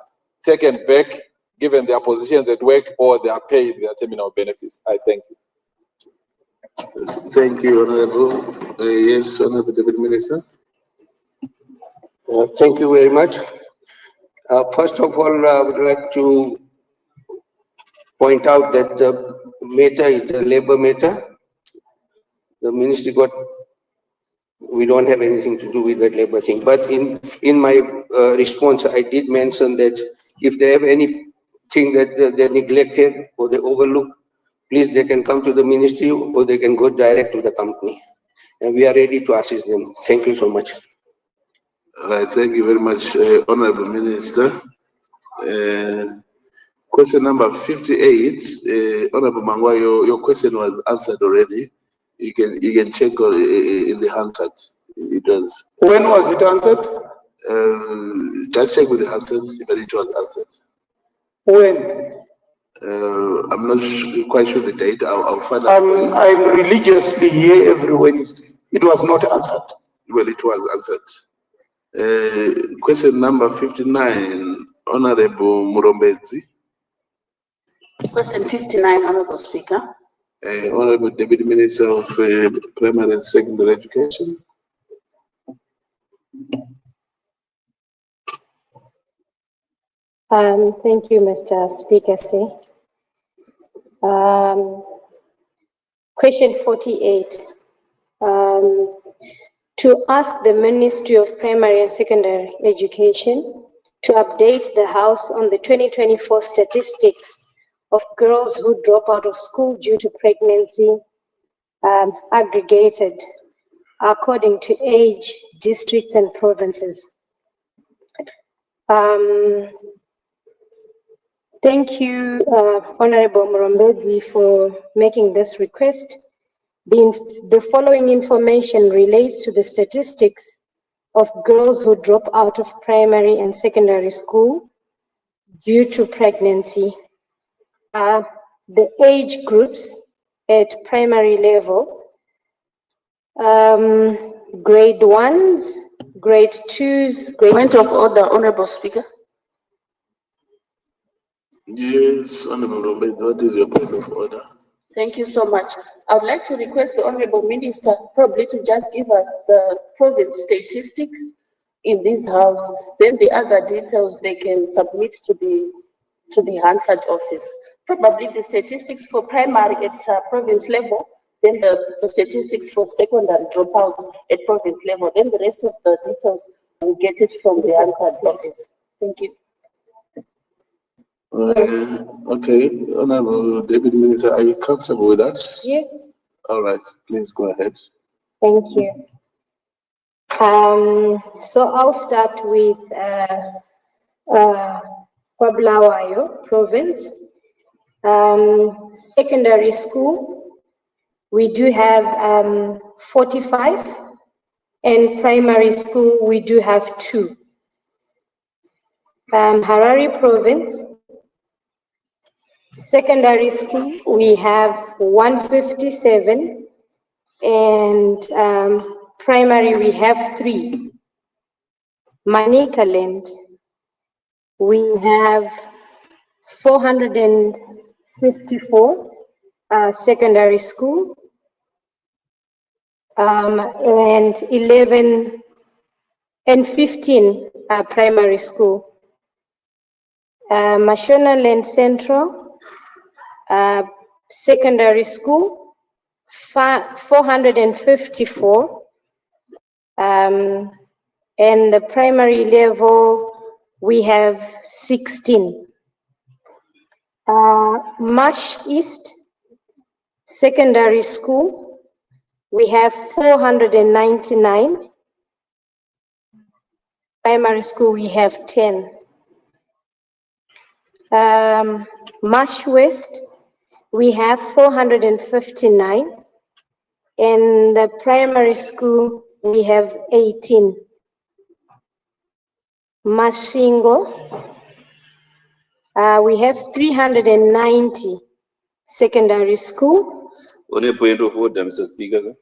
taken back given their positions at work or they are paid their terminal benefits. I thank you. Thank you, Honorable. Yes, Honorable Deputy Minister. Thank you very much. First of all, I would like to point out that the matter is a labor matter. The ministry we don't have anything to do with that labor thing. But in my response, I did mention that if they have anything that they neglected or they overlook, please they can come to the ministry or they can go direct to the company. And we are ready to assist them. Thank you so much. All right, thank you very much, Honorable Minister. Question number 58, Honorable Mangwa, your question was answered already. You can check in the answer. It was. When was it answered? Just check with the answers if it was answered. When? I'm not quite sure the date. I'll find out. I'm religiously here every Wednesday. It was not answered. Well, it was answered. Question number 59, Honorable Murombezi. Question 59, Honorable Speaker. Honorable Deputy Minister of Primary and Secondary Education. Thank you, Mr. Speaker. Question 48. To ask the Ministry of Primary and Secondary Education to update the House on the 2024 statistics of girls who drop out of school due to pregnancy, aggregated according to age, districts, and provinces. Thank you, Honorable Murombezi, for making this request. The following information relates to the statistics of girls who drop out of primary and secondary school due to pregnancy. The age groups at primary level, grade 1s, grade 2s, grade... Point of order, Honorable Speaker. Yes, Honorable Robert, what is your point of order? Thank you so much. I would like to request the Honorable Minister probably to just give us the province statistics in this House. Then the other details they can submit to the Hansard office. probably the statistics for primary at province level, then the statistics for secondary dropouts at province level, then the rest of the details we'll get it from the answered office. Thank you. Okay, Honorable Deputy Minister, are you comfortable with that? Yes. All right, please go ahead. Thank you. So I'll start with Bulawayo province. Secondary school, we do have 45, and primary school, we do have 2. Harare province, secondary school, we have 157, and primary, we have 3. Manicaland, we have 454 secondary school, and 11 and 15 primary school. Mashonaland Central secondary school, 454, and the primary level we have 16. Marsh East secondary school, we have 499. Primary school, we have 10. Marsh West, we have 459. In the primary school, we have 18. Mashingo, we have 390 secondary school. On a point of order, Mr. Speaker.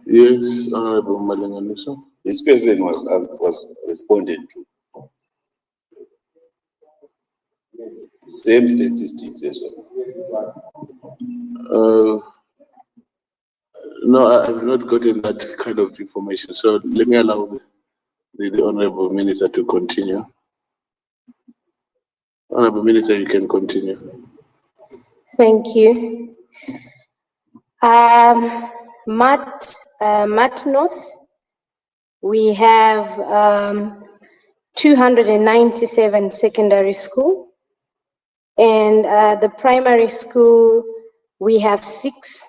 Yes, Honorable Malinganiso. This person was responded to. Same statistics as well. No, I've not gotten that kind of information. So let me allow the Honorable Minister to continue. Honorable Minister, you can continue. Thank you. Mat North, we have 297 secondary school, and the primary school we have 6.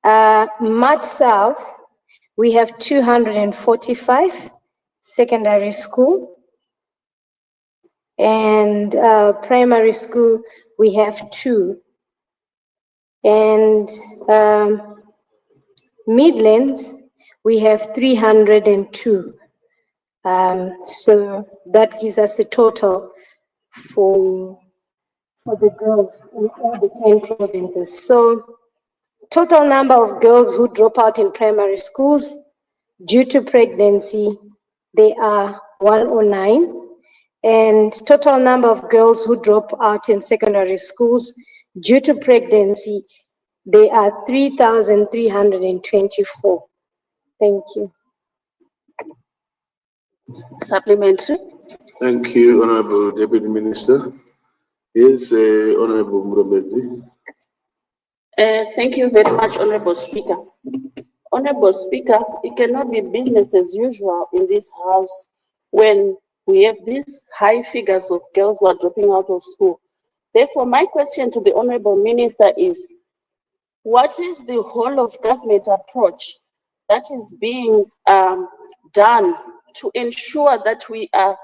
Mat South, we have 245 secondary school, and primary school we have 2. And Midlands, we have 302. So that gives us the total for the girls in all the 10 provinces. So total number of girls who drop out in primary schools due to pregnancy, they are 109. And total number of girls who drop out in secondary schools due to pregnancy, they are 3,324. Thank you. Supplementary. Thank you, Honorable Deputy Minister. Yes, Honorable Murobezi. Thank you very much, Honorable Speaker. Honorable Speaker, it cannot be business as usual in this house when we have these high figures of girls who are dropping out of school. Therefore, my question to the Honorable Minister is, what is the whole of government approach that is being done to ensure that we are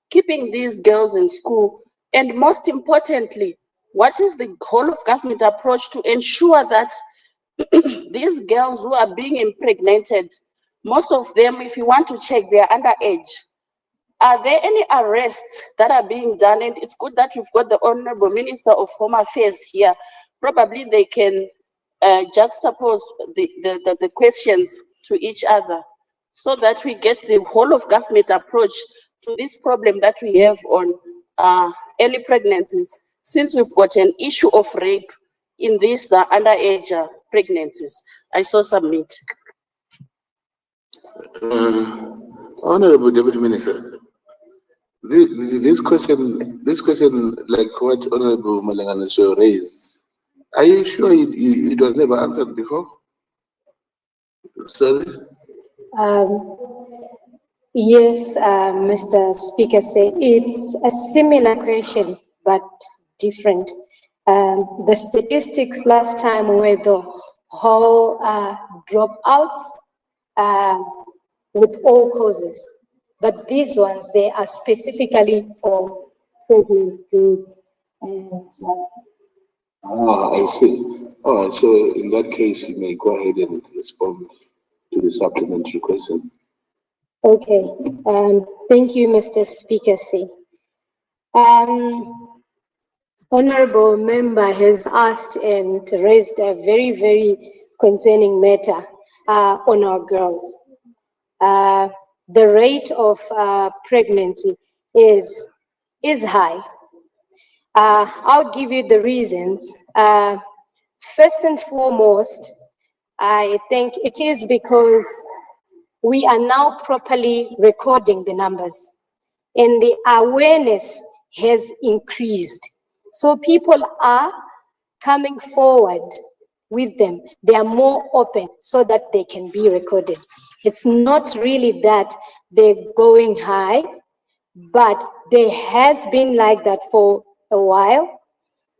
keeping these girls in school? And most importantly, what is the whole of government approach to ensure that these girls who are being impregnated, most of them, if you want to check, they are underage? Are there any arrests that are being done? And it's good that you've got the Honorable Minister of Home Affairs here. Probably they can juxtapose the questions to each other so that we get the whole of government approach to this problem that we have on early pregnancies, since we've got an issue of rape in these underage pregnancies. I so submit. Honorable Deputy Minister, This question, like what Honorable Malanganisho raised, are you sure it was never answered before? Sorry? Yes, Mr. Speaker, it's a similar question, but different. The statistics last time were the whole dropouts with all causes, but these ones, they are specifically for pregnant girls. And, I see. All right, so in that case, you may go ahead and respond to the supplementary question. okay, thank you, Mr. Speaker. Honorable member has asked and raised a very, very concerning matter on our girls. The rate of pregnancy is high. I'll give you the reasons. First and foremost, I think it is because we are now properly recording the numbers and the awareness has increased. So people are coming forward with them. They are more open so that they can be recorded. It's not really that they're going high, but there has been like that for a while.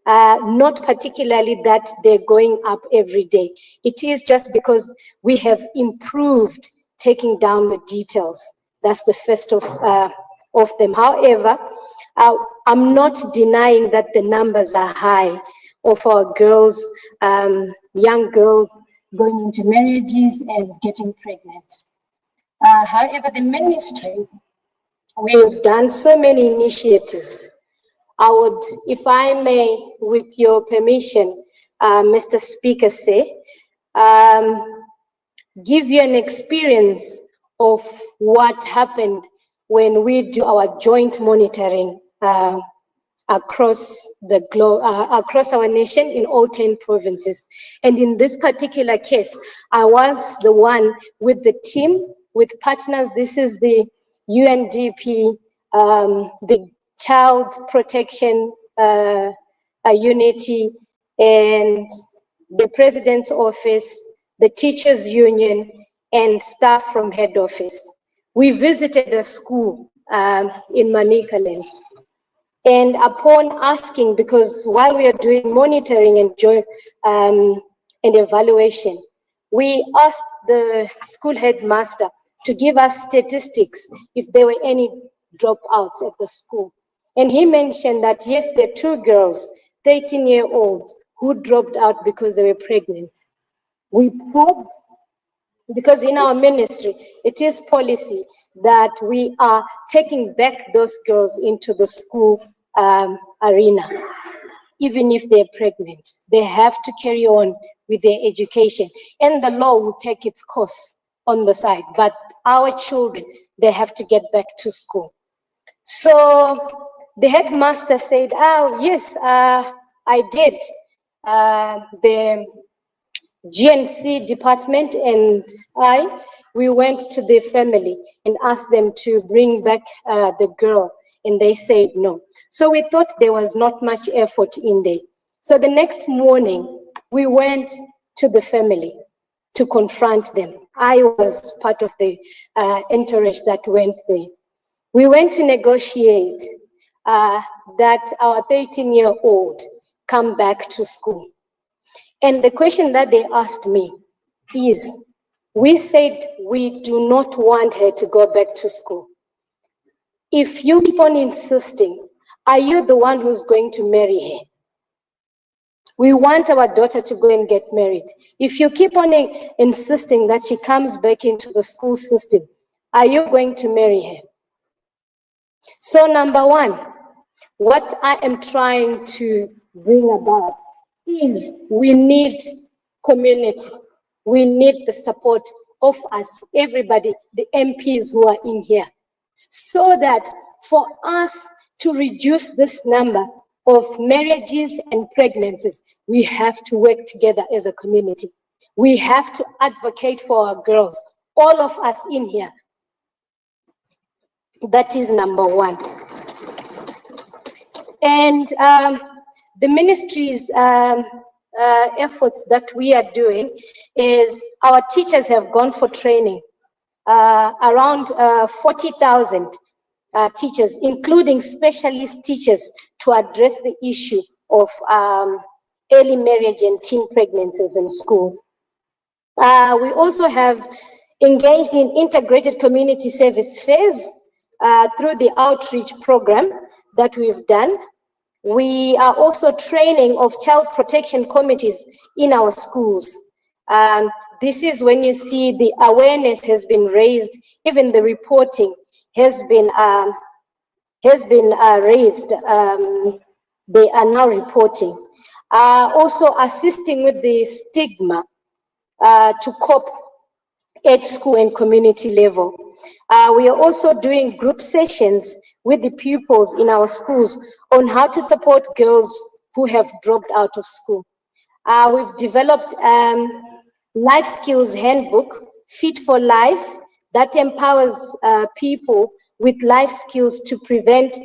Not particularly that they're going up every day. It is just because we have improved taking down the details. That's the first of them. However, I'm not denying that the numbers are high of our girls, young girls going into marriages and getting pregnant. However, the ministry, we have done so many initiatives. I would, if I may, with your permission, Mr. Speaker, give you an experience of what happened when we do our joint monitoring across the globe, across our nation in all 10 provinces. And in this particular case, I was the one with the team, with partners. This is the UNDP, the Child Protection Unity, and the President's Office, the Teachers Union, and staff from head office. We visited a school in Manicaland. And upon asking, because while we are doing monitoring and evaluation, we asked the school headmaster to give us statistics if there were any dropouts at the school. And he mentioned that, yes, there are 2 girls, 13-year-olds, who dropped out because they were pregnant. We probed, because in our ministry, it is policy that we are taking back those girls into the school arena. Even if they're pregnant, they have to carry on with their education. And the law will take its course on the side. But our children, they have to get back to school. So the headmaster said, oh, yes, I did. The GNC department and we went to the family and asked them to bring back the girl, and they said no. So we thought there was not much effort in there. So the next morning, we went to the family to confront them. I was part of the entourage that went there. We went to negotiate that our 13-year-old come back to school. And the question that they asked me is, we said we do not want her to go back to school. If you keep on insisting, are you the one who's going to marry her? We want our daughter to go and get married. If you keep on insisting that she comes back into the school system, are you going to marry her? So number one, what I am trying to bring about is we need community. We need the support of us, everybody, the MPs who are in here, so that for us to reduce this number of marriages and pregnancies, we have to work together as a community. We have to advocate for our girls, all of us in here. That is number one. And the ministry's efforts that we are doing is our teachers have gone for training, around 40,000 teachers, including specialist teachers, to address the issue of early marriage and teen pregnancies in schools. We also have engaged in integrated community service phase through the outreach program that we've done. We are also training of child protection committees in our schools. This is when you see the awareness has been raised, even the reporting has been raised. They are now reporting. Also assisting with the stigma to cope at school and community level. We are also doing group sessions with the pupils in our schools on how to support girls who have dropped out of school. We've developed life skills handbook, Fit for Life, that empowers people with life skills to prevent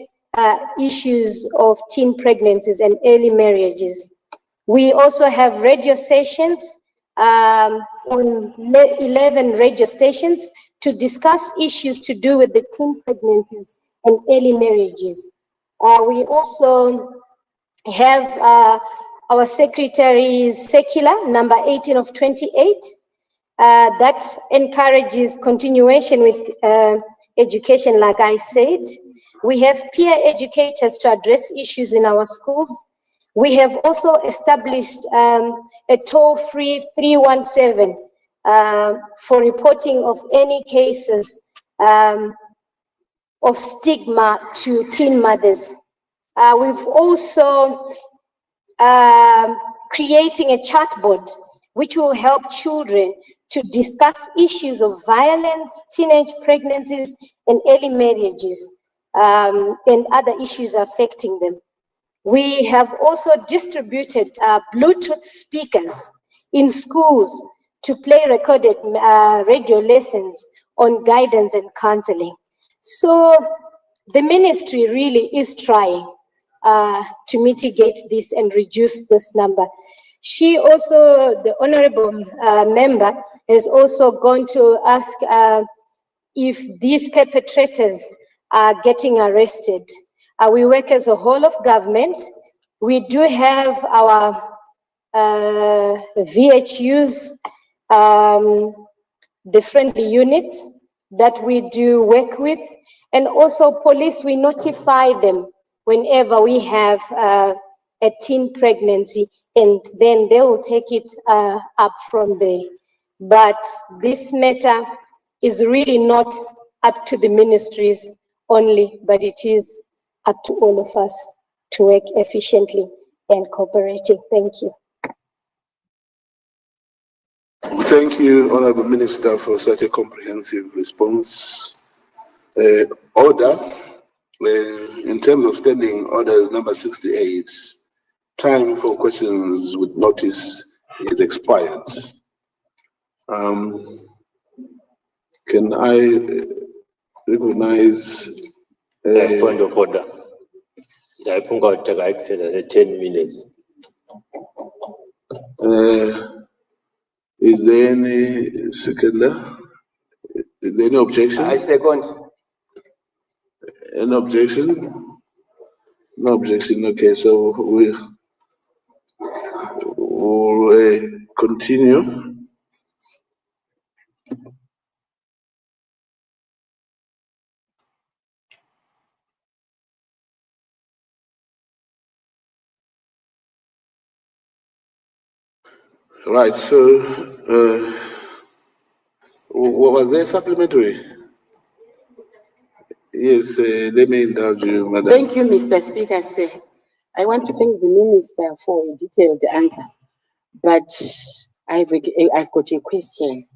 issues of teen pregnancies and early marriages. We also have radio sessions on 11 radio stations to discuss issues to do with the teen pregnancies and early marriages. We also have our Secretary's Circular number 18 of 28 that encourages continuation with education, like I said. We have peer educators to address issues in our schools. We have also established a toll-free 317 for reporting of any cases of stigma to teen mothers. We've also creating a chatbot which will help children to discuss issues of violence, teenage pregnancies, and early marriages, and other issues affecting them. We have also distributed Bluetooth speakers in schools to play recorded radio lessons on guidance and counseling. So the ministry really is trying to mitigate this and reduce this number. She also, the honorable member, has also gone to ask if these perpetrators are getting arrested. We work as a whole of government. We do have our VHUs, the friendly unit that we do work with, and also police, we notify them whenever we have a teen pregnancy, and then they will take it up from there. But this matter is really not up to the ministries only, but it is up to all of us to work efficiently and cooperating. Thank you. Thank you, Honorable Minister, for such a comprehensive response. Order, in terms of standing orders number 68, time for questions with notice is expired. Can I recognize point of order? I think I'll take 10 minutes. Is there any seconder? Is there any objection? I second. An objection? No objection. Okay, so we'll continue. Right, so what was there supplementary? Yes, let me indulge you, Madam. Thank you, Mr. Speaker. Sir. I want to thank the Minister for a detailed answer, but I've got a question,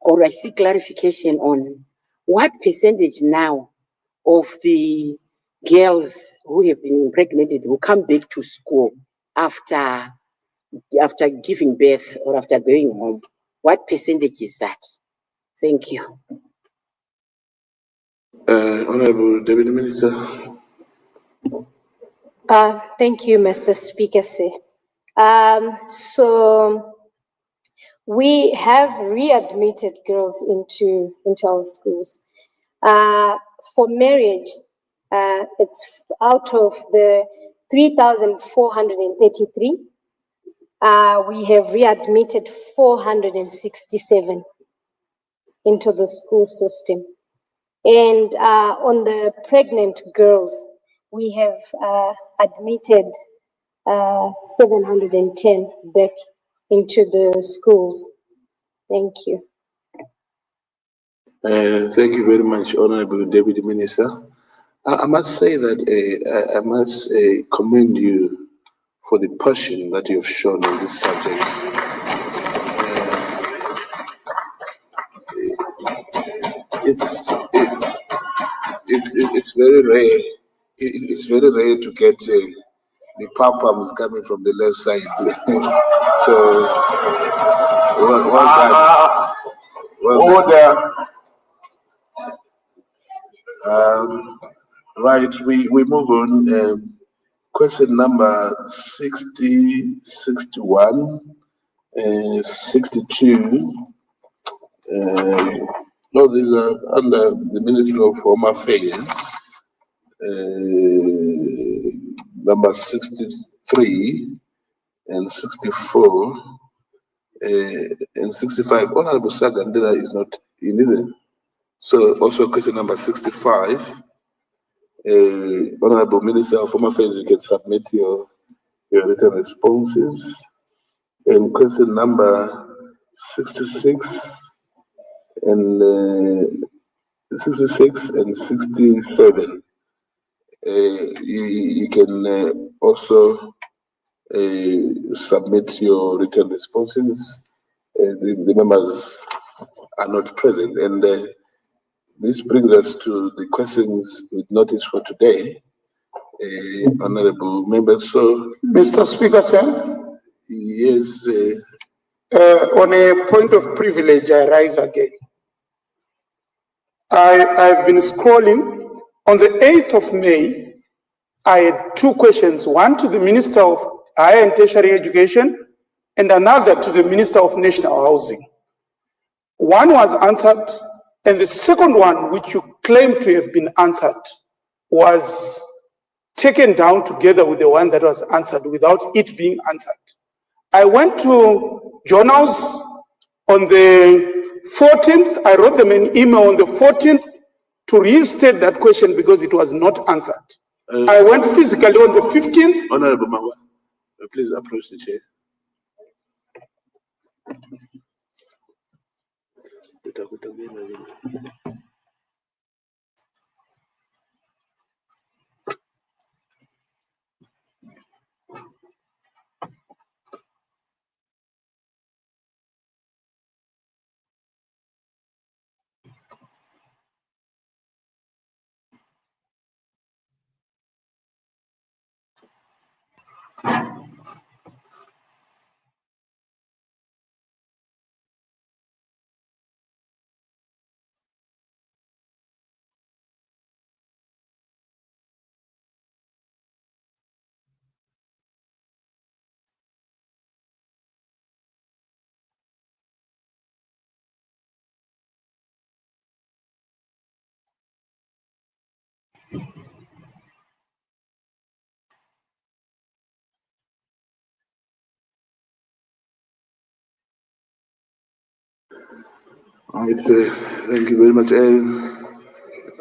or I seek clarification on what percentage now of the girls who have been impregnated will come back to school after giving birth or after going home. What percentage is that? Thank you. Honorable Deputy Minister. Thank you, Mr. Speaker, sir. So we have readmitted girls into our schools. For marriage, it's out of the 3,433. We have readmitted 467 into the school system. And on the pregnant girls, we have admitted 710 back into the schools. Thank you. Thank you very much, Honorable Deputy Minister. I must say that I must commend you for the passion that you've shown on this subject. It's very rare. It's very rare to get the pom-poms coming from the left side. So, order. Right, we move on. Question number 60, 61, 62. No, these are under the Ministry of Home Affairs. Number 63 and 64 and 65. Honorable Sagandela is not in either. So also question number 65. Honorable Minister of Home Affairs, you can submit your written responses. And question number 66 and 66 and 67. You can also submit your written responses. The members are not present, and this brings us to the questions with notice for today. Honorable members, so Mr. Speaker, sir. Yes. On a point of privilege, I rise again. I've been scrolling. On the 8th of May, I had two questions, one to the Minister of Higher and Tertiary Education and another to the Minister of National Housing. One was answered, and the second one, which you claim to have been answered, was taken down together with the one that was answered without it being answered. I went to journals on the 14th. I wrote them an email on the 14th to restate that question because it was not answered. I went physically on the 15th. Honorable Mawa, please approach the chair. Right, thank you very much.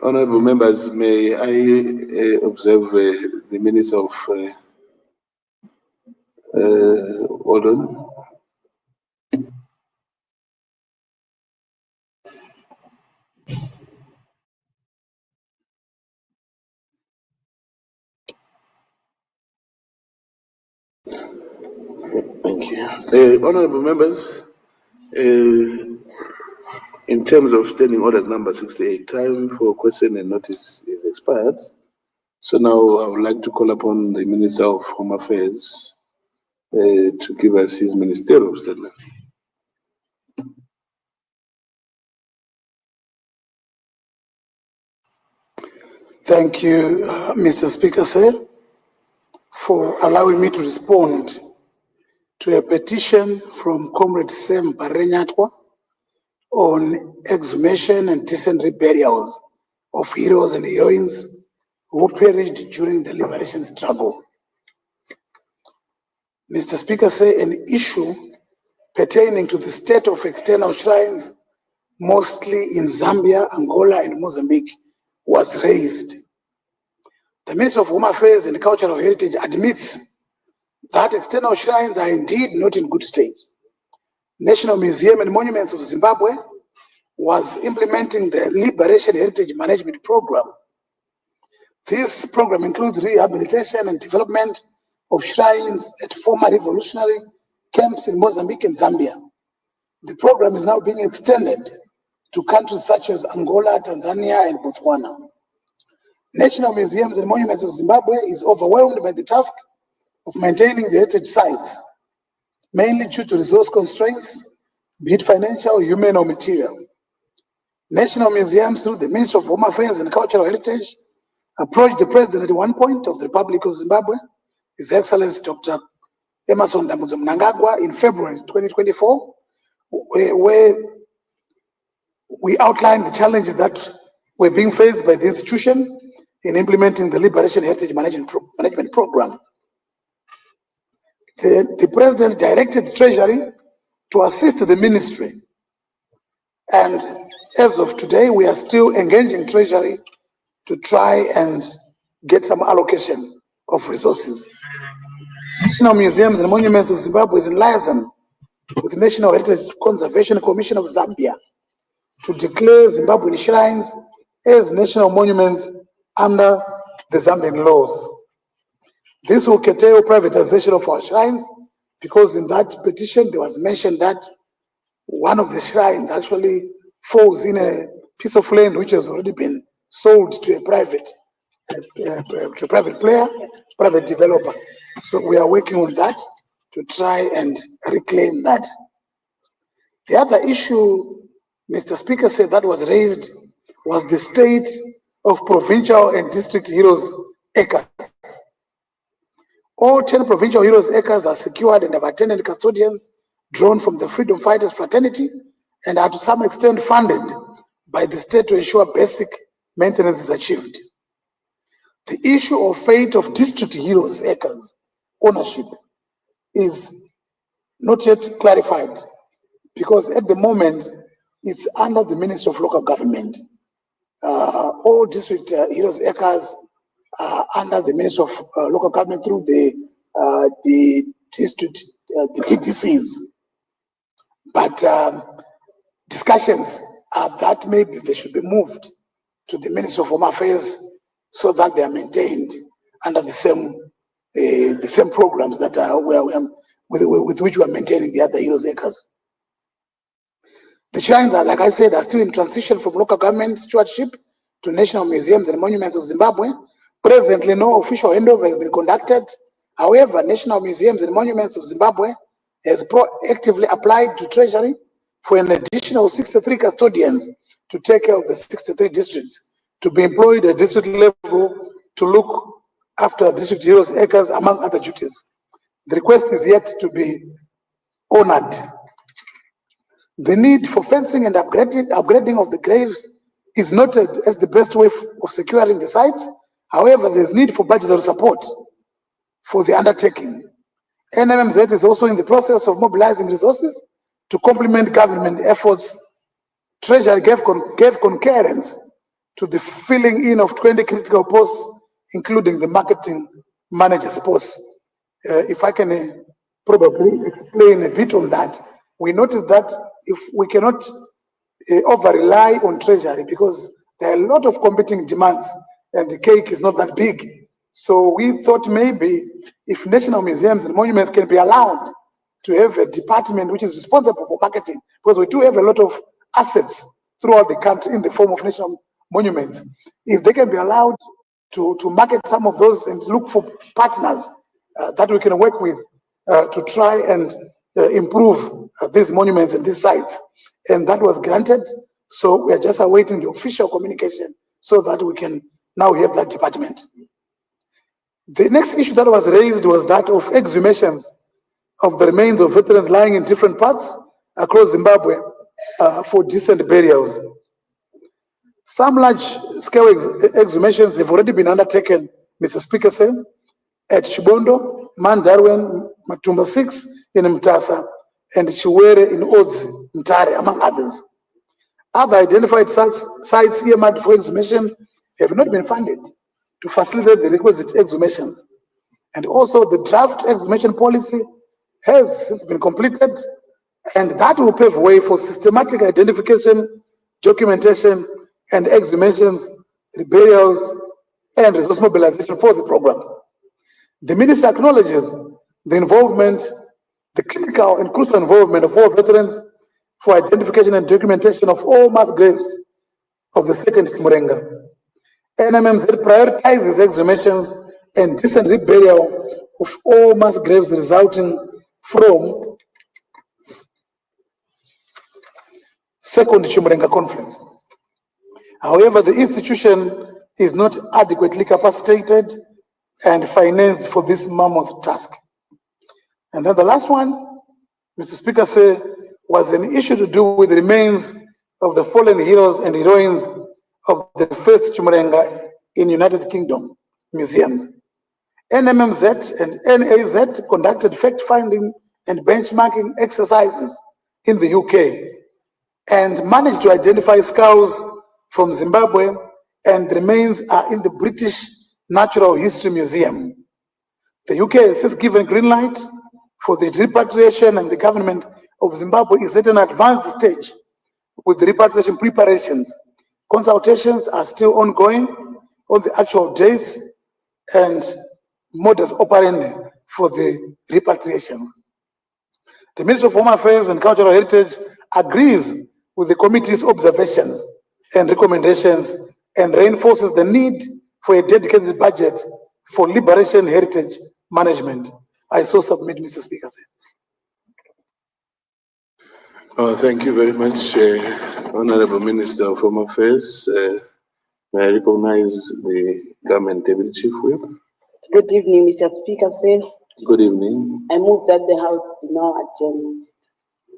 Honorable members, may I observe the minutes of hold on. Thank you. Honorable members, in terms of standing orders number 68, time for question and notice is expired. So now I would like to call upon the Minister of Home Affairs to give us his ministerial statement. Thank you, Mr. Speaker, sir. for allowing me to respond to a petition from Comrade Sem Barenyatwa on exhumation and decent burials of heroes and heroines who perished during the liberation struggle. Mr. Speaker, say an issue pertaining to the state of external shrines, mostly in Zambia, Angola, and Mozambique, was raised. The Minister of Home Affairs and Cultural Heritage admits that external shrines are indeed not in good state. National Museum and Monuments of Zimbabwe was implementing the Liberation Heritage Management Program. This program includes rehabilitation and development of shrines at former revolutionary camps in Mozambique and Zambia. The program is now being extended to countries such as Angola, Tanzania, and Botswana. National Museums and Monuments of Zimbabwe is overwhelmed by the task of maintaining the heritage sites, mainly due to resource constraints, be it financial, human, or material. National Museums, through the Ministry of Home Affairs and Cultural Heritage, approached the President at one point of the Republic of Zimbabwe, His Excellency Dr. Emerson Dambudzo Mnangagwa, in February 2024, where we outlined the challenges that were being faced by the institution in implementing the Liberation Heritage Management Program. The President directed Treasury to assist the ministry, and as of today, we are still engaging Treasury to try and get some allocation of resources. National Museums and Monuments of Zimbabwe is in liaison with the National Heritage Conservation Commission of Zambia to declare Zimbabwean shrines as national monuments under the Zambian laws. This will curtail privatization of our shrines, because in that petition there was mentioned that one of the shrines actually falls in a piece of land which has already been sold to a private player, private developer. So we are working on that to try and reclaim that. The other issue, Mr. Speaker, said that was raised was the state of provincial and district heroes acres. All 10 provincial heroes acres are secured and have attendant custodians drawn from the freedom fighters fraternity and are to some extent funded by the state to ensure basic maintenance is achieved. The issue of fate of district heroes acres ownership is not yet clarified, because at the moment it's under the Ministry of Local Government. All district heroes acres are under the Ministry of Local Government through the district, the TDCs. But discussions are that maybe they should be moved to the Ministry of Home Affairs so that they are maintained under the same programs that are with which we are maintaining the other heroes acres. The shrines are, like I said, are still in transition from local government stewardship to National Museums and Monuments of Zimbabwe. Presently, no official handover has been conducted. However, National Museums and Monuments of Zimbabwe has proactively applied to Treasury for an additional 63 custodians to take care of the 63 districts, to be employed at district level to look after district heroes acres, among other duties. The request is yet to be honored. The need for fencing and upgrading of the graves is noted as the best way of securing the sites. However, there's need for budgetary support for the undertaking. NMMZ is also in the process of mobilizing resources to complement government efforts. Treasury gave concurrence to the filling in of 20 critical posts, including the marketing manager's post. If I can probably explain a bit on that, we noticed that if we cannot over-rely on Treasury, because there are a lot of competing demands and the cake is not that big. So we thought maybe if National Museums and Monuments can be allowed to have a department which is responsible for marketing, because we do have a lot of assets throughout the country in the form of national monuments. If they can be allowed to market some of those and look for partners that we can work with to try and improve these monuments and these sites. And that was granted. So we are just awaiting the official communication so that we can now have that department. The next issue that was raised was that of exhumations of the remains of veterans lying in different parts across Zimbabwe for decent burials. Some large-scale exhumations have already been undertaken, Mr. Speaker said, at Chibondo, Mandarwen, Matumba 6 in Mtasa, and Chiwere in Odzi, Mtare, among others. Other identified sites earmarked for exhumation have not been funded to facilitate the requisite exhumations. And also the draft exhumation policy has been completed, and that will pave way for systematic identification, documentation, and exhumations, burials, and resource mobilization for the program. The minister acknowledges the involvement, the critical and crucial involvement of all veterans for identification and documentation of all mass graves of the second Chimurenga. NMMZ prioritizes exhumations and decent reburial of all mass graves resulting from second Chimurenga conflict. However, the institution is not adequately capacitated and financed for this mammoth task. And then the last one, Mr. Speaker, was an issue to do with the remains of the fallen heroes and heroines of the first Chimurenga in United Kingdom museums. NMMZ and NAZ conducted fact-finding and benchmarking exercises in the UK and managed to identify skulls from Zimbabwe, and the remains are in the British Natural History Museum. The UK has since given green light for the repatriation, and the government of Zimbabwe is at an advanced stage with the repatriation preparations. Consultations are still ongoing on the actual dates and modus operandi for the repatriation. The Ministry of Home Affairs and Cultural Heritage agrees with the committee's observations and recommendations and reinforces the need for a dedicated budget for liberation heritage management. I so submit, Mr. Speaker. Thank you very much, Honorable Minister of Home Affairs. May I recognize the Government Deputy Chief Whip? Good evening, Mr. Speaker. Good evening. I move that the House be now adjourned.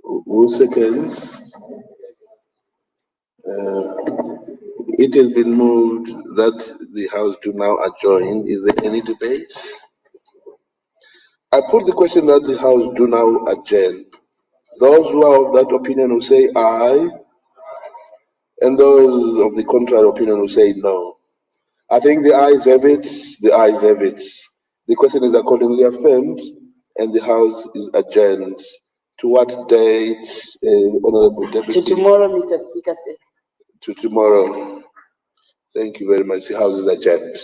Who seconds? It has been moved that the House do now adjourn. Is there any debate? I put the question that the House do now adjourn. Those who are of that opinion will say aye, and those of the contrary opinion will say no. I think the ayes have it, the ayes have it. The question is accordingly affirmed, and the House is adjourned. To what date, Honorable Deputy? To tomorrow, Mr. Speaker. To tomorrow. Thank you very much. The House is adjourned.